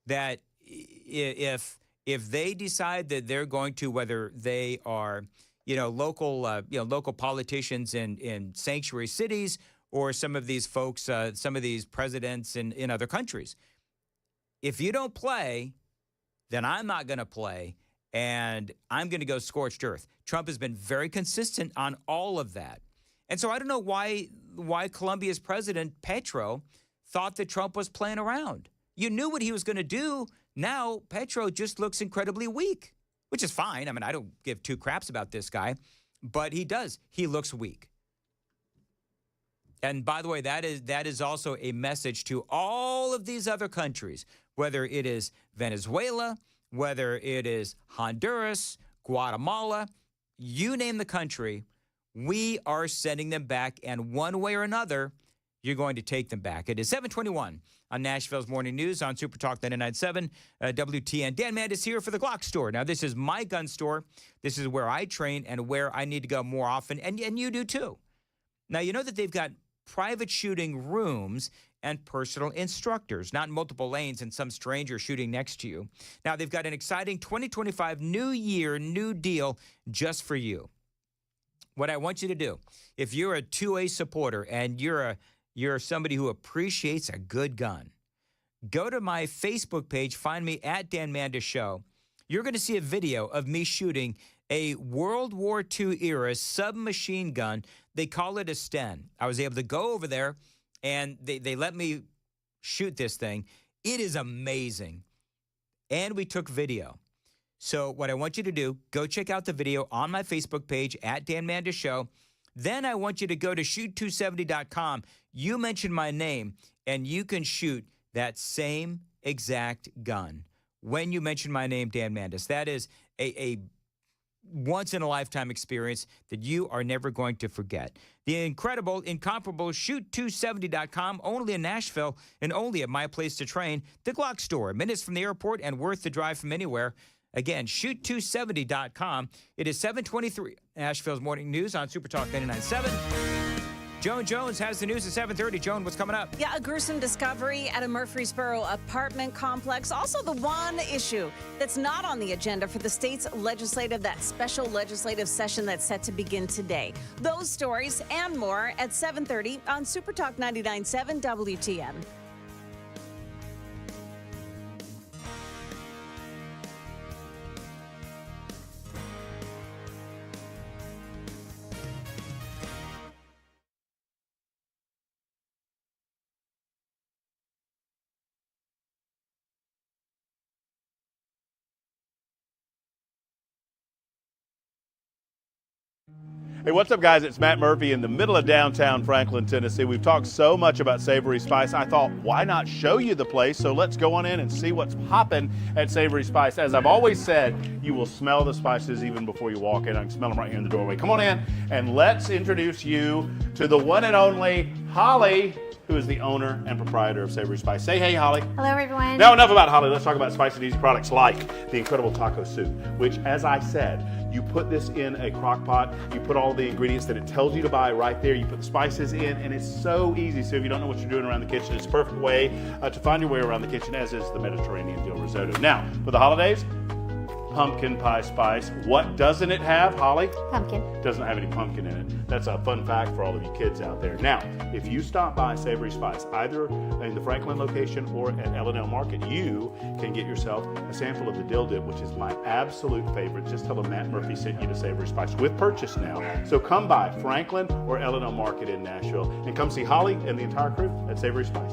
that if they decide that they're going to, whether they are, local politicians in sanctuary cities or some of these folks, some of these presidents in other countries, if you don't play, then I'm not going to play, and I'm going to go scorched earth. Trump has been very consistent on all of that. And so I don't know why Colombia's president, Petro, thought that Trump was playing around. You knew what he was going to do. Now, Petro just looks incredibly weak, which is fine. I mean, I don't give two craps about this guy, but he does. He looks weak. And by the way, that is also a message to all of these other countries, whether it is Venezuela, whether it is Honduras, Guatemala, you name the country, we are sending them back. And one way or another, you're going to take them back. It is 7:21 on Nashville's Morning News on Super Talk 99.7 WTN. Dan Mandis here for the Glock store. Now, this is my gun store. This is where I train and where I need to go more often, and you do too. Now, you know that they've got private shooting rooms and personal instructors, not multiple lanes and some stranger shooting next to you. Now, they've got an exciting 2025 New Year, new deal just for you. What I want you to do, if you're a 2A supporter and you're somebody who appreciates a good gun, go to my Facebook page, find me at Dan Mandis Show. You're going to see a video of me shooting a World War II era submachine gun. They call it a Sten. I was able to go over there, and they let me shoot this thing. It is amazing. And we took video. So what I want you to do, go check out the video on my Facebook page at Dan Mandis Show. Then I want you to go to shoot270.com. You mention my name, and you can shoot that same exact gun when you mention my name, Dan Mandis. That is a once-in-a-lifetime experience that you are never going to forget. The incredible, incomparable shoot270.com, only in Nashville and only at my place to train, the Glock store, minutes from the airport and worth the drive from anywhere. Again, shoot270.com. It is 7:23. Nashville's Morning News on Super Talk 99.7. Joan Jones has the news at 7:30. Joan, what's coming up? Yeah, a gruesome discovery at a Murfreesboro apartment complex. Also, the one issue that's not on the agenda for the state's that special legislative session that's set to begin today. Those stories and more at 7:30 on Super Talk 99.7 WTN. Hey, what's up, guys? It's Matt Murphy in the middle of downtown Franklin, Tennessee. We've talked so much about Savory Spice. I thought, why not show you the place? So let's go on in and see what's popping at Savory Spice. As I've always said, you will smell the spices even before you walk in. I can smell them right here in the doorway. Come on in, and let's introduce you to the one and only Holly, who is the owner and proprietor of Savory Spice. Say hey, Holly. Hello, everyone. Now, enough about Holly. Let's talk about spicy and easy products like the incredible taco soup, which, as I said, you put this in a crock pot, you put all the ingredients that it tells you to buy right there, you put the spices in, and it's so easy. So if you don't know what you're doing around the kitchen, it's a perfect way to find your way around the kitchen, as is the Mediterranean dill risotto. Now, for the holidays, pumpkin pie spice. What doesn't it have, Holly? Pumpkin. Doesn't have any pumpkin in it. That's a fun fact for all of you kids out there. Now, if you stop by Savory Spice, either in the Franklin location or at L&L Market, you can get yourself a sample of the dill dip, which is my absolute favorite. Just tell them Matt Murphy sent you to Savory Spice with purchase now. So come by Franklin or L&L Market in Nashville and come see Holly and the entire crew at Savory Spice.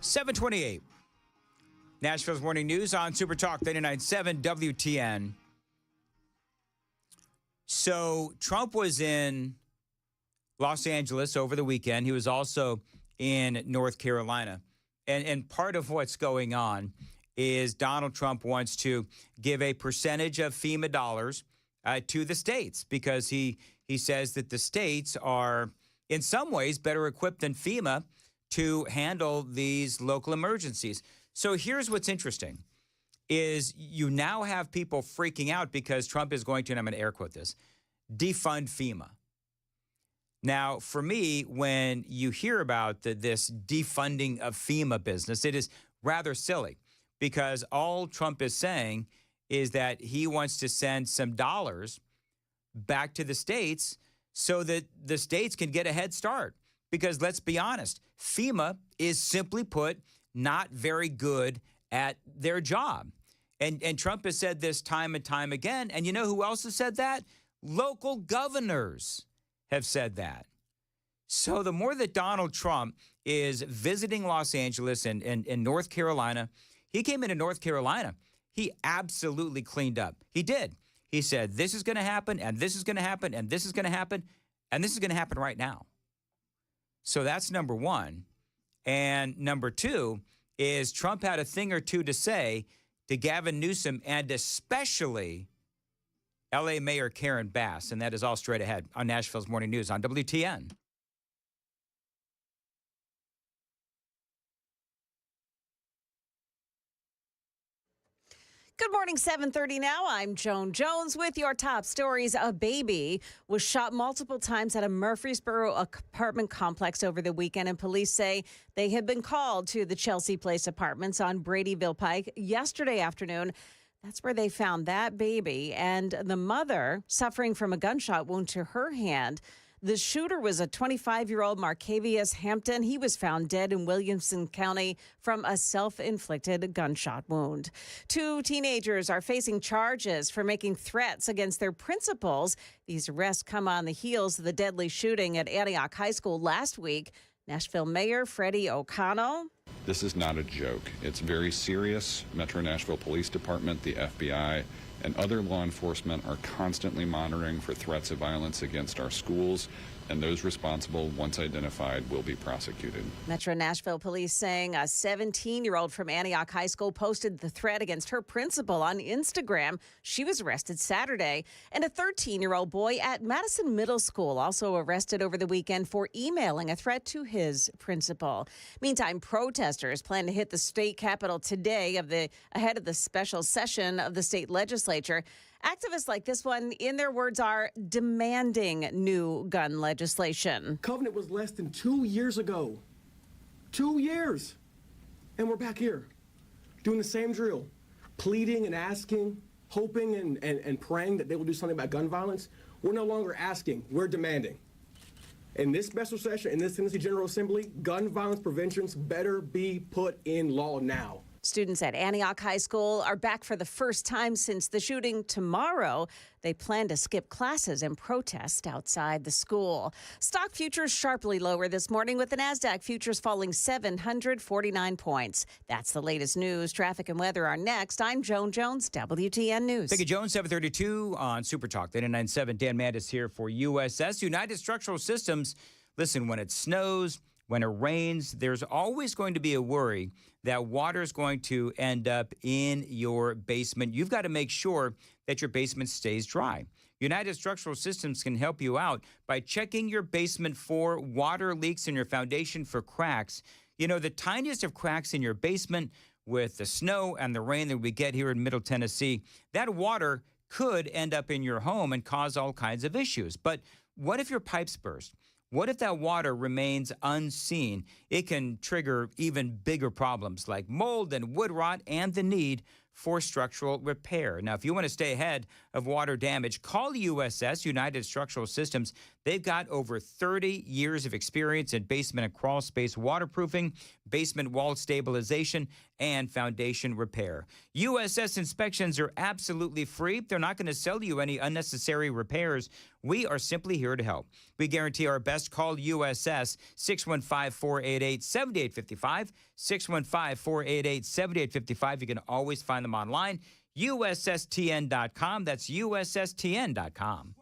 728. Nashville's Morning News on Super Talk 99.7 WTN. So Trump was in Los Angeles over the weekend. He was also in North Carolina. And part of what's going on is Donald Trump wants to give a percentage of FEMA dollars to the states because he says that the states are in some ways better equipped than FEMA to handle these local emergencies. So here's what's interesting is you now have people freaking out because Trump is going to, and I'm going to air quote this, defund FEMA. Now, for me, when you hear about this defunding of FEMA business, it is rather silly because all Trump is saying is that he wants to send some dollars back to the states so that the states can get a head start. Because let's be honest, FEMA is simply put not very good at their job. And Trump has said this time and time again. And you know who else has said that? Local governors have said that. So the more that Donald Trump is visiting Los Angeles and North Carolina, he came into North Carolina. He absolutely cleaned up. He did. He said, this is going to happen, and this is going to happen, and this is going to happen, and this is going to happen right now. So that's number one. And number two is Trump had a thing or two to say to Gavin Newsom and especially L.A. Mayor Karen Bass. And that is all straight ahead on Nashville's Morning News on WTN. Good morning, 7:30 now. I'm Joan Jones with your top stories. A baby was shot multiple times at a Murfreesboro apartment complex over the weekend, and police say they had been called to the Chelsea Place Apartments on Bradyville Pike yesterday afternoon. That's where they found that baby and the mother suffering from a gunshot wound to her hand. The shooter was a 25-year-old Marcavius Hampton. He was found dead in Williamson County from a self-inflicted gunshot wound. 2 teenagers are facing charges for making threats against their principals. These arrests come on the heels of the deadly shooting at Antioch High School last week. Nashville Mayor Freddie O'Connell. This is not a joke. It's very serious. Metro Nashville Police Department, the FBI, and other law enforcement are constantly monitoring for threats of violence against our schools, and those responsible, once identified, will be prosecuted. Metro Nashville Police saying a 17-year-old from Antioch High School posted the threat against her principal on Instagram. She was arrested Saturday. And a 13-year-old boy at Madison Middle School also arrested over the weekend for emailing a threat to his principal. Meantime, protesters plan to hit the state capitol today ahead of the special session of the state legislature. Activists like this one, in their words, are demanding new gun legislation. Covenant was less than 2 years ago. 2 years. And we're back here doing the same drill, pleading and asking, hoping and praying that they will do something about gun violence. We're no longer asking, we're demanding. In this special session, in this Tennessee General Assembly, gun violence preventions better be put in law now. Students at Antioch High School are back for the first time since the shooting tomorrow. They plan to skip classes and protest outside the school. Stock futures sharply lower this morning with the NASDAQ futures falling 749 points. That's the latest news. Traffic and weather are next. I'm Joan Jones, WTN News. Thank you, Joan. 732 on Super Talk. 99.7 Dan Mandis here for USS. United Structural Systems. Listen, when it snows, when it rains, there's always going to be a worry that water is going to end up in your basement. You've got to make sure that your basement stays dry. United Structural Systems can help you out by checking your basement for water leaks in your foundation for cracks. You know, the tiniest of cracks in your basement with the snow and the rain that we get here in Middle Tennessee, that water could end up in your home and cause all kinds of issues. But what if your pipes burst? What if that water remains unseen? It can trigger even bigger problems like mold and wood rot and the need for structural repair. Now, if you want to stay ahead of water damage, call USS, United Structural Systems. They've got over 30 years of experience in basement and crawl space waterproofing, basement wall stabilization, and foundation repair. USS inspections are absolutely free. They're not going to sell you any unnecessary repairs. We are simply here to help. We guarantee our best. Call USS 615-488-7855, 615-488-7855. You can always find them online, USSTN.com. That's USSTN.com.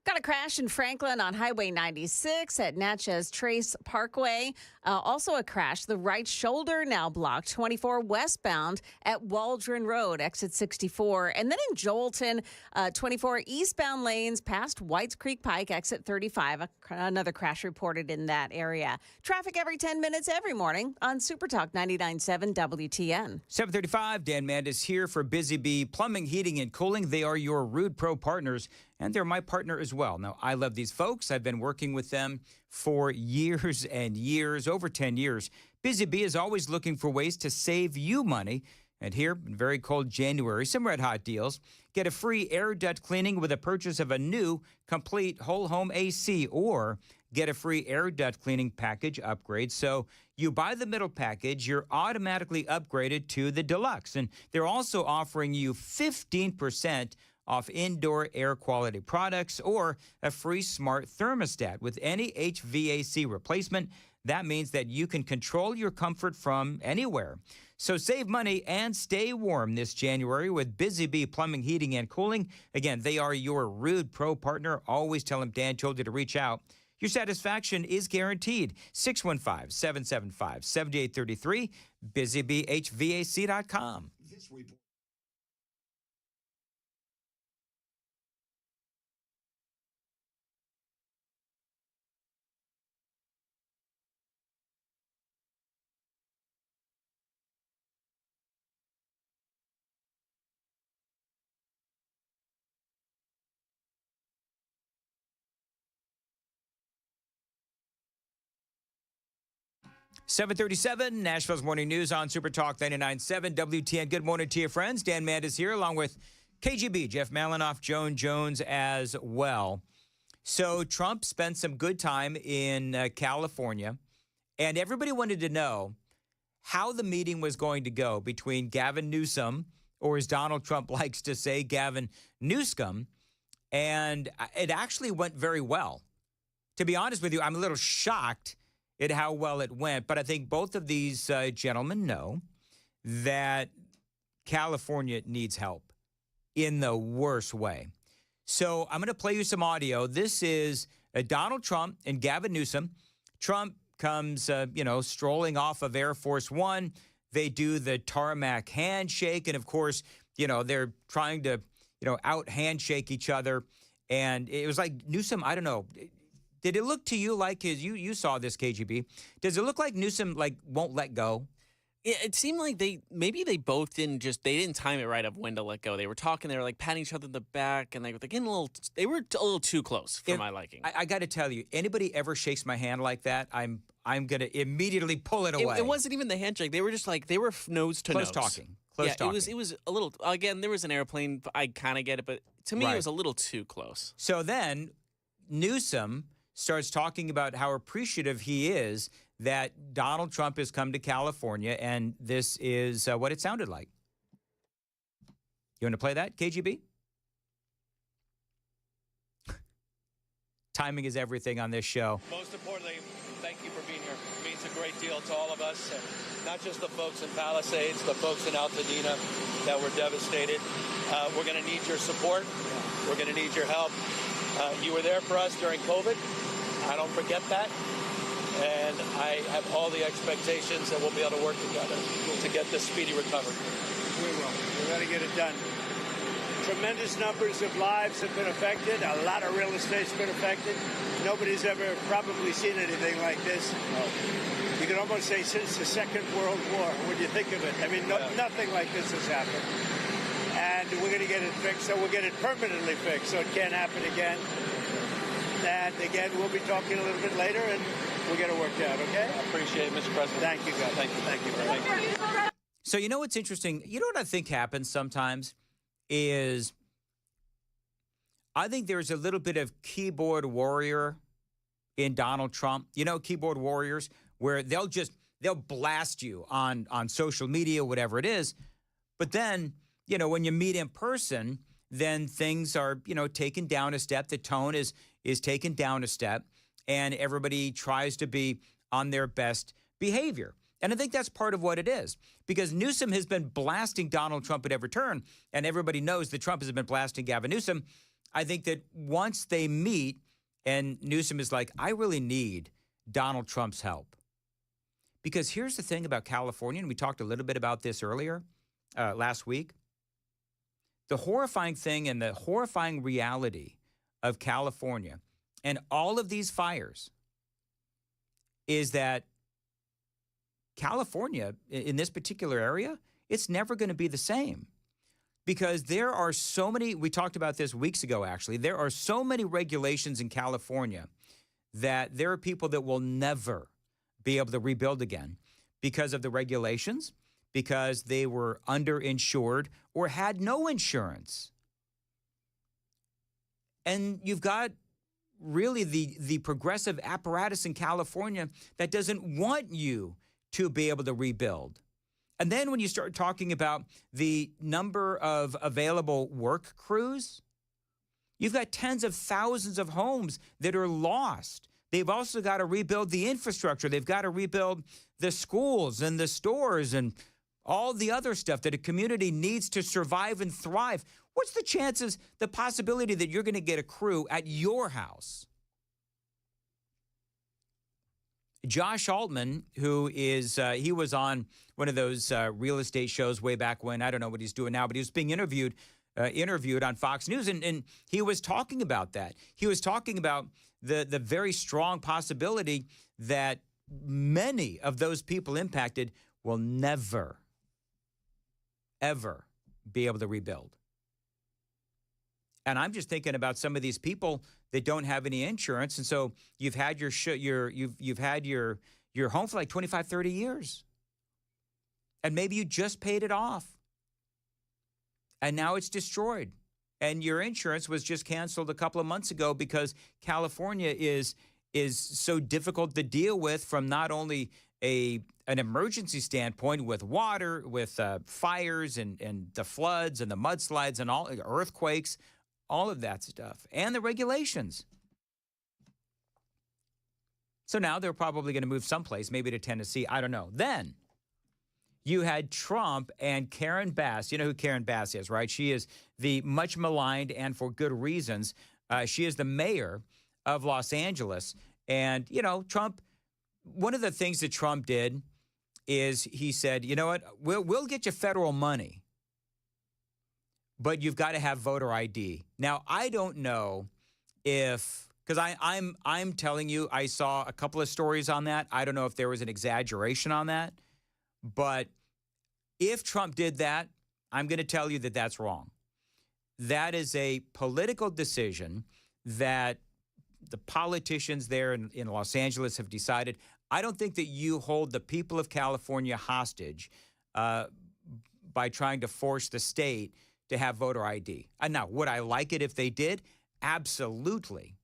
Got a crash in Franklin on Highway 96 at Natchez Trace Parkway. Also a crash. The right shoulder now blocked. 24 westbound at Waldron Road, exit 64. And then in Joelton, 24 eastbound lanes past Whites Creek Pike, exit 35. Another crash reported in that area. Traffic every 10 minutes every morning on Super Talk 99.7 WTN. 7:35, Dan Mandis here for Busy Bee Plumbing, Heating, and Cooling. They are your Rude Pro partners, and they're my partner as well. Now, I love these folks. I've been working with them for years and years, over 10 years. Busy Bee is always looking for ways to save you money. And here, in very cold January, some red hot deals. Get a free air duct cleaning with a purchase of a new complete whole home AC, or get a free air duct cleaning package upgrade. So you buy the middle package, you're automatically upgraded to the deluxe. And they're also offering you 15% off indoor air quality products, or a free smart thermostat with any HVAC replacement. That means that you can control your comfort from anywhere. So save money and stay warm this January with Busy Bee Plumbing, Heating, and Cooling. Again, they are your Rude Pro partner. Always tell them Dan told you to reach out. Your satisfaction is guaranteed. 615-775-7833, busybehvac.com. This report. .737, Nashville's Morning News on Super Talk 99.7 WTN. Good morning to you, friends. Dan Mandis here, along with KGB, Jeff Malinoff, Joan Jones as well. So Trump spent some good time in California, and everybody wanted to know how the meeting was going to go between Gavin Newsom, or as Donald Trump likes to say, Gavin Newscomb, and it actually went very well. To be honest with you, I'm a little shocked at how well it went. But I think both of these gentlemen know that California needs help in the worst way. So I'm going to play you some audio. This is Donald Trump and Gavin Newsom. Trump comes, strolling off of Air Force One. They do the tarmac handshake. And, of course, they're trying to, out handshake each other. And it was like Newsom, I don't know. Did it look to you like you saw this, KGB. Does it look like Newsom, won't let go? It seemed like they both didn't time it right of when to let go. They were talking, they were patting each other in the back, and they were getting they were a little too close for my liking. I got to tell you, anybody ever shakes my hand like that, I'm going to immediately pull it away. It wasn't even the handshake. They were just they were nose to nose. Close talking. It was a little, again, there was an airplane. I kind of get it, but to me, It was a little too close. So then Newsom starts talking about how appreciative he is that Donald Trump has come to California, and this is what it sounded like. You want to play that, KGB? Timing is everything on this show. Most importantly, thank you for being here. It means a great deal to all of us, and not just the folks in Palisades, the folks in Altadena that were devastated. We're going to need your support. We're going to need your help. You were there for us during COVID. I don't forget that. And I have all the expectations that we'll be able to work together to get this speedy recovery. We will. We're going to get it done. Tremendous numbers of lives have been affected. A lot of real estate's been affected. Nobody's ever probably seen anything like this. You can almost say since the Second World War, when you think of it. I mean, nothing like this has happened. And we're going to get it fixed, so we'll get it permanently fixed, so it can't happen again. And again, we'll be talking a little bit later, and we'll get it worked out, okay? I appreciate it, Mr. President. Thank you, guys. Thank you very much. So you know what's interesting? You know what I think happens sometimes is I think there's a little bit of keyboard warrior in Donald Trump. You know, keyboard warriors, where they'll blast you on social media, whatever it is. But then, when you meet in person, then things are, taken down a step. The tone is taken down a step, and everybody tries to be on their best behavior. And I think that's part of what it is, because Newsom has been blasting Donald Trump at every turn, and everybody knows that Trump has been blasting Gavin Newsom. I think that once they meet and Newsom is like, I really need Donald Trump's help. Because here's the thing about California, and we talked a little bit about this earlier, last week. The horrifying thing and the horrifying reality of California and all of these fires is that California, in this particular area, it's never going to be the same, because there are so many, we talked about this weeks ago, actually, there are so many regulations in California that there are people that will never be able to rebuild again because of the regulations, because they were underinsured or had no insurance. And you've got really the progressive apparatus in California that doesn't want you to be able to rebuild. And then when you start talking about the number of available work crews, you've got tens of thousands of homes that are lost. They've also got to rebuild the infrastructure. They've got to rebuild the schools and the stores and all the other stuff that a community needs to survive and thrive. What's the chances, the possibility that you're going to get a crew at your house? Josh Altman, who is, he was on one of those real estate shows way back when. I don't know what he's doing now, but he was being interviewed on Fox News, and he was talking about that. He was talking about the very strong possibility that many of those people impacted will never, ever be able to rebuild. And I'm just thinking about some of these people that don't have any insurance, and so you've had you've had your home for like 25, 30 years. And maybe you just paid it off. And now it's destroyed. And your insurance was just canceled a couple of months ago because California is so difficult to deal with from not only an emergency standpoint with water, with fires and the floods and the mudslides and all earthquakes, all of that stuff, and the regulations. So now they're probably going to move someplace, maybe to Tennessee. I don't know. Then you had Trump and Karen Bass. You know who Karen Bass is, right? She is the much maligned, and for good reasons, she is the mayor of Los Angeles. And, you know, Trump, one of the things that Trump did is he said, you know what, we'll get you federal money, but you've got to have voter ID. Now, I don't know if, because I'm telling you, I saw a couple of stories on that. I don't know if there was an exaggeration on that, but if Trump did that, I'm going to tell you that that's wrong. That is a political decision that the politicians there in Los Angeles have decided. I don't think that you hold the people of California hostage by trying to force the state to have voter ID. And now, would I like it if they did? Absolutely.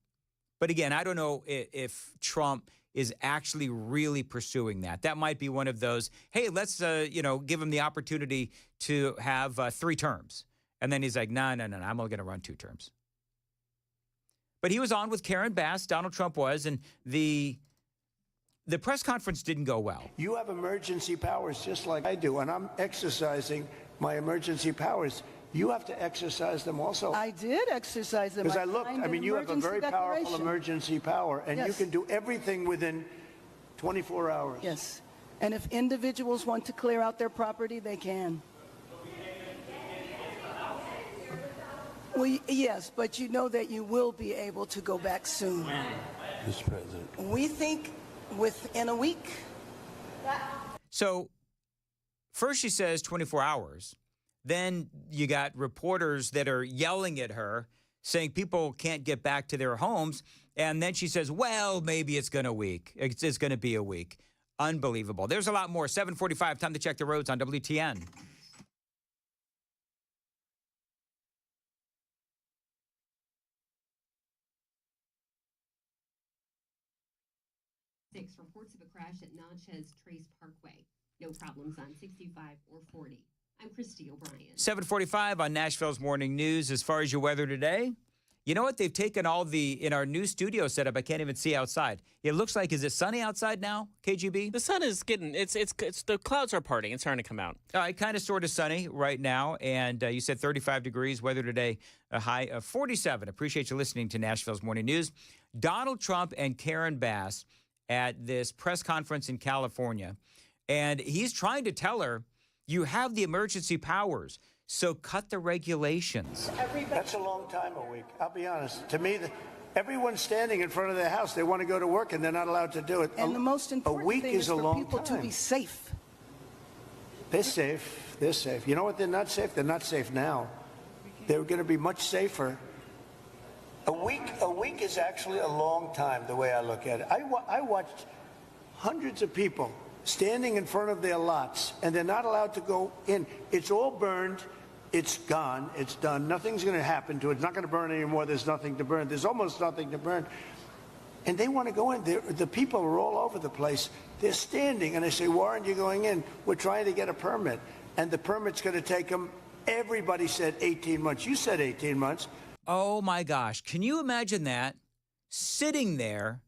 But again, I don't know if Trump is actually really pursuing that. That might be one of those, hey, let's give him the opportunity to have 3 terms. And then he's like, no, I'm only going to run 2 terms. But he was on with Karen Bass, Donald Trump was, and the press conference didn't go well. You have emergency powers just like I do, and I'm exercising my emergency powers. You have to exercise them also. I did exercise them. Because you have a very powerful emergency power, and yes. You can do everything within 24 hours. Yes. And if individuals want to clear out their property, they can. Well, yes, but you know that you will be able to go back soon. Mr. President. We think within a week. So first she says 24 hours. Then you got reporters that are yelling at her, saying people can't get back to their homes. And then she says, well, maybe it's going to week. It's going to be a week. Unbelievable. There's a lot more. 7:45, time to check the roads on WTN. Reports of a crash at Natchez Trace Parkway. No problems on 65 or 40. I'm Christy O'Brien. 7:45 on Nashville's Morning News. As far as your weather today, you know what? They've taken in our new studio setup. I can't even see outside. It looks like, is it sunny outside now, KGB? The sun is getting, it's the clouds are parting. It's starting to come out. Kind of sort of sunny right now. And you said 35 degrees. Weather today, a high of 47. Appreciate you listening to Nashville's Morning News. Donald Trump and Karen Bass at this press conference in California. And he's trying to tell her, you have the emergency powers, so cut the regulations. That's a long time, a week. I'll be honest. To me, everyone's standing in front of their house. They want to go to work, and they're not allowed to do it. And the most important thing is for people to be safe. They're safe. They're safe. You know what? They're not safe. They're not safe now. They're going to be much safer. A week is actually a long time, the way I look at it. I watched hundreds of people standing in front of their lots, and they're not allowed to go in. It's all burned. It's gone. It's done. Nothing's going to happen to it. It's not going to burn anymore. There's nothing to burn. There's almost nothing to burn. And they want to go in. The people are all over the place. They're standing, and they say, why aren't you going in? We're trying to get a permit. And the permit's going to take them, everybody said 18 months. You said 18 months. Oh, my gosh. Can you imagine that? Sitting there,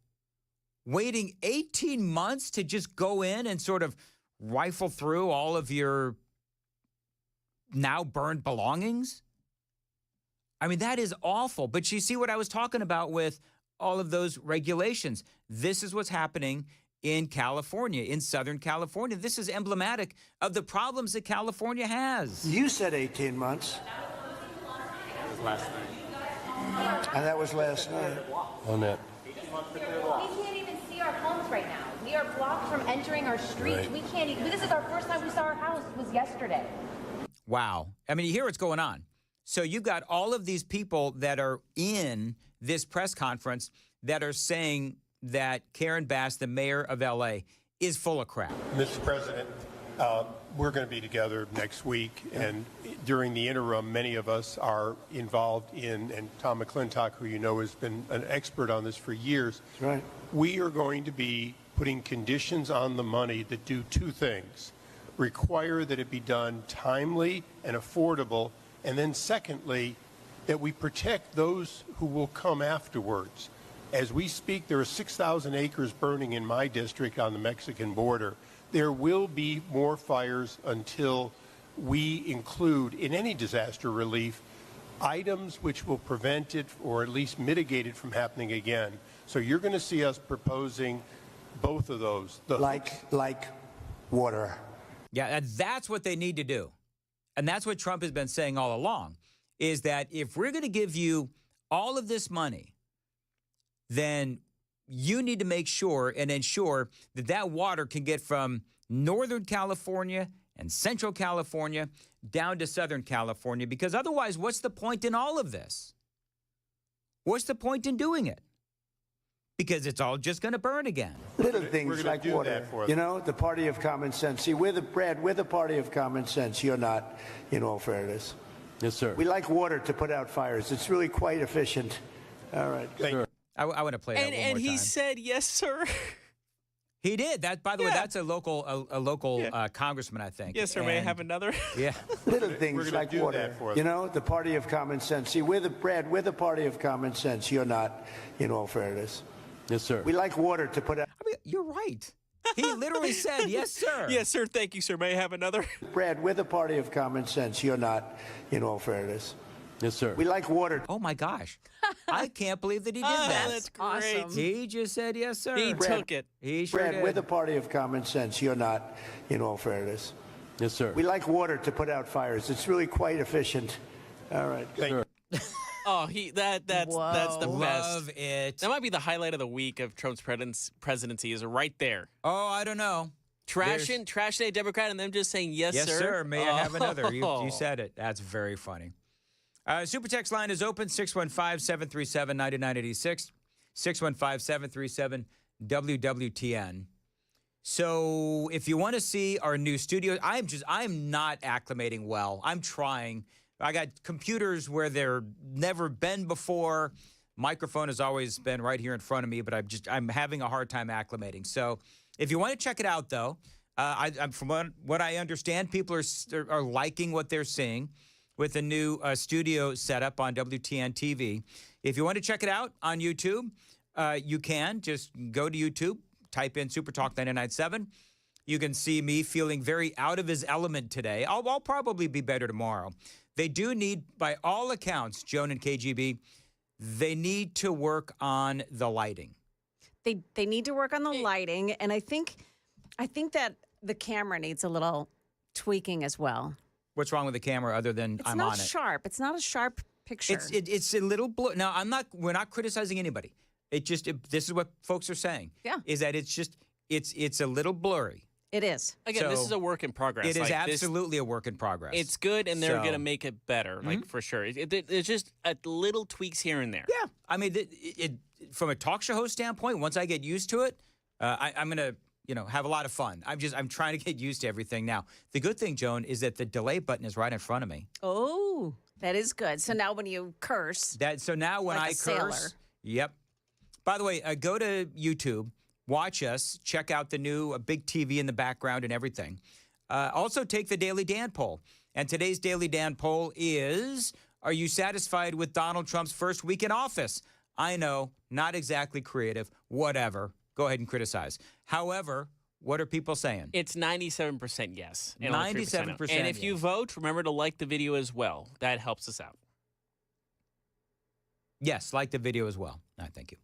waiting 18 months to just go in and sort of rifle through all of your now burned belongings? I mean, that is awful. But you see what I was talking about with all of those regulations. This is what's happening in California, in Southern California. This is emblematic of the problems that California has. You said 18 months. That was last night. And that was last night. On that. We can't even see our homes right now. We are blocked from entering our streets. Right. We can't even. This is our first time we saw our house. It was yesterday. Wow. I mean, you hear what's going on. So you've got all of these people that are in this press conference that are saying that Karen Bass, the mayor of L.A., is full of crap. Mr. President, we're going to be together next week, and during the interim, many of us are involved in, and Tom McClintock, who you know has been an expert on this for years, that's right. We are going to be putting conditions on the money that do 2 things. Require that it be done timely and affordable, and then secondly, that we protect those who will come afterwards. As we speak, there are 6,000 acres burning in my district on the Mexican border. There will be more fires until we include in any disaster relief items which will prevent it or at least mitigate it from happening again. So you're going to see us proposing both of those. Like water. Yeah, and that's what they need to do. And that's what Trump has been saying all along, is that if we're going to give you all of this money, then you need to make sure and ensure that that water can get from Northern California and Central California down to Southern California, because otherwise, what's the point in all of this? What's the point in doing it? Because it's all just going to burn again. Little things like water. You know, the party of common sense. See, we're the party of common sense. You're not, in all fairness. Yes, sir. We like water to put out fires. It's really quite efficient. All right. Yes, sir. I want to play that one more time. And he said, yes, sir. He did. That, by the way, that's a local congressman, I think. Yes, sir. May I have another? Yeah. Little things like water. You know, the party of common sense. See, we're the party of common sense. You're not, in all fairness. Yes, sir. We like water to put out. I mean, you're right. He literally said, yes, sir. Yes, sir. Thank you, sir. May I have another? Brad, we're the party of common sense. You're not, in all fairness. Yes, sir. We like water. Oh, my gosh. I can't believe that he did that. That's great. Awesome. He just said, yes, sir. He took it. He sure Brad, did. we're the party of common sense. You're not, in all fairness. Yes, sir. We like water to put out fires. It's really quite efficient. All right. Yes, sir. Oh, that's the best. Love it. That might be the highlight of the week of Trump's presidency is right there. Oh, I don't know. Trashing a Democrat and them just saying, yes, sir. Yes, sir. May I have another? You said it. That's very funny. Super text line is open, 615-737-9986, 615-737-WWTN. So if you want to see our new studio, I'm not acclimating well. I'm trying. I got computers where they're never been before. Microphone has always been right here in front of me, but I'm having a hard time acclimating. So if you want to check it out, though, from what I understand, people are liking what they're seeing with the new studio setup on WTN TV. If you want to check it out on YouTube, you can. Just go to YouTube, type in Super Talk 99.7. You can see me feeling very out of his element today. I'll probably be better tomorrow. They do need, by all accounts, Joan and KGB, they need to work on the lighting. They need to work on the lighting, and I think that the camera needs a little tweaking as well. What's wrong with the camera other than I'm on it? It's not sharp. It's not a sharp picture. It's a little blur. Now, we're not criticizing anybody. This is what folks are saying. Yeah. Is that it's a little blurry. It is. Again, this is a work in progress. It is absolutely a work in progress. It's good, and they're going to make it better, for sure. It's just little tweaks here and there. Yeah. I mean, from a talk show host standpoint, once I get used to it, I'm going to have a lot of fun. I'm trying to get used to everything now. The good thing, Joan, is that the delay button is right in front of me. Oh, that is good. So now when you curse. So now when I curse. Sailor. Yep. By the way, go to YouTube. Watch us. Check out the new big TV in the background and everything. Also, take the Daily Dan poll. And today's Daily Dan poll is, are you satisfied with Donald Trump's first week in office? I know, not exactly creative, whatever. Go ahead and criticize. However, what are people saying? It's 97% yes. 97%. And if you vote, remember to like the video as well. That helps us out. Yes, like the video as well. Thank you.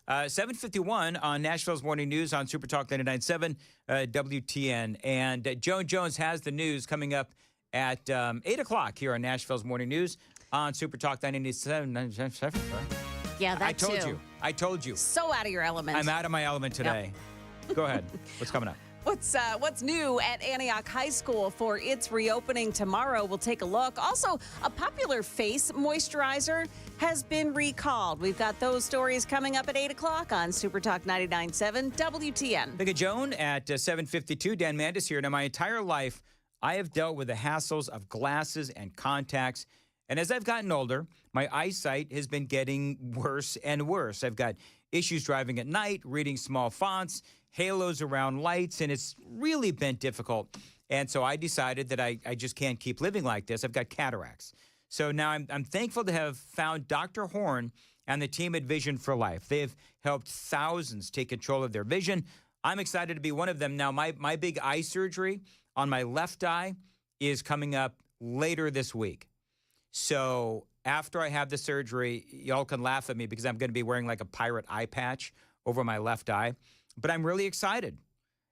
7:51 on Nashville's Morning News on Super Talk 99.7 WTN. And Joan Jones has the news coming up at 8 o'clock here on Nashville's Morning News on Super Talk 99.7. Yeah, that I told you. So out of your element. I'm out of my element today. Yep. Go ahead. What's coming up? What's new at Antioch High School for its reopening tomorrow? We'll take a look. Also, a popular face moisturizer has been recalled. We've got those stories coming up at 8 o'clock on Super Talk 99.7 WTN. Big Joan at 7:52. Dan Mandis here. Now, my entire life, I have dealt with the hassles of glasses and contacts. And as I've gotten older, my eyesight has been getting worse and worse. I've got issues driving at night, reading small fonts, halos around lights, and it's really been difficult. And so I decided that I just can't keep living like this. I've got cataracts. So now I'm thankful to have found Dr. Horn and the team at Vision for Life. They've helped thousands take control of their vision. I'm excited to be one of them. Now, my big eye surgery on my left eye is coming up later this week. So after I have the surgery, y'all can laugh at me because I'm going to be wearing like a pirate eye patch over my left eye. But I'm really excited.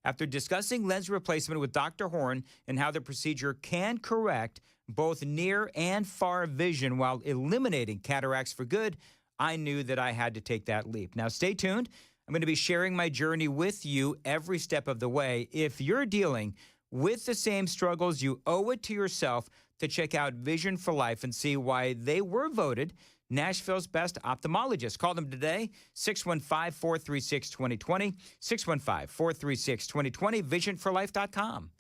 After discussing lens replacement with Dr. Horn and how the procedure can correct both near and far vision while eliminating cataracts for good, I knew that I had to take that leap. Now, stay tuned. I'm going to be sharing my journey with you every step of the way. If you're dealing with the same struggles, you owe it to yourself to check out Vision for Life and see why they were voted Nashville's best ophthalmologists. Call them today, 615-436-2020, 615-436-2020, visionforlife.com.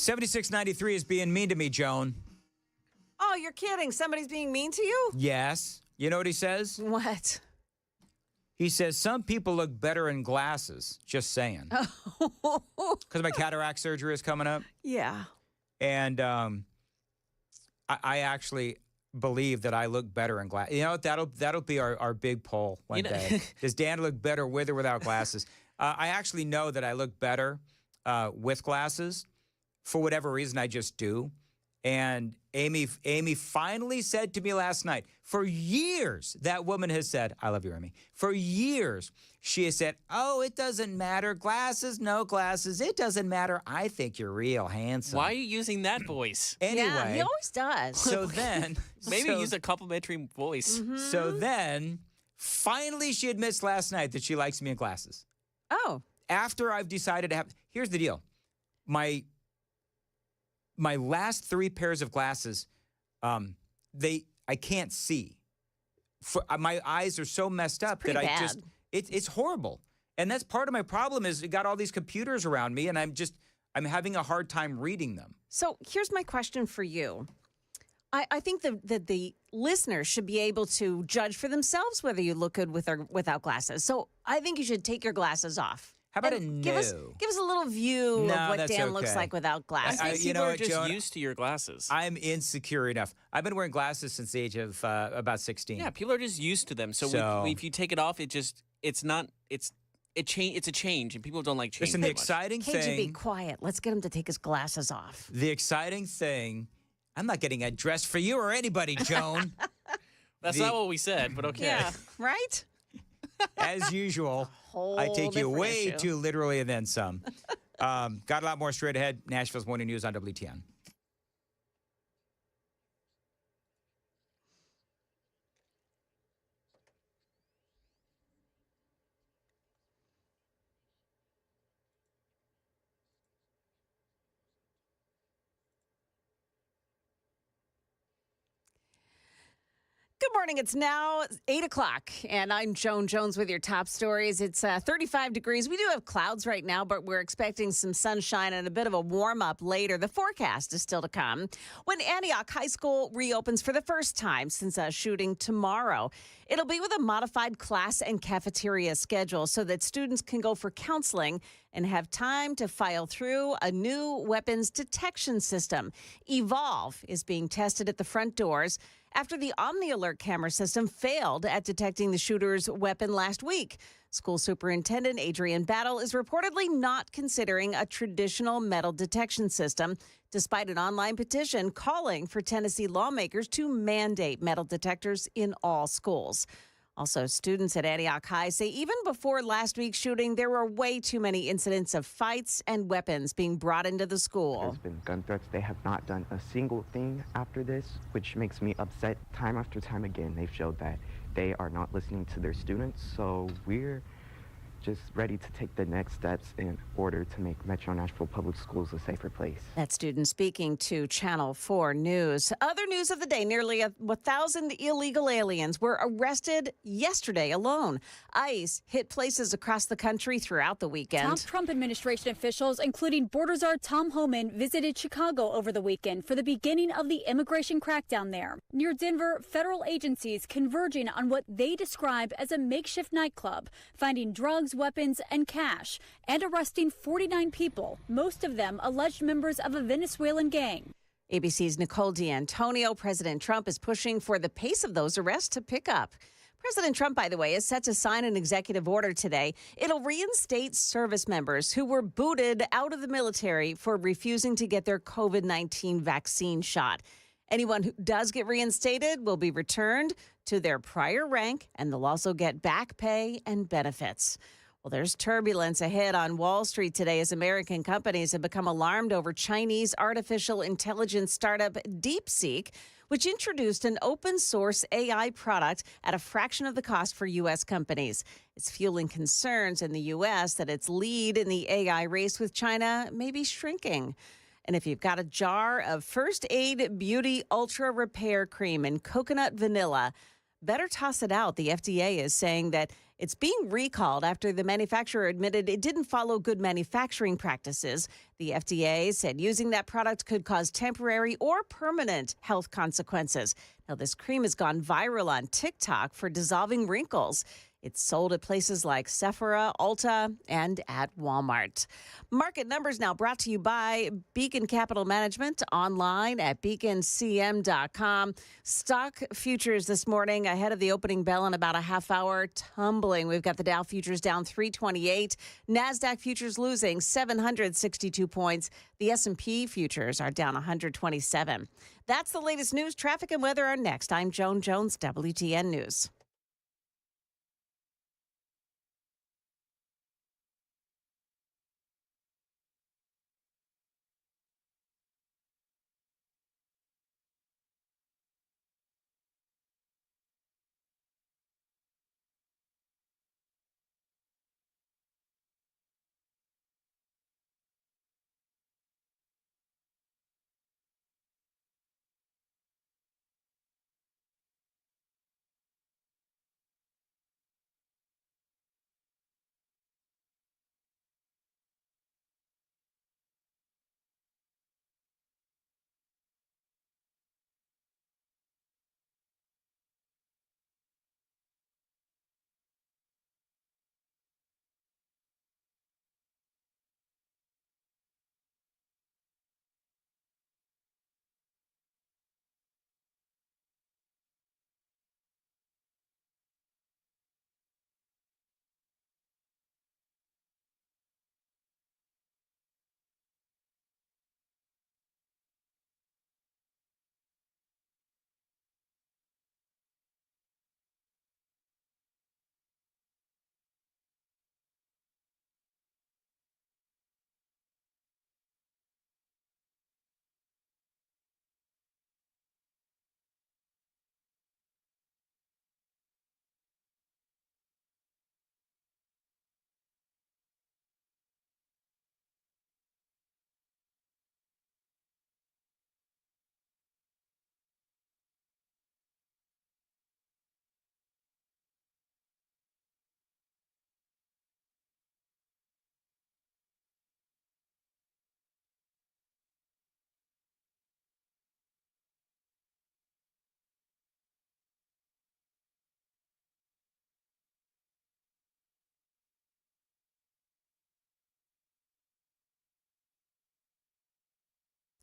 7693 is being mean to me, Joan. Oh, you're kidding. Somebody's being mean to you? Yes. You know what he says? What? He says, some people look better in glasses. Just saying. Because my cataract surgery is coming up. Yeah. And I actually believe that I look better in glasses. You know, that'll be our big poll one day. Does Dan look better with or without glasses? I actually know that I look better with glasses. For whatever reason, I just do. And Amy finally said to me last night, for years, that woman has said, I love you, Amy. For years, she has said, oh, it doesn't matter. Glasses, no glasses. It doesn't matter. I think you're real handsome. Why are you using that voice? Anyway. Yeah, he always does. So then. Maybe use a complimentary voice. Mm-hmm. So then, finally, she admits last night that she likes me in glasses. Oh. After I've decided to have. Here's the deal. My last 3 pairs of glasses, I can't see. My eyes are so messed up that I just, it's horrible. And that's part of my problem is I got all these computers around me and I'm having a hard time reading them. So here's my question for you. I think that the listeners should be able to judge for themselves whether you look good with or without glasses. So I think you should take your glasses off. How about and a give us a little view of what Dan looks like without glasses. I think people are just used to your glasses. I'm insecure enough. I've been wearing glasses since the age of about 16. Yeah, people are just used to them. So if you take it off, it's a change, and people don't like change. Listen, the exciting thing. KGB, quiet. Let's get him to take his glasses off. The exciting thing. I'm not getting a dress for you or anybody, Joan. That's not what we said, but okay. Yeah, right? As usual, I take you way too literally and then some. Got a lot more straight ahead. Nashville's Morning News on WTN. Good morning. It's now 8 o'clock, and I'm Joan Jones with your top stories. It's 35 degrees. We do have clouds right now, but we're expecting some sunshine and a bit of a warm-up later. The forecast is still to come. When Antioch High School reopens for the first time since a shooting tomorrow, it'll be with a modified class and cafeteria schedule so that students can go for counseling and have time to file through a new weapons detection system. Evolve is being tested at the front doors after the Omni Alert camera system failed at detecting the shooter's weapon last week. School Superintendent Adrian Battle is reportedly not considering a traditional metal detection system, despite an online petition calling for Tennessee lawmakers to mandate metal detectors in all schools. Also, students at Antioch High say even before last week's shooting, there were way too many incidents of fights and weapons being brought into the school. There's been gun threats. They have not done a single thing after this, which makes me upset. Time after time again, they've showed that they are not listening to their students. So we're just ready to take the next steps in order to make Metro Nashville Public Schools a safer place. That student speaking to Channel 4 News. Other news of the day, nearly 1,000 illegal aliens were arrested yesterday alone. ICE hit places across the country throughout the weekend. Top Trump administration officials, including Border Czar Tom Homan, visited Chicago over the weekend for the beginning of the immigration crackdown there. Near Denver, federal agencies converging on what they describe as a makeshift nightclub, finding drugs, weapons, and cash, and arresting 49 people, most of them alleged members of a Venezuelan gang. ABC's Nicole D'Antonio. President Trump is pushing for the pace of those arrests to pick up. President Trump, by the way, is set to sign an executive order today. It'll reinstate service members who were booted out of the military for refusing to get their COVID-19 vaccine shot. Anyone who does get reinstated will be returned to their prior rank, and they'll also get back pay and benefits. Well, there's turbulence ahead on Wall Street today as American companies have become alarmed over Chinese artificial intelligence startup DeepSeek, which introduced an open source AI product at a fraction of the cost for U.S. companies. It's fueling concerns in the U.S. that its lead in the AI race with China may be shrinking. And if you've got a jar of First Aid Beauty Ultra Repair Cream in coconut vanilla, better toss it out. The FDA is saying that It's being recalled after the manufacturer admitted it didn't follow good manufacturing practices. The FDA said using that product could cause temporary or permanent health consequences. Now, this cream has gone viral on TikTok for dissolving wrinkles. It's sold at places like Sephora, Ulta, and at Walmart. Market numbers now brought to you by Beacon Capital Management, online at beaconcm.com. Stock futures this morning ahead of the opening bell in about a half hour, tumbling. We've got the Dow futures down 328, NASDAQ futures losing 762 points. The S&P futures are down 127. That's the latest news. Traffic and weather are next. I'm Joan Jones, WTN News.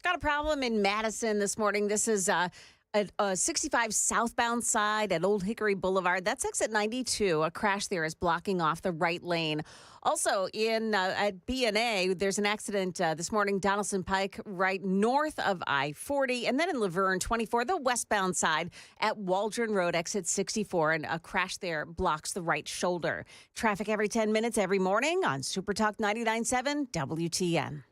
Got a problem in Madison this morning. This is at 65 southbound side at Old Hickory Boulevard. That's exit 92. A crash there is blocking off the right lane. Also in at B&A, there's an accident this morning, Donaldson Pike, right north of I-40. And then in Laverne 24, the westbound side at Waldron Road, exit 64. And a crash there blocks the right shoulder. Traffic every 10 minutes every morning on Super Talk 99.7 WTN.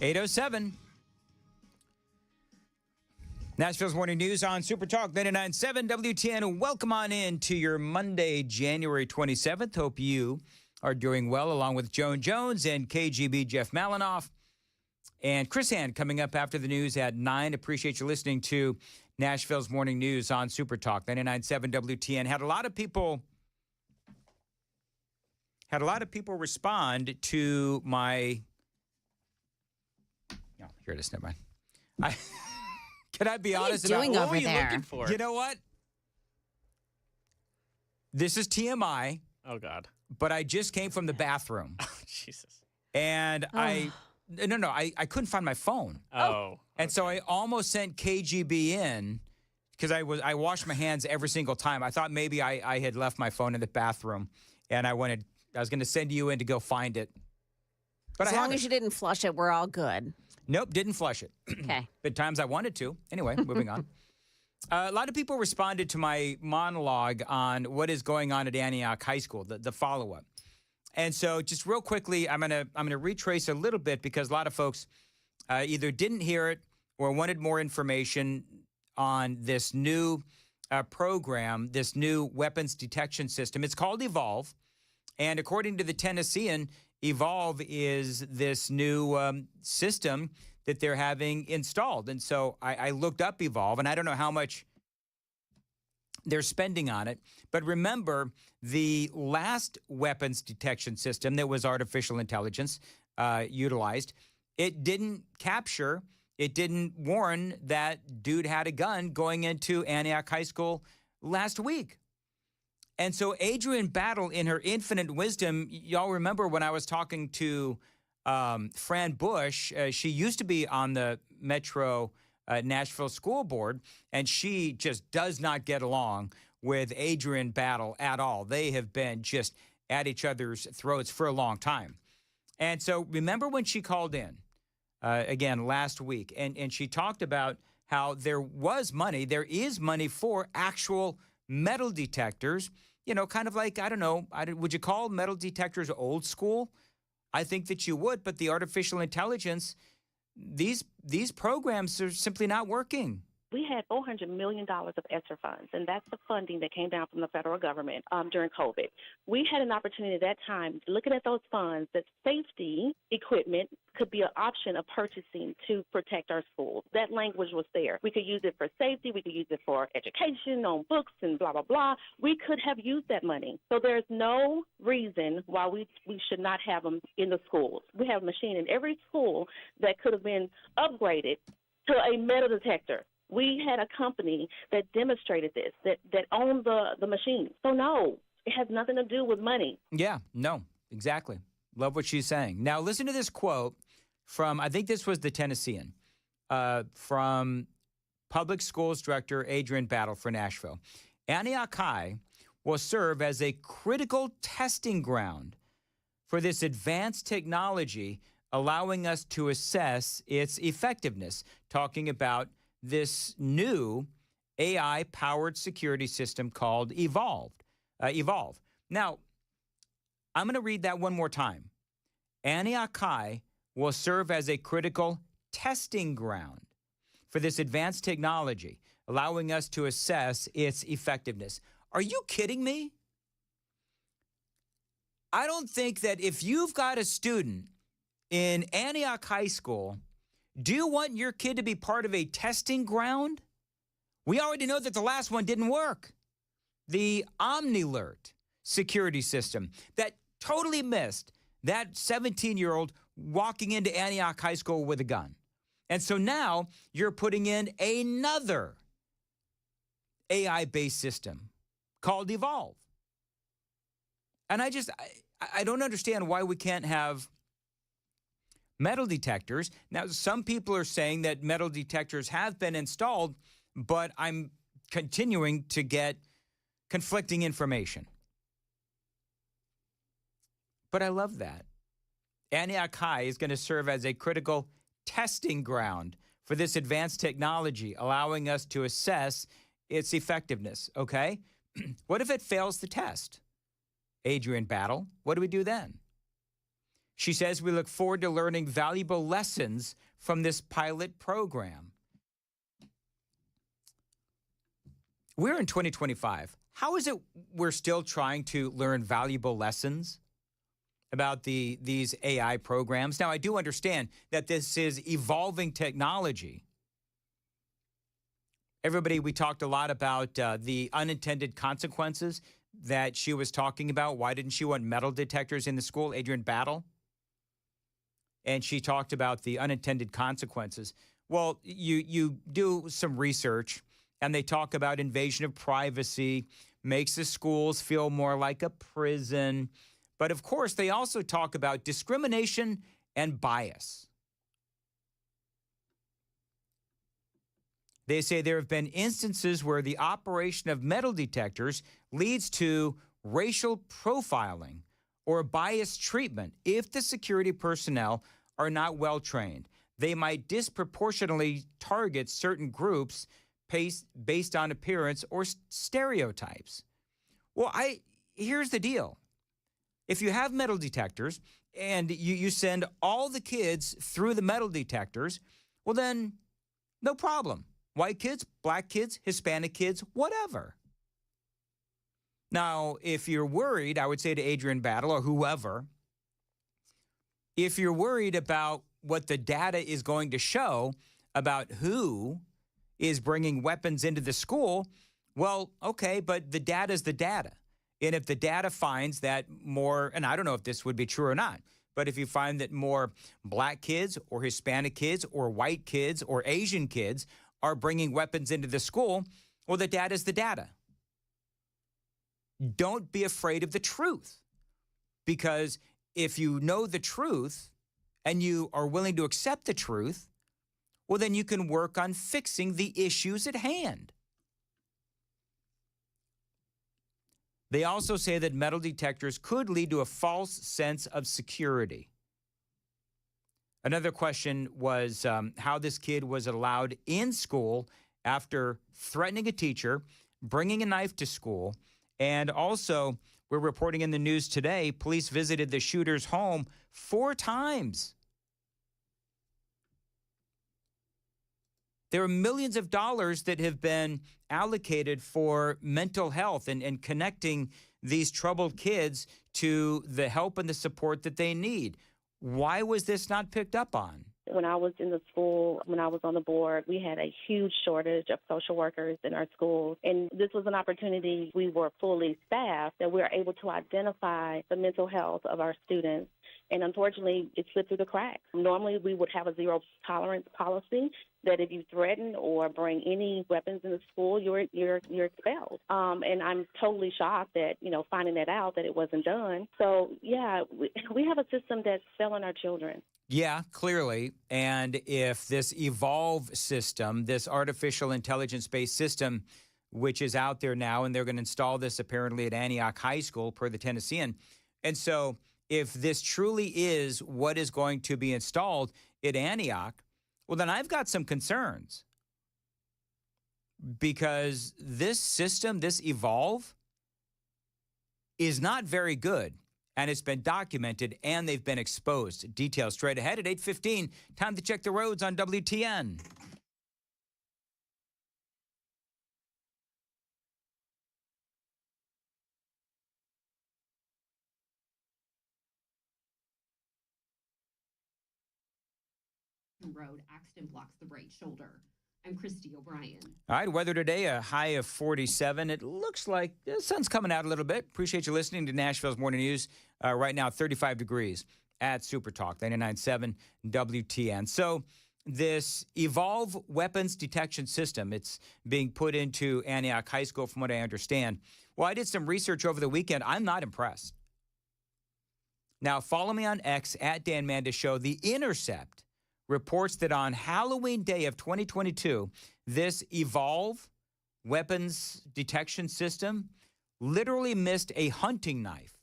.807. Nashville's Morning News on Super Talk 99.7 WTN. Welcome on in to your Monday, January 27th. Hope you are doing well, along with Joan Jones and KGB Jeff Malinoff. And Chris Hand coming up after the news at 9. Appreciate you listening to Nashville's Morning News on Super Talk 99.7 WTN. Had a lot of people respond to my... Oh, here it is. Never mind. Can I be honest? What are you doing over there? Looking for? You know what? This is TMI. Oh, God. But I just came from the bathroom. Oh, Jesus. And I couldn't find my phone. Oh. And so I almost sent KGB in because I washed my hands every single time. I thought maybe I had left my phone in the bathroom, and I was going to send you in to go find it. But as long as you didn't flush it, we're all good. Nope, didn't flush it. Okay. But times I wanted to. Anyway, moving on. A lot of people responded to my monologue on what is going on at Antioch High School, the follow-up. And so just real quickly, I'm gonna retrace a little bit because a lot of folks either didn't hear it or wanted more information on this new program, this new weapons detection system. It's called Evolve. And according to the Tennessean, Evolve is this new system that they're having installed. And so I looked up Evolve, and I don't know how much they're spending on it. But remember, the last weapons detection system that was artificial intelligence utilized, it didn't capture, it didn't warn that dude had a gun going into Antioch High School last week. And so Adrienne Battle, in her infinite wisdom, y'all remember when I was talking to Fran Bush, she used to be on the Metro Nashville School Board, and she just does not get along with Adrienne Battle at all. They have been just at each other's throats for a long time. And so remember when she called in, again, last week, and she talked about how there was money, there is money for actual metal detectors, kind of like, I don't know, would you call metal detectors old school? I think that you would, but the artificial intelligence, these programs are simply not working. We had $400 million of ESSER funds, and that's the funding that came down from the federal government during COVID. We had an opportunity at that time, looking at those funds, that safety equipment could be an option of purchasing to protect our schools. That language was there. We could use it for safety. We could use it for education, on books, and blah, blah, blah. We could have used that money. So there's no reason why we should not have them in the schools. We have a machine in every school that could have been upgraded to a metal detector. We had a company that demonstrated this, that owned the machine. So, no, it has nothing to do with money. Yeah, no, exactly. Love what she's saying. Now, listen to this quote from, I think this was the Tennessean, from Public Schools Director Adrienne Battle for Nashville. Antioch High will serve as a critical testing ground for this advanced technology, allowing us to assess its effectiveness, talking about this new AI-powered security system called Evolve. Now, I'm going to read that one more time. Antioch High will serve as a critical testing ground for this advanced technology, allowing us to assess its effectiveness. Are you kidding me? I don't think that if you've got a student in Antioch High School, do you want your kid to be part of a testing ground? We already know that the last one didn't work. The OmniAlert security system that totally missed that 17-year-old walking into Antioch High School with a gun. And so now you're putting in another AI-based system called Evolve. And I don't understand why we can't have metal detectors. Now, some people are saying that metal detectors have been installed, but I'm continuing to get conflicting information. But I love that. Antioch High is going to serve as a critical testing ground for this advanced technology, allowing us to assess its effectiveness, okay? What if it fails the test? Adrienne Battle, what do we do then? She says we look forward to learning valuable lessons from this pilot program. We're in 2025. How is it we're still trying to learn valuable lessons about these AI programs? Now, I do understand that this is evolving technology. Everybody, we talked a lot about the unintended consequences that she was talking about. Why didn't she want metal detectors in the school? Adrienne Battle. And she talked about the unintended consequences. Well, you do some research, and they talk about invasion of privacy, makes the schools feel more like a prison, But of course, they also talk about discrimination and bias. They say there have been instances where the operation of metal detectors leads to racial profiling or biased treatment if the security personnel are not well trained. They might disproportionately target certain groups based on appearance or stereotypes. Well, here's the deal. If you have metal detectors and you send all the kids through the metal detectors, well then, no problem. White kids, black kids, Hispanic kids, whatever. Now, if you're worried, I would say to Adrian Battle or whoever, if you're worried about what the data is going to show about who is bringing weapons into the school, well, okay, but the data is the data. And if the data finds that more, and I don't know if this would be true or not, but if you find that more black kids or Hispanic kids or white kids or Asian kids are bringing weapons into the school, well, the data is the data. Don't be afraid of the truth, because if you know the truth and you are willing to accept the truth, well, then you can work on fixing the issues at hand. They also say that metal detectors could lead to a false sense of security. Another question was how this kid was allowed in school after threatening a teacher, bringing a knife to school, and also, we're reporting in the news today, police visited the shooter's home 4 times. There are millions of dollars that have been allocated for mental health and connecting these troubled kids to the help and the support that they need. Why was this not picked up on? When I was in the school, when I was on the board, we had a huge shortage of social workers in our schools. And this was an opportunity. We were fully staffed that we were able to identify the mental health of our students. And unfortunately, it slipped through the cracks. Normally, we would have a zero tolerance policy that if you threaten or bring any weapons in the school, you're expelled. And I'm totally shocked that, finding that out, that it wasn't done. So, yeah, we have a system that's failing our children. Yeah, clearly. And if this Evolve system, this artificial intelligence-based system, which is out there now, and they're going to install this apparently at Antioch High School per the Tennessean. And so if this truly is what is going to be installed at Antioch, well, then I've got some concerns. Because this system, this Evolve, is not very good. And it's been documented, and they've been exposed. Details straight ahead at 8:15. Time to check the roads on WTN. Road accident blocks the right shoulder. I'm Christy O'Brien. All right, weather today, a high of 47. It looks like the sun's coming out a little bit. Appreciate you listening to Nashville's Morning News. Right now, 35 degrees at Super Talk, 99.7 WTN. So this Evolve weapons detection system, it's being put into Antioch High School from what I understand. Well, I did some research over the weekend. I'm not impressed. Now, follow me on X at Dan Mandis Show. The Intercept reports that on Halloween Day of 2022, this Evolve weapons detection system literally missed a hunting knife.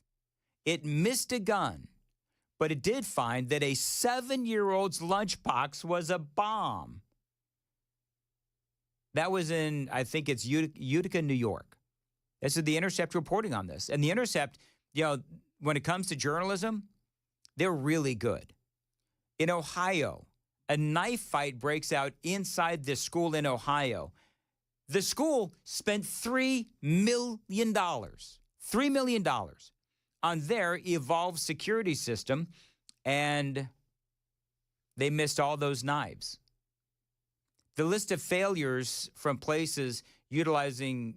It missed a gun, but it did find that a 7-year-old's lunchbox was a bomb. That was in, I think it's Utica, New York. This is the Intercept reporting on this. And the Intercept, when it comes to journalism, they're really good. In Ohio, a knife fight breaks out inside this school in Ohio. The school spent $3 million on their Evolve security system, and they missed all those knives. The list of failures from places utilizing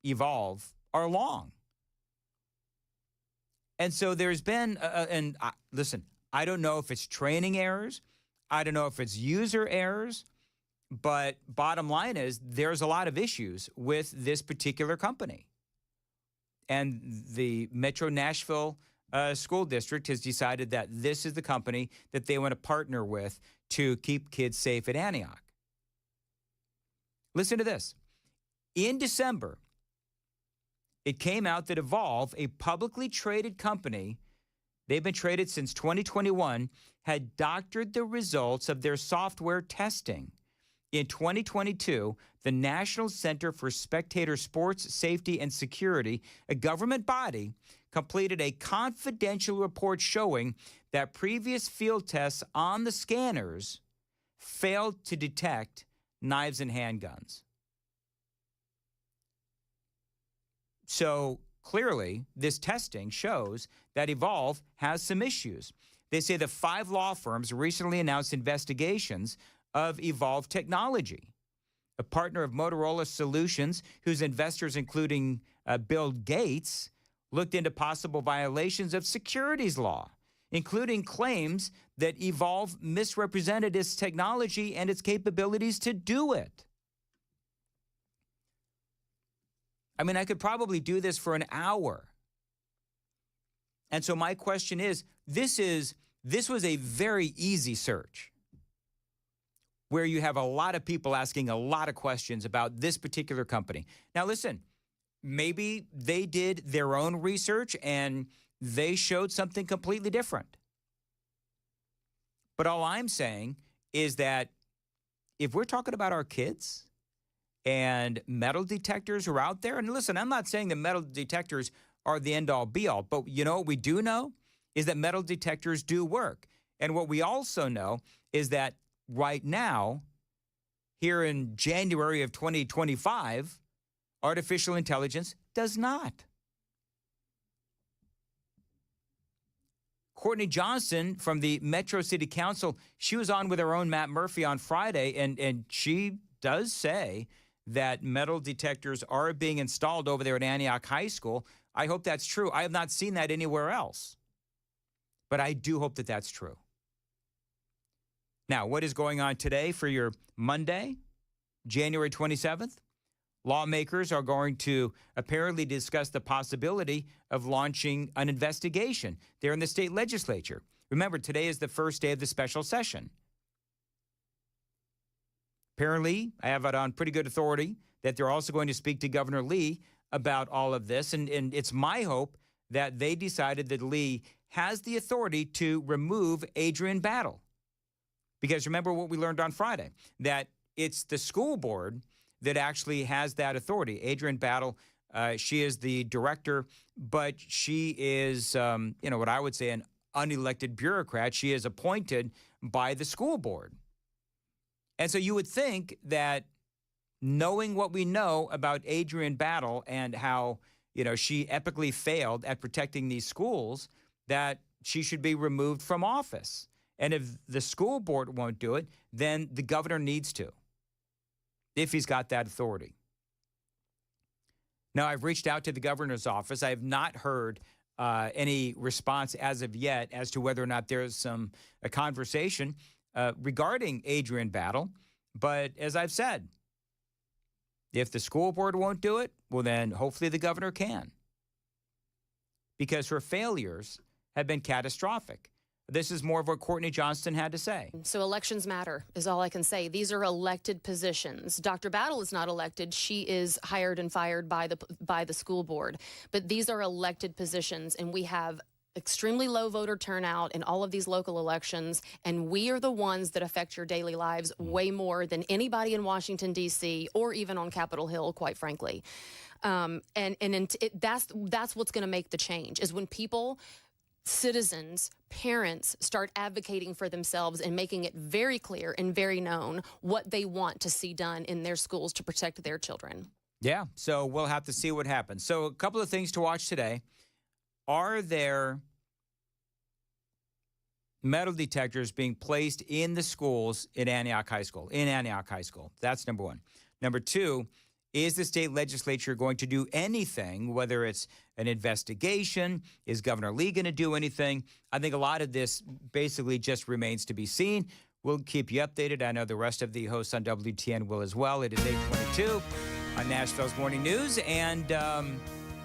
Evolve are long. And so there's been, listen, I don't know if it's training errors. I don't know if it's user errors, but bottom line is there's a lot of issues with this particular company. And the Metro Nashville school district has decided that this is the company that they want to partner with to keep kids safe at Antioch. Listen to this. In December, it came out that Evolve, a publicly traded company, they've been traded since 2021, had doctored the results of their software testing. In 2022, the National Center for Spectator Sports Safety and Security, a government body, completed a confidential report showing that previous field tests on the scanners failed to detect knives and handguns. So clearly, this testing shows that Evolve has some issues. They say the 5 law firms recently announced investigations of Evolve Technology, a partner of Motorola Solutions, whose investors, including Bill Gates, looked into possible violations of securities law, including claims that Evolve misrepresented its technology and its capabilities to do it. I mean, I could probably do this for an hour. And so my question is, this was a very easy search where you have a lot of people asking a lot of questions about this particular company. Now, listen, maybe they did their own research and they showed something completely different. But all I'm saying is that if we're talking about our kids and metal detectors are out there, and listen, I'm not saying that metal detectors are the end-all be-all, but you know what we do know is that metal detectors do work. And what we also know is that right now, here in January of 2025, artificial intelligence does not. Courtney Johnson from the Metro City Council, she was on with her own Matt Murphy on Friday, and she does say that metal detectors are being installed over there at Antioch High School. I hope that's true. I have not seen that anywhere else, but I do hope that that's true. Now, what is going on today for your Monday, January 27th? Lawmakers are going to apparently discuss the possibility of launching an investigation there in the state legislature. Remember, today is the first day of the special session. Apparently, I have it on pretty good authority that they're also going to speak to Governor Lee about all of this. And it's my hope that they decided that Lee has the authority to remove Adrian Battle. Because remember what we learned on Friday, that it's the school board that actually has that authority. Adrian Battle, she is the director, but she is, what I would say an unelected bureaucrat. She is appointed by the school board. And so you would think that knowing what we know about Adrian Battle and how, she epically failed at protecting these schools, that she should be removed from office. And if the school board won't do it, then the governor needs to, if he's got that authority. Now, I've reached out to the governor's office. I have not heard any response as of yet as to whether or not there's a conversation regarding Adrian Battle. But as I've said, if the school board won't do it, well, then hopefully the governor can. Because her failures have been catastrophic. This is more of what Courtney Johnston had to say. So elections matter is all I can say. These are elected positions. Dr. Battle is not elected. She is hired and fired by the school board. But these are elected positions, and we have extremely low voter turnout in all of these local elections, and we are the ones that affect your daily lives way more than anybody in Washington, D.C., or even on Capitol Hill, quite frankly. That's what's going to make the change, is when people, citizens, parents start advocating for themselves and making it very clear and very known what they want to see done in their schools to protect their children. Yeah, so we'll have to see what happens. So a couple of things to watch today. Are there metal detectors being placed in the schools in Antioch High School? That's number one. Number two, is the state legislature going to do anything, whether it's an investigation? Is Governor Lee going to do anything? I think a lot of this basically just remains to be seen. We'll keep you updated. I know the rest of the hosts on WTN will as well. It is 8:22 on Nashville's Morning News. And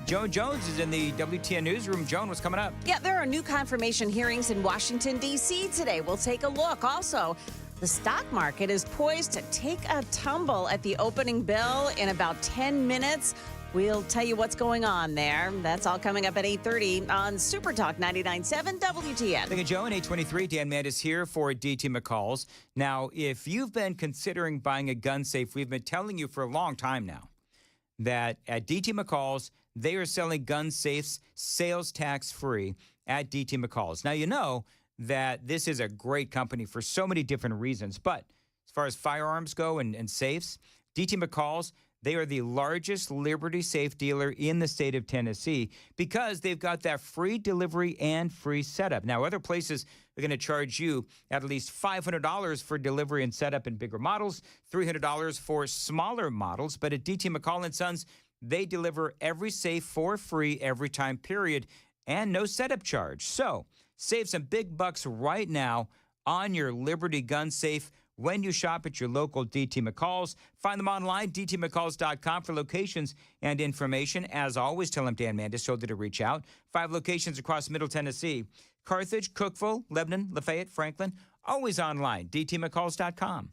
Joan Jones is in the WTN newsroom. Joan, what's coming up? Yeah, there are new confirmation hearings in Washington, D.C. today. We'll take a look. Also, the stock market is poised to take a tumble at the opening bell in about 10 minutes. We'll tell you what's going on there. That's all coming up at 8:30 on Super Talk 99.7 WTN. Thank you, Joe. And 8:23, Dan Mandis here for DT McCall's. Now, if you've been considering buying a gun safe, we've been telling you for a long time now that at DT McCall's, they are selling gun safes sales tax free at DT McCall's. Now, you know that this is a great company for so many different reasons. But as far as firearms go and safes, DT McCall's, they are the largest Liberty safe dealer in the state of Tennessee because they've got that free delivery and free setup. Now, other places are going to charge you at least $500 for delivery and setup in bigger models, $300 for smaller models. But at DT McCall & Sons, they deliver every safe for free every time, period, and no setup charge. So save some big bucks right now on your Liberty gun safe when you shop at your local DT McCall's. Find them online, dtmccalls.com, for locations and information. As always, tell them Dan Mandis told you to reach out. 5 locations across Middle Tennessee: Carthage, Cookeville, Lebanon, Lafayette, Franklin. Always online, dtmccalls.com.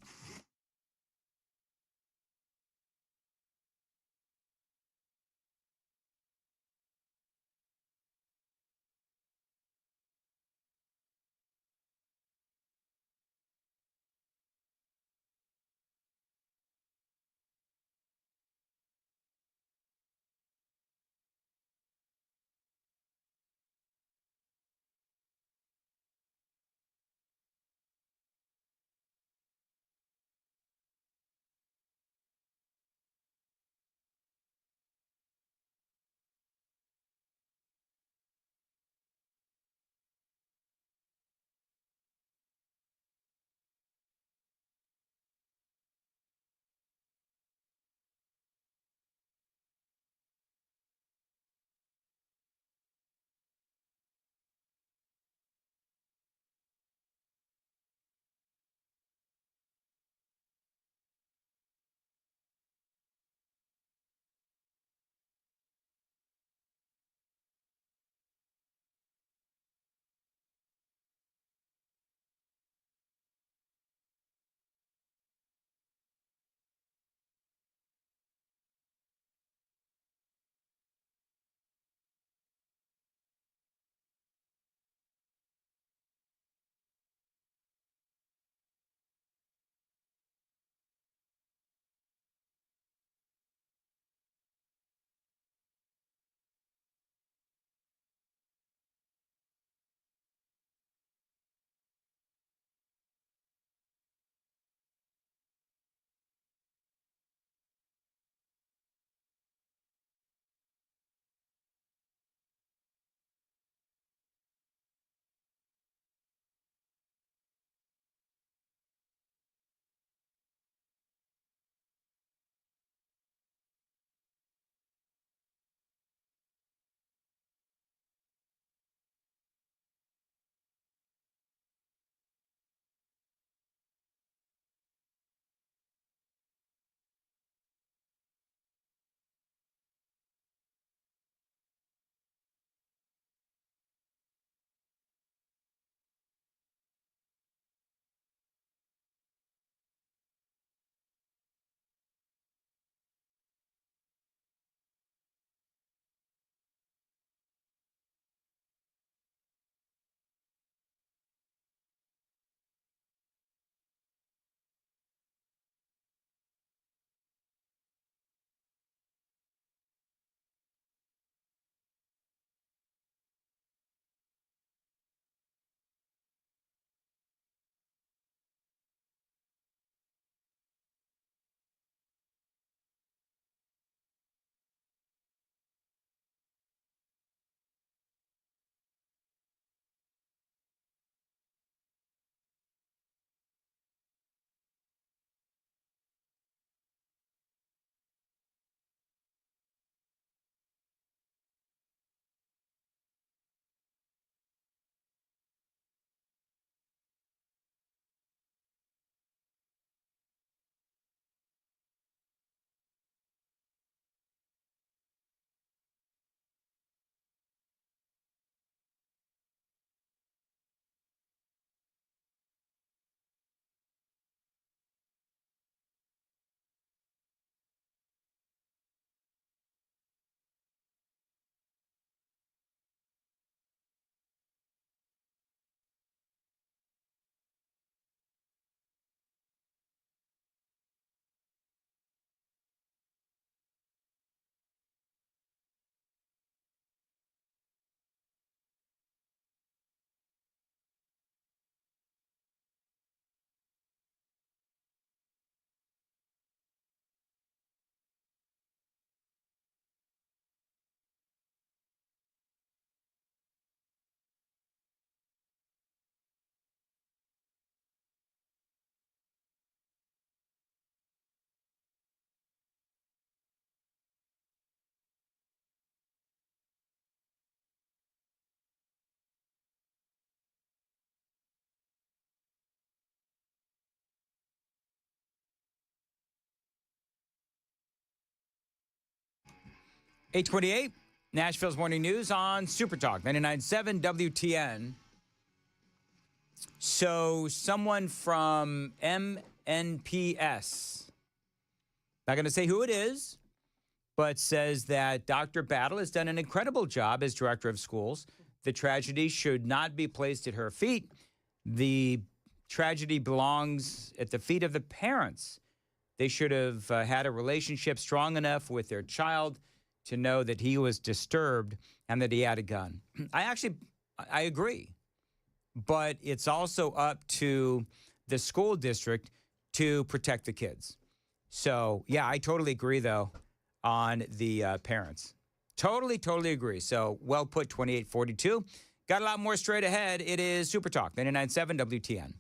828, Nashville's Morning News on Super Talk 99.7 WTN. So someone from MNPS, not going to say who it is, but says that Dr. Battle has done an incredible job as director of schools. The tragedy should not be placed at her feet. The tragedy belongs at the feet of the parents. They should have had a relationship strong enough with their child to know that he was disturbed and that he had a gun. I agree. But it's also up to the school district to protect the kids. So, yeah, I totally agree, though, on the parents. Totally agree. So, well put, 2842. Got a lot more straight ahead. It is Super Talk, 99.7 WTN.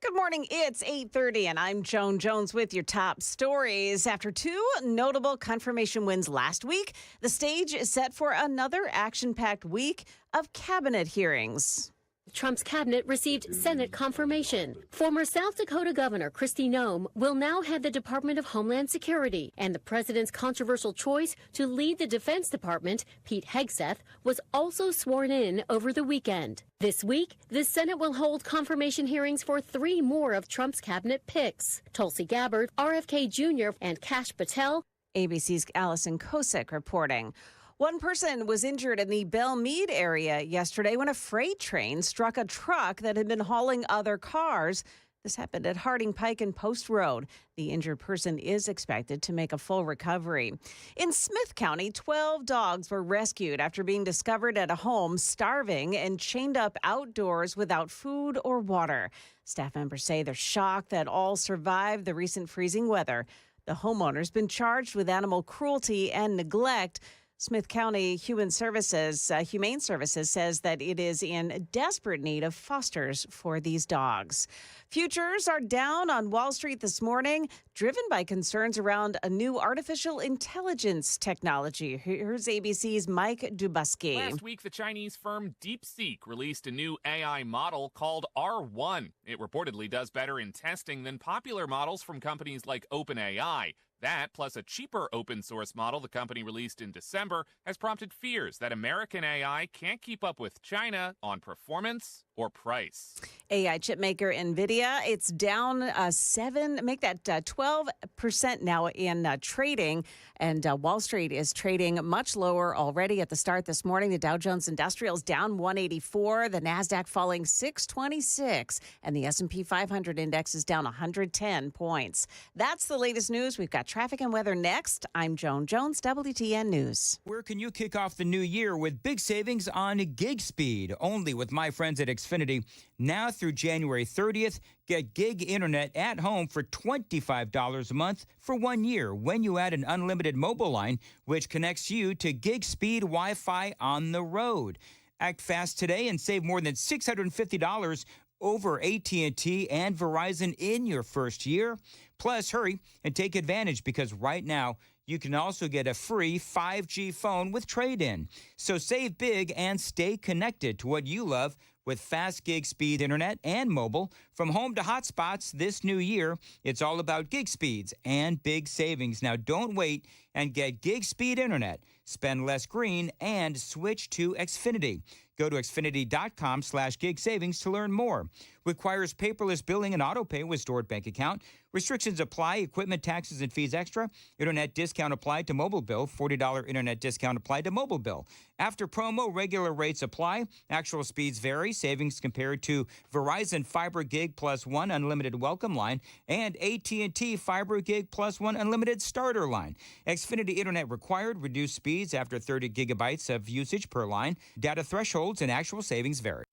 Good morning. It's 8:30, and I'm Joan Jones with your top stories. After two notable confirmation wins last week, the stage is set for another action-packed week of cabinet hearings. Trump's cabinet received Senate confirmation. Former South Dakota Governor Kristi Noem will now head the Department of Homeland Security, and the president's controversial choice to lead the Defense Department, Pete Hegseth, was also sworn in over the weekend. This week, the Senate will hold confirmation hearings for three more of Trump's cabinet picks: Tulsi Gabbard, RFK Jr., and Kash Patel. ABC's Allison Kosick reporting. One person was injured in the Belle Meade area yesterday when a freight train struck a truck that had been hauling other cars. This happened at Harding Pike and Post Road. The injured person is expected to make a full recovery. In Smith County, 12 dogs were rescued after being discovered at a home starving and chained up outdoors without food or water. Staff members say they're shocked that all survived the recent freezing weather. The homeowner's been charged with animal cruelty and neglect. Smith County Humane Services says that it is in desperate need of fosters for these dogs. Futures are down on Wall Street this morning, driven by concerns around a new artificial intelligence technology. Here's ABC's Mike Dubusky. Last week, the Chinese firm DeepSeek released a new AI model called R1. It reportedly does better in testing than popular models from companies like OpenAI. That, plus a cheaper open-source model the company released in December, has prompted fears that American AI can't keep up with China on performance or price. AI chipmaker NVIDIA, it's down 12% now in trading. And Wall Street is trading much lower already at the start this morning. The Dow Jones Industrial is down 184, the NASDAQ falling 626, and the S&P 500 index is down 110 points. That's the latest news. We've got traffic and weather next. I'm Joan Jones, WTN News. Where can you kick off the new year with big savings on gig speed? Only with my friends at Xfinity. Now through January 30th, get gig internet at home for $25 a month for 1 year when you add an unlimited mobile line, which connects you to gig speed Wi-Fi on the road. Act fast today and save more than $650 over AT&T and Verizon in your first year. Plus, hurry and take advantage because right now you can also get a free 5G phone with trade-in. So save big and stay connected to what you love with fast gig speed internet and mobile. From home to hotspots this new year, it's all about gig speeds and big savings. Now don't wait and get gig speed internet. Spend less green and switch to Xfinity. Go to Xfinity.com/gig savings to learn more. Requires paperless billing and auto pay with stored bank account. Restrictions apply. Equipment taxes and fees extra. Internet discount applied to mobile bill. $40 internet discount applied to mobile bill. After promo, regular rates apply. Actual speeds vary. Savings compared to Verizon Fiber Gig Plus One Unlimited Welcome Line and AT&T Fiber Gig Plus One Unlimited Starter Line. Xfinity Internet required. Reduced speeds after 30 gigabytes of usage per line. Data thresholds and actual savings vary.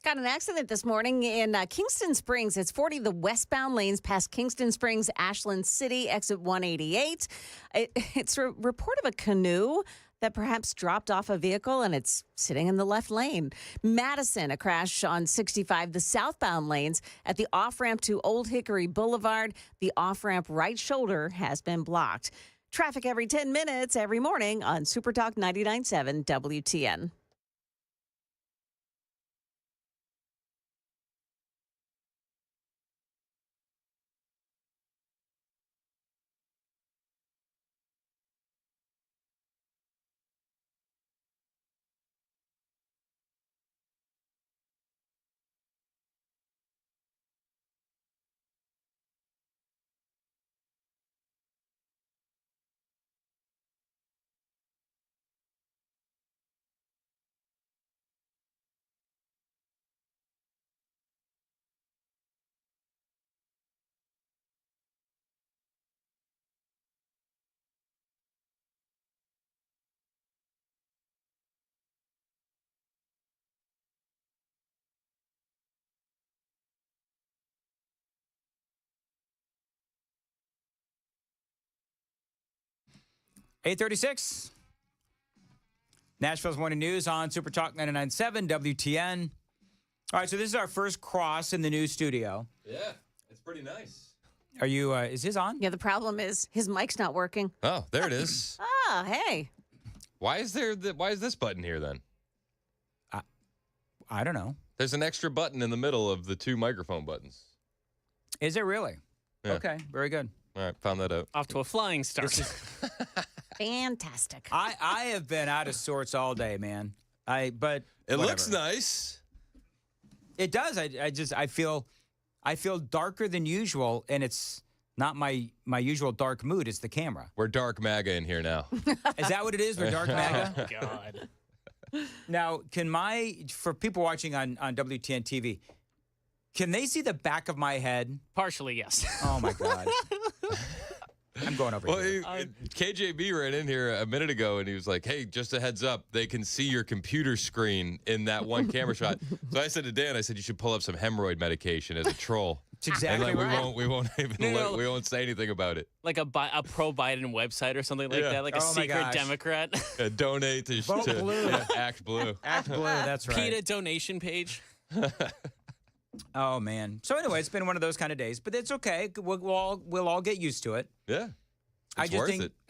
Got an accident this morning in Kingston Springs. It's 40 the westbound lanes past Kingston Springs, Ashland City, exit 188. It's a report of a canoe that perhaps dropped off a vehicle and it's sitting in the left lane. Madison, a crash on 65, the southbound lanes at the off-ramp to Old Hickory Boulevard. The off-ramp right shoulder has been blocked. Traffic every 10 minutes every morning on Super Talk 99.7 WTN. $8:36. Nashville's Morning News on Super Talk 99.7 WTN. All right, so this is our first cross in the new studio. Yeah, it's pretty nice. Are you, is his on? Yeah, the problem is his mic's not working. Oh, there it is. Hey. Why is this button here then? I don't know. There's an extra button in the middle of the two microphone buttons. Is it really? Yeah. Okay, very good. All right, found that out. Off to a flying start. Fantastic. I have been out of sorts all day, man. But it whatever. looks nice. It does. I feel darker than usual, and it's not my usual dark mood. It's the camera. We're dark MAGA in here now. Is that what it is? We're dark MAGA? Oh, God. Now, for people watching on WTN TV, can they see the back of my head? Partially, yes. Oh, my God. I'm going over here. KJB ran in here a minute ago, and he was like, hey, just a heads up, they can see your computer screen in that one camera shot. So I said to Dan, you should pull up some hemorrhoid medication as a troll. That's exactly right. We won't even we won't say anything about it. Like a pro-Biden website or something like that, like a secret Democrat. Donate to Blue. Act Blue. Act Blue, that's right. PETA donation page. Oh, man. So anyway, it's been one of those kind of days, but it's okay. We'll all get used to it. Yeah. I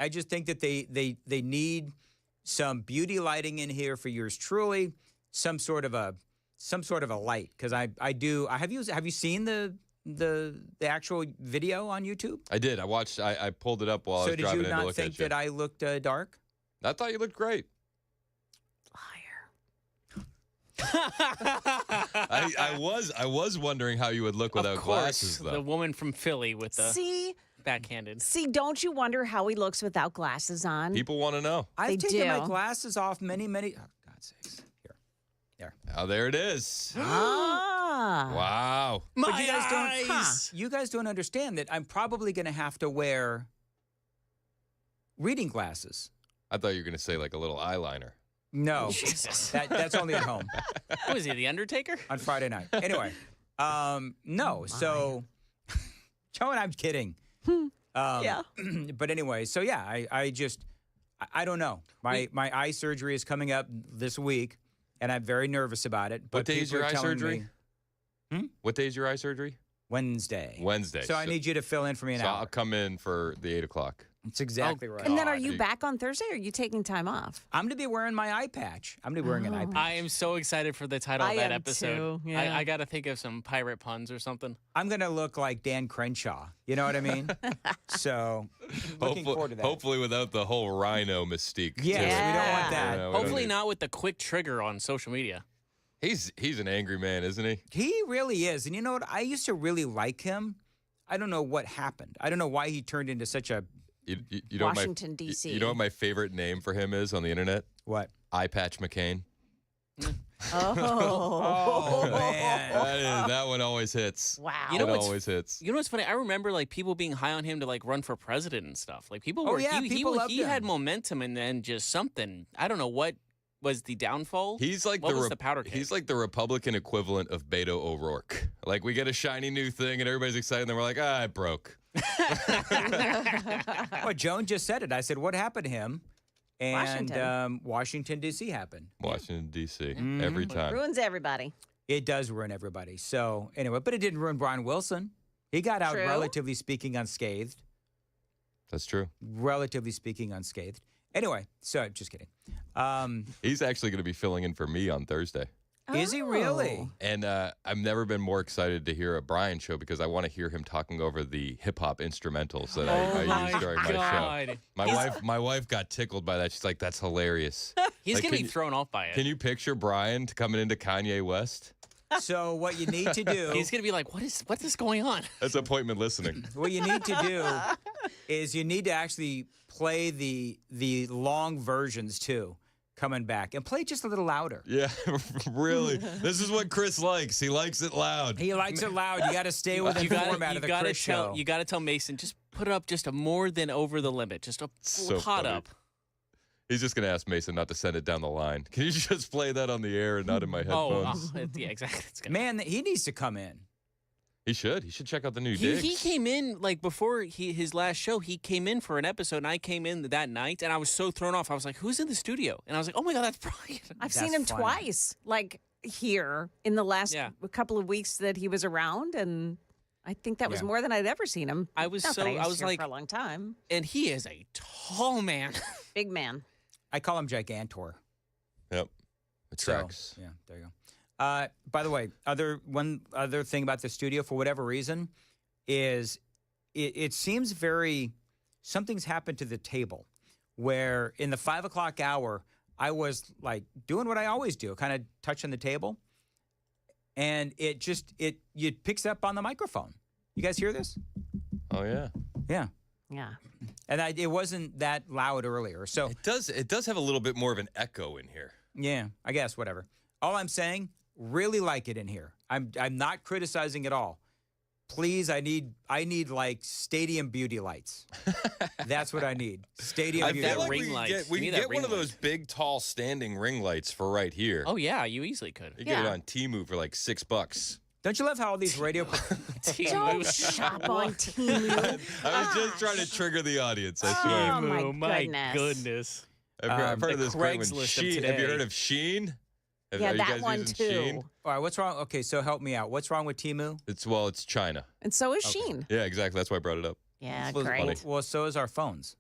just think that they need some beauty lighting in here for yours truly, some sort of a light, because I have you seen the actual video on YouTube? I did. I watched. I pulled it up while I was driving in to look at you. So did you not think that I looked dark? I thought you looked great. I was wondering how you would look without glasses, though. The woman from Philly with the backhanded. See, don't you wonder how he looks without glasses on? People want to know. I've taken my glasses off many. Oh, God's sakes! Here. Oh, there it is. Wow. My eyes. You guys don't understand that I'm probably going to have to wear reading glasses. I thought you were going to say like a little eyeliner. No, Jesus. That's only at home. Who is he, the Undertaker? On Friday night. Anyway, no. So, Joe and I'm kidding. Yeah. But anyway, so yeah, I don't know. My eye surgery is coming up this week, and I'm very nervous about it. But what day is your eye surgery? What day is your eye surgery? Wednesday. So I need you to fill in for me an hour. I'll come in for the 8 o'clock. That's exactly right. And then are you back on Thursday, or are you taking time off? I'm going to be wearing my eye patch. I'm going to be wearing an eye patch. I am so excited for the title of that episode. Too, yeah. I got to think of some pirate puns or something. I'm going to look like Dan Crenshaw. You know what I mean? So, looking forward to that. Hopefully without the whole rhino mystique. Yes, we don't want that. Hopefully not with the quick trigger on social media. He's an angry man, isn't he? He really is. And you know what? I used to really like him. I don't know what happened. I don't know why he turned into such a... You know Washington, D.C. You know what my favorite name for him is on the internet? What? Eye Patch McCain. Oh, man. That one always hits. Wow. You know it always hits. You know what's funny? I remember like people being high on him to like run for president and stuff. Like people Oh, were yeah, people loved he him. had momentum and then just something. I don't know what was the downfall? He's like what was the powder keg? He's like the Republican equivalent of Beto O'Rourke. Like we get a shiny new thing and everybody's excited, and then we're like, it broke. Well, Joan just said it. I said, what happened to him? And Washington, D.C. happened. Washington, D.C. Every time. Ruins everybody. It does ruin everybody. So anyway, but it didn't ruin Brian Wilson. He got out, relatively speaking, unscathed. That's true. Relatively speaking, unscathed. Anyway, so just kidding. He's actually going to be filling in for me on Thursday. Is he really? And I've never been more excited to hear a Brian show because I want to hear him talking over the hip hop instrumentals that I use during my show. My wife got tickled by that. She's like, "That's hilarious." He's gonna be thrown off by it. Can you picture Brian coming into Kanye West? So what you need to do... He's going to be like, what's this going on? That's appointment listening. What you need to do is you need to actually play the long versions, too, coming back. And play just a little louder. Yeah, really. This is what Chris likes. He likes it loud. He likes it loud. You got to stay within the format of the Chris show. You got to tell Mason, just put it up just a more than over the limit. Just a pot up. He's just going to ask Mason not to send it down the line. Can you just play that on the air and not in my headphones? Yeah, exactly. Man, he needs to come in. He should. He should check out the new He digs. came in, like, before his last show, he came in for an episode, and I came in that night, and I was so thrown off. I was like, who's in the studio? And I was like, oh, my God, that's Brian. I've seen him twice, like, here in the last couple of weeks that he was around, and I think that was more than I'd ever seen him. I was here like, for a long time. And he is a tall man. Big man. I call him Gigantor. Yep. It tracks. So, yeah, there you go. By the way, one other thing about the studio, for whatever reason, is it seems something's happened to the table where in the 5 o'clock hour, I was like doing what I always do, kind of touching the table. And it picks up on the microphone. You guys hear this? Oh, yeah. Yeah. Yeah. And it wasn't that loud earlier. So it does have a little bit more of an echo in here. Yeah, I guess, whatever. All I'm saying, really like it in here. I'm not criticizing at all. Please, I need like stadium beauty lights. That's what I need. Stadium beauty lights. Ring lights. We can get one of those big, tall, standing ring lights for right here. Oh, yeah, you easily could. You get it on Temu for like $6. Don't you love how all these radio... Don't shop on Temu. I was just trying to trigger the audience, I swear. Oh, my goodness. I've heard of this great one. Craigslist of Have you heard of Sheen? Yeah, Are you that guys one using too. Sheen? All right, what's wrong? Okay, so help me out. What's wrong with Temu? It's China. And so is Sheen. Yeah, exactly. That's why I brought it up. Yeah, Well, great. Well, so is our phones.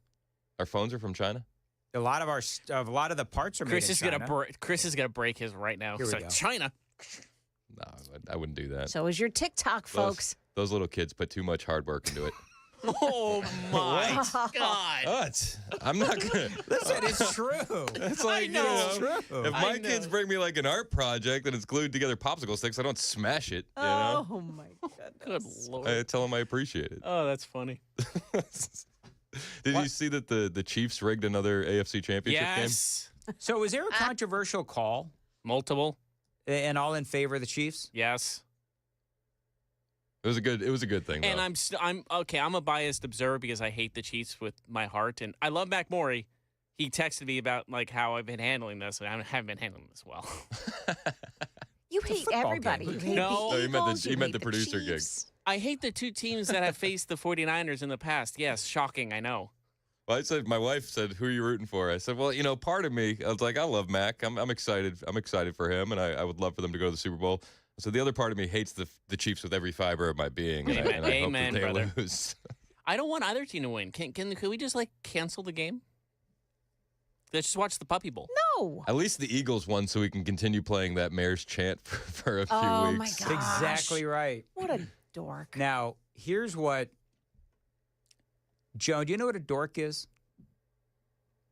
Our phones are from China? A lot of the parts are made in China. Chris is gonna break his right now. Here we So, go. China. No, I wouldn't do that. So is your TikTok, folks. Those little kids put too much hard work into it. Oh my God! What? I'm not gonna. Listen, it's true. It's like It's true. if my kids bring me like an art project and it's glued together popsicle sticks, I don't smash it. You know? Oh my Good goodness. Lord. I tell them I appreciate it. Oh, that's funny. Did you see that the Chiefs rigged another AFC Championship Yes. So was there a controversial call? Multiple. And all in favor of the Chiefs? Yes. game? It was a good thing. And though. I'm okay. I'm a biased observer because I hate the Chiefs with my heart, and I love Mac Morey. He texted me about like how I've been handling this, and I haven't been handling this well. You hate everybody. game. You hate No. the No, Eagles, he you meant hate the producer gig. Chiefs. I hate the two teams that have faced the 49ers in the past. Yes, shocking. I know. Well, my wife said, "Who are you rooting for?" I said, "Well, part of me." I was like, "I love Mac. I'm excited. I'm excited for him, and I would love for them to go to the Super Bowl." So the other part of me hates the Chiefs with every fiber of my being, and I hope that they brother. lose. I don't want either team to win. Can we just like cancel the game? Let's just watch the Puppy Bowl. No. At least the Eagles won, so we can continue playing that Mayor's chant for a few Oh my weeks. gosh. Exactly right. What a dork. Now, here's what... Joan, do you know what a dork is?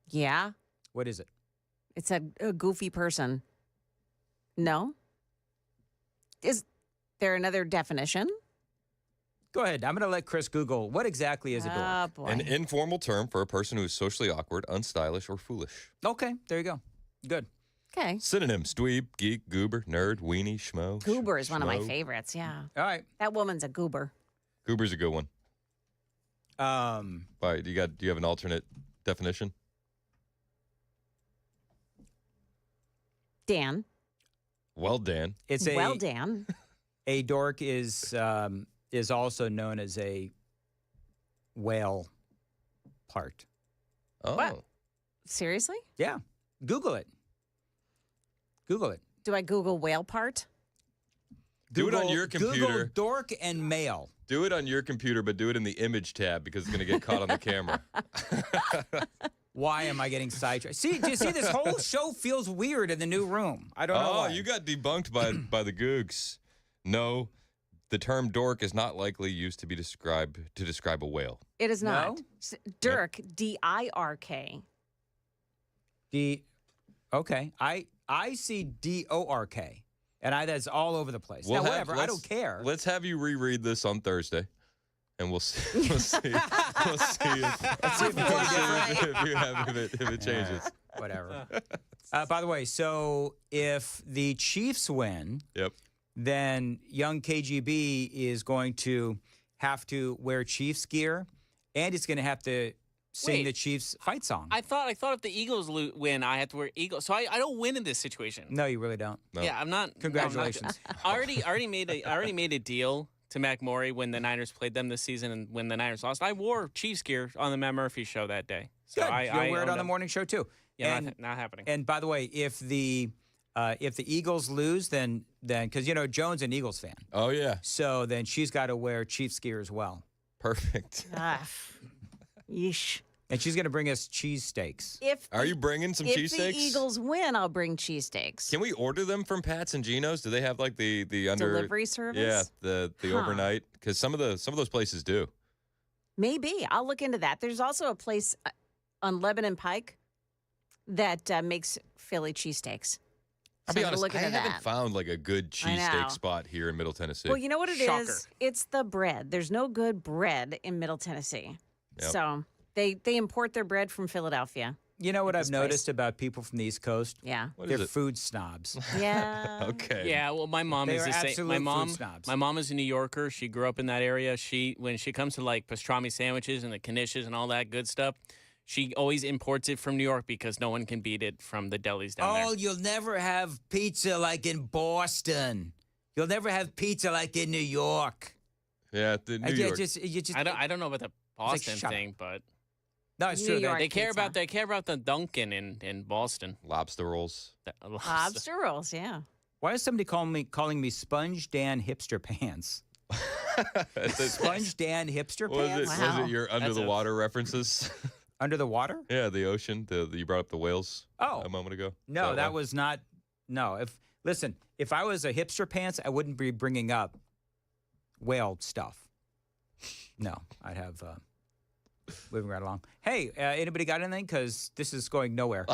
Yeah. What is it? It's a goofy person. No? Is there another definition? Go ahead. I'm going to let Chris Google what exactly is a dork. Oh, boy. An informal term for a person who is socially awkward, unstylish, or foolish. Okay, there you go. Good. Okay. Synonyms: dweeb, geek, goober, nerd, weenie, schmo. Goober is one of my schmo. favorites, yeah. All right. That woman's a goober. Goober's a good one. All right, do you have an alternate definition? Dan. Well, Dan. It's Dan. A dork is also known as a whale part. Oh. What? Seriously? Yeah. Google it. Google it. Do I Google whale part? Do it on your computer. Google dork and male. Do it on your computer, but do it in the image tab because it's going to get caught on the camera. Why am I getting sidetracked? See, do you see this whole show feels weird in the new room? I don't know why. You got debunked by the Googs. No, the term dork is not likely used to describe a whale. It is not. No? Dirk, D-I-R-K. Okay. I see D-O-R-K. And that's all over the place. Now, whatever. I don't care. Let's have you reread this on Thursday, and we'll see. We'll see if it changes. Whatever. By the way, so if the Chiefs win, then young KGB is going to have to wear Chiefs gear, and he's going to have to sing the Chiefs fight song. I thought if the Eagles win, I have to wear Eagles. So I don't win in this situation. No, you really don't. No. Yeah, I'm not. Congratulations. I already made a deal to Matt Morey when the Niners played them this season, and when the Niners lost, I wore Chiefs gear on the Matt Murphy show that day. So Good. I You'll wear it on the morning show too. Yeah, not happening. And by the way, if the Eagles lose, then because Joan's an Eagles fan. Oh yeah. So then she's got to wear Chiefs gear as well. Perfect. Yeesh. And she's going to bring us cheesesteaks. Are you bringing some cheesesteaks? If the Eagles win, I'll bring cheesesteaks. Can we order them from Pat's and Gino's? Do they have like the delivery service? Yeah, the overnight. Because some of those places do. Maybe I'll look into that. There's also a place on Lebanon Pike that makes Philly cheesesteaks. I'll So be I'm gonna honest, look I into haven't that. found like a good I know. cheesesteak spot here in Middle Tennessee. Well, you know what it is? Shocker. It's the bread. There's no good bread in Middle Tennessee. Yep. So they import their bread from Philadelphia. You know what I've This noticed about people from the East Coast? Yeah. What They're is it? food snobs. Yeah. Okay. Yeah, well, my mom They is are the same. absolute food snobs. My mom is a New Yorker. She grew up in that area. When she comes to like pastrami sandwiches and the knishes and all that good stuff, she always imports it from New York because no one can beat it from the delis down there. Oh, you'll never have pizza like in Boston. You'll never have pizza like in New York. Yeah, the New York. I don't know about the Boston shut thing, but No, it's New true. York they care pizza. about the Dunkin' in Boston. Lobster rolls. Lobster rolls, yeah. Why is somebody calling me Sponge Dan Hipster Pants? Sponge Dan Hipster Pants? Was it your under the water references? Under the water? Yeah, the ocean. You brought up the whales a moment ago. No, that was not. No, if I was a hipster pants, I wouldn't be bringing up whale stuff. No, I'd have moving right along. Hey, anybody got anything? Because this is going nowhere.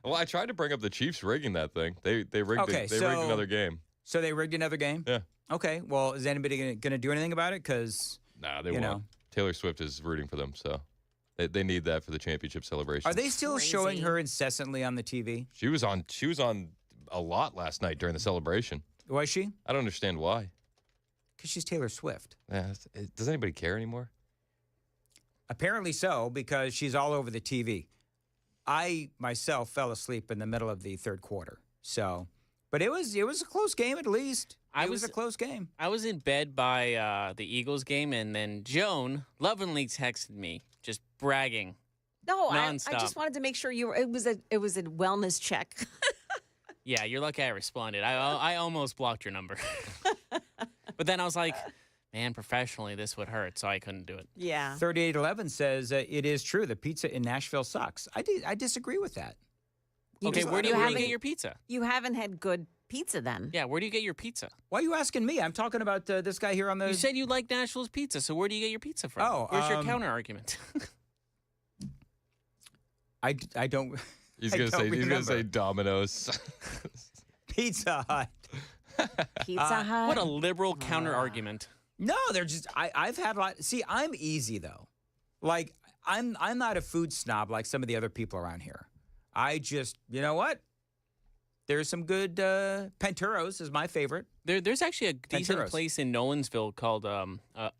Well, I tried to bring up the Chiefs rigging that thing. They rigged rigged another game. So they rigged another game? Yeah. Okay. Well, is anybody going to do anything about it? Because they won't. Taylor Swift is rooting for them, so they need that for the championship celebration. Are they still showing her incessantly on the TV? She was on a lot last night during the celebration. Was she? I don't understand why. Because she's Taylor Swift. Yeah, does anybody care anymore? Apparently so, because she's all over the TV. I myself fell asleep in the middle of the third quarter. So, but it was a close game at least. It was a close game. I was in bed by the Eagles game, and then Joan lovingly texted me, just bragging. No, I nonstop. just wanted to make sure it was a wellness check. Yeah, you're lucky I responded. I almost blocked your number. But then I was like, man, professionally, this would hurt, so I couldn't do it. Yeah. 3811 says it is true. The pizza in Nashville sucks. I disagree with that. Okay, where do you get your pizza? You haven't had good pizza then. Yeah, where do you get your pizza? Why are you asking me? I'm talking about this guy here on the... You said you like Nashville's pizza, so where do you get your pizza from? Oh, Where's your counter argument? I don't... He's gonna say Domino's. Pizza Hut. Pizza Hut. What a liberal counter argument. No, they're just... I've had a lot... See, I'm easy, though. Like, I'm not a food snob like some of the other people around here. I just... You know what? There's some good... Penturos is my favorite. There's actually a decent Penturos. place in Nolensville called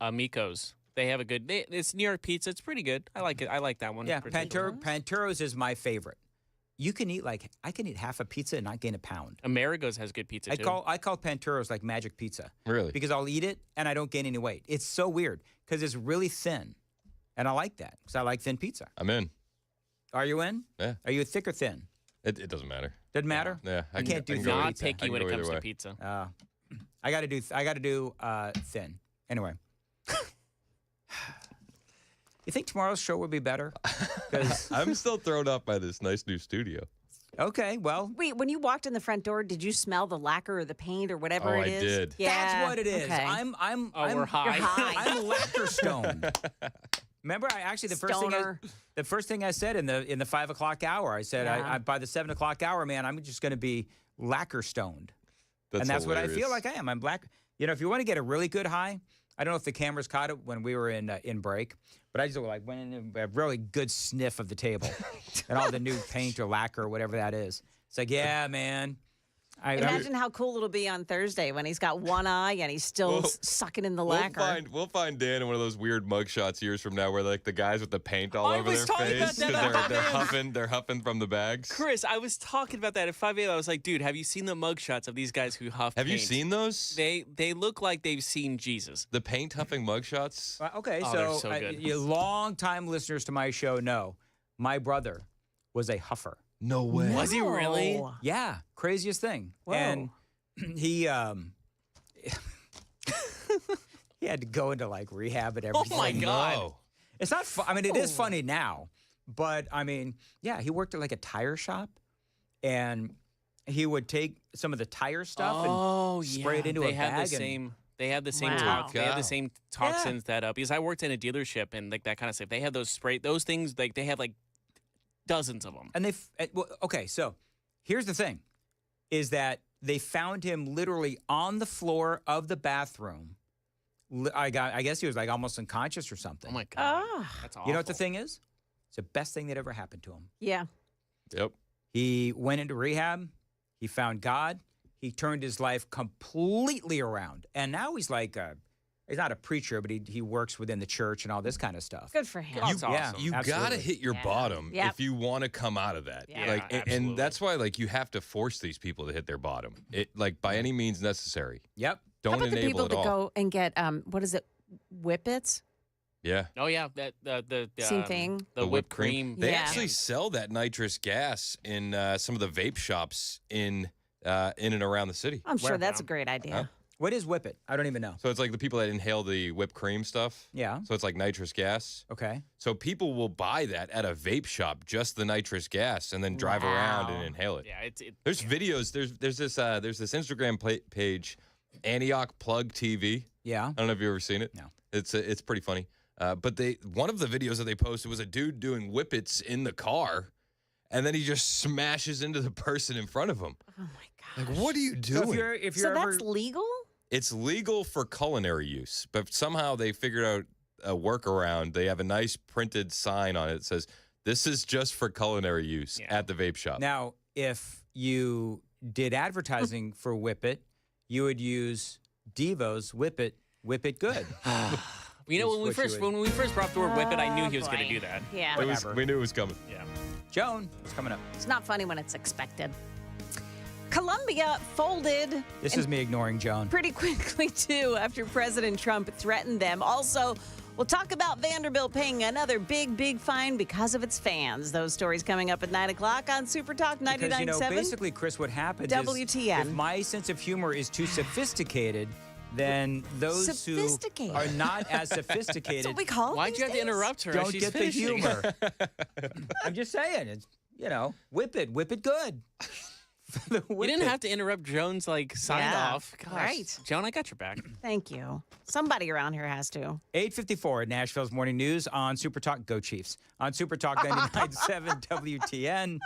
Amico's. They have a good... it's New York pizza. It's pretty good. I like it. I like that one. Yeah, particularly. Penturos is my favorite. you can eat I can eat half a pizza and not gain a pound. Amerigo's has good pizza, I too. call Panturo's like magic pizza. Really? Because I'll eat it and I don't gain any weight. It's so weird because it's really thin. And I like that because I like thin pizza. I'm in. Are you in? Yeah. Are you thick or thin? It doesn't matter. Doesn't matter? Yeah. I can't do Not pizza. picky when it comes to pizza. I got to do thin. Anyway. You think tomorrow's show will be better? Because I'm still thrown off by this nice new studio. Okay, well. Wait, when you walked in the front door, did you smell the lacquer or the paint or whatever it is? I did. Yeah. That's what it is. Okay. We're high. You're high. I'm lacquer stoned. Remember, the first thing I said in the 5 o'clock hour, I said, Yeah. by the 7 o'clock hour, man, I'm just going to be lacquer stoned. That's what I feel like I am. I'm black. You know, if you want to get a really good high, I don't know if the cameras caught it when we were in break, but I just went in a really good sniff of the table and all the new paint or lacquer or whatever that is. It's like, yeah, man. Imagine how cool it'll be on Thursday when he's got one eye and he's still sucking in the lacquer. We'll find Dan in one of those weird mugshots years from now where like the guys with the paint all over their face because they're huffing from the bags. Chris, I was talking about that at 5 a.m. I was like, dude, have you seen the mugshots of these guys who huff Have paint? you seen those? They look like they've seen Jesus. The paint huffing mugshots? Okay, they're so good. You long-time listeners to my show know my brother was a huffer. No way. Was he really? Yeah, craziest thing. Whoa. And he he had to go into like rehab and everything. Oh my God. No. It's not fun. I mean, it is funny now, but I mean, yeah, he worked at like a tire shop and he would take some of the tire stuff and spray it into a bag. They have the same Wow. they have the same toxins because I worked in a dealership and like that kind of stuff. They have those things like they have like dozens of them. And okay, so here's the thing, is that they found him literally on the floor of the bathroom. I guess he was like almost unconscious or something. Oh my God. Ah. That's awful. You know what the thing is? It's the best thing that ever happened to him. Yeah. Yep. He went into rehab. He found God. He turned his life completely around. And now he's like he's not a preacher, but he works within the church and all this kind of stuff. Good for him. That's awesome. You gotta hit your bottom Yep. if you want to come out of that. Yeah. Like, absolutely. and that's why like you have to force these people to hit their bottom. It like by any means necessary. Yep. Don't How about the enable people it that all. go and get what is it, whippets? Yeah. Oh yeah, the Same thing. The whipped cream. They Yeah. actually sell that nitrous gas in some of the vape shops in and around the city. I'm sure that's a great idea. Huh? What is Whip It? I don't even know. So it's like the people that inhale the whipped cream stuff. Yeah. So it's like nitrous gas. Okay. So people will buy that at a vape shop, just the nitrous gas, and then drive around and inhale it. Yeah, There's videos. There's this Instagram page, Antioch Plug TV. Yeah. I don't know if you've ever seen it. No. It's pretty funny. But one of the videos that they posted was a dude doing whippets in the car, and then he just smashes into the person in front of him. Oh my Like, what are you doing? So if you're ever, that's legal? It's legal for culinary use, but somehow they figured out a workaround. They have a nice printed sign on it that says, "This is just for culinary use at the vape shop." Now, if you did advertising for Whip It, you would use Devo's Whip It Good. You know, when we first brought the word whip it, I knew he was going to boy. do that. Yeah. We knew it was coming. Yeah. Joan, it's coming up. It's not funny when it's expected. Colombia folded. This is me ignoring Joan. Pretty quickly, too, after President Trump threatened them. Also, we'll talk about Vanderbilt paying another big fine because of its fans. Those stories coming up at 9 o'clock on Super Talk 99.7. Because, you know, basically, Chris, what happens WTN. is if my sense of humor is too sophisticated, then those who are not as sophisticated. That's what we call it. Why'd you have to interrupt her? Don't She's get finishing. the humor. I'm just saying, it's, you know, whip it good. You didn't have to interrupt Joan's sign off. Gosh. Right. Joan, I got your back. Thank you. Somebody around here has to. 8:54 at Nashville's Morning News on Super Talk. Go Chiefs. On Super Talk 99.7 WTN.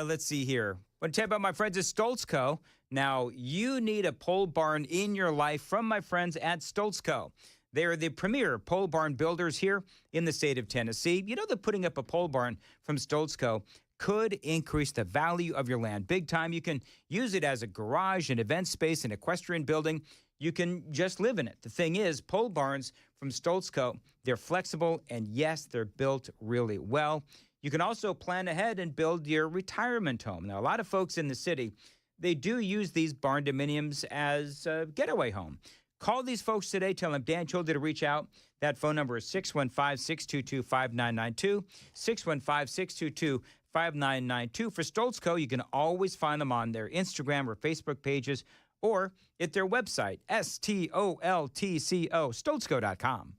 Let's see here. I want to tell you about my friends at Stoltz Co. Now, you need a pole barn in your life from my friends at Stoltz Co. They are the premier pole barn builders here in the state of Tennessee. You know that putting up a pole barn from Stoltz Co. could increase the value of your land big time. You can use it as a garage, an event space, an equestrian building. You can just live in it. The thing is, pole barns from Stoltz Co., they're flexible, and yes, they're built really well. You can also plan ahead and build your retirement home. Now, a lot of folks in the city, they do use these barn dominiums as a getaway home. Call these folks today. Tell them Dan told you to reach out. That phone number is 615-622-5992, 615-622-5992. For Stoltzco, you can always find them on their Instagram or Facebook pages or at their website, stoltco, stoltzco.com.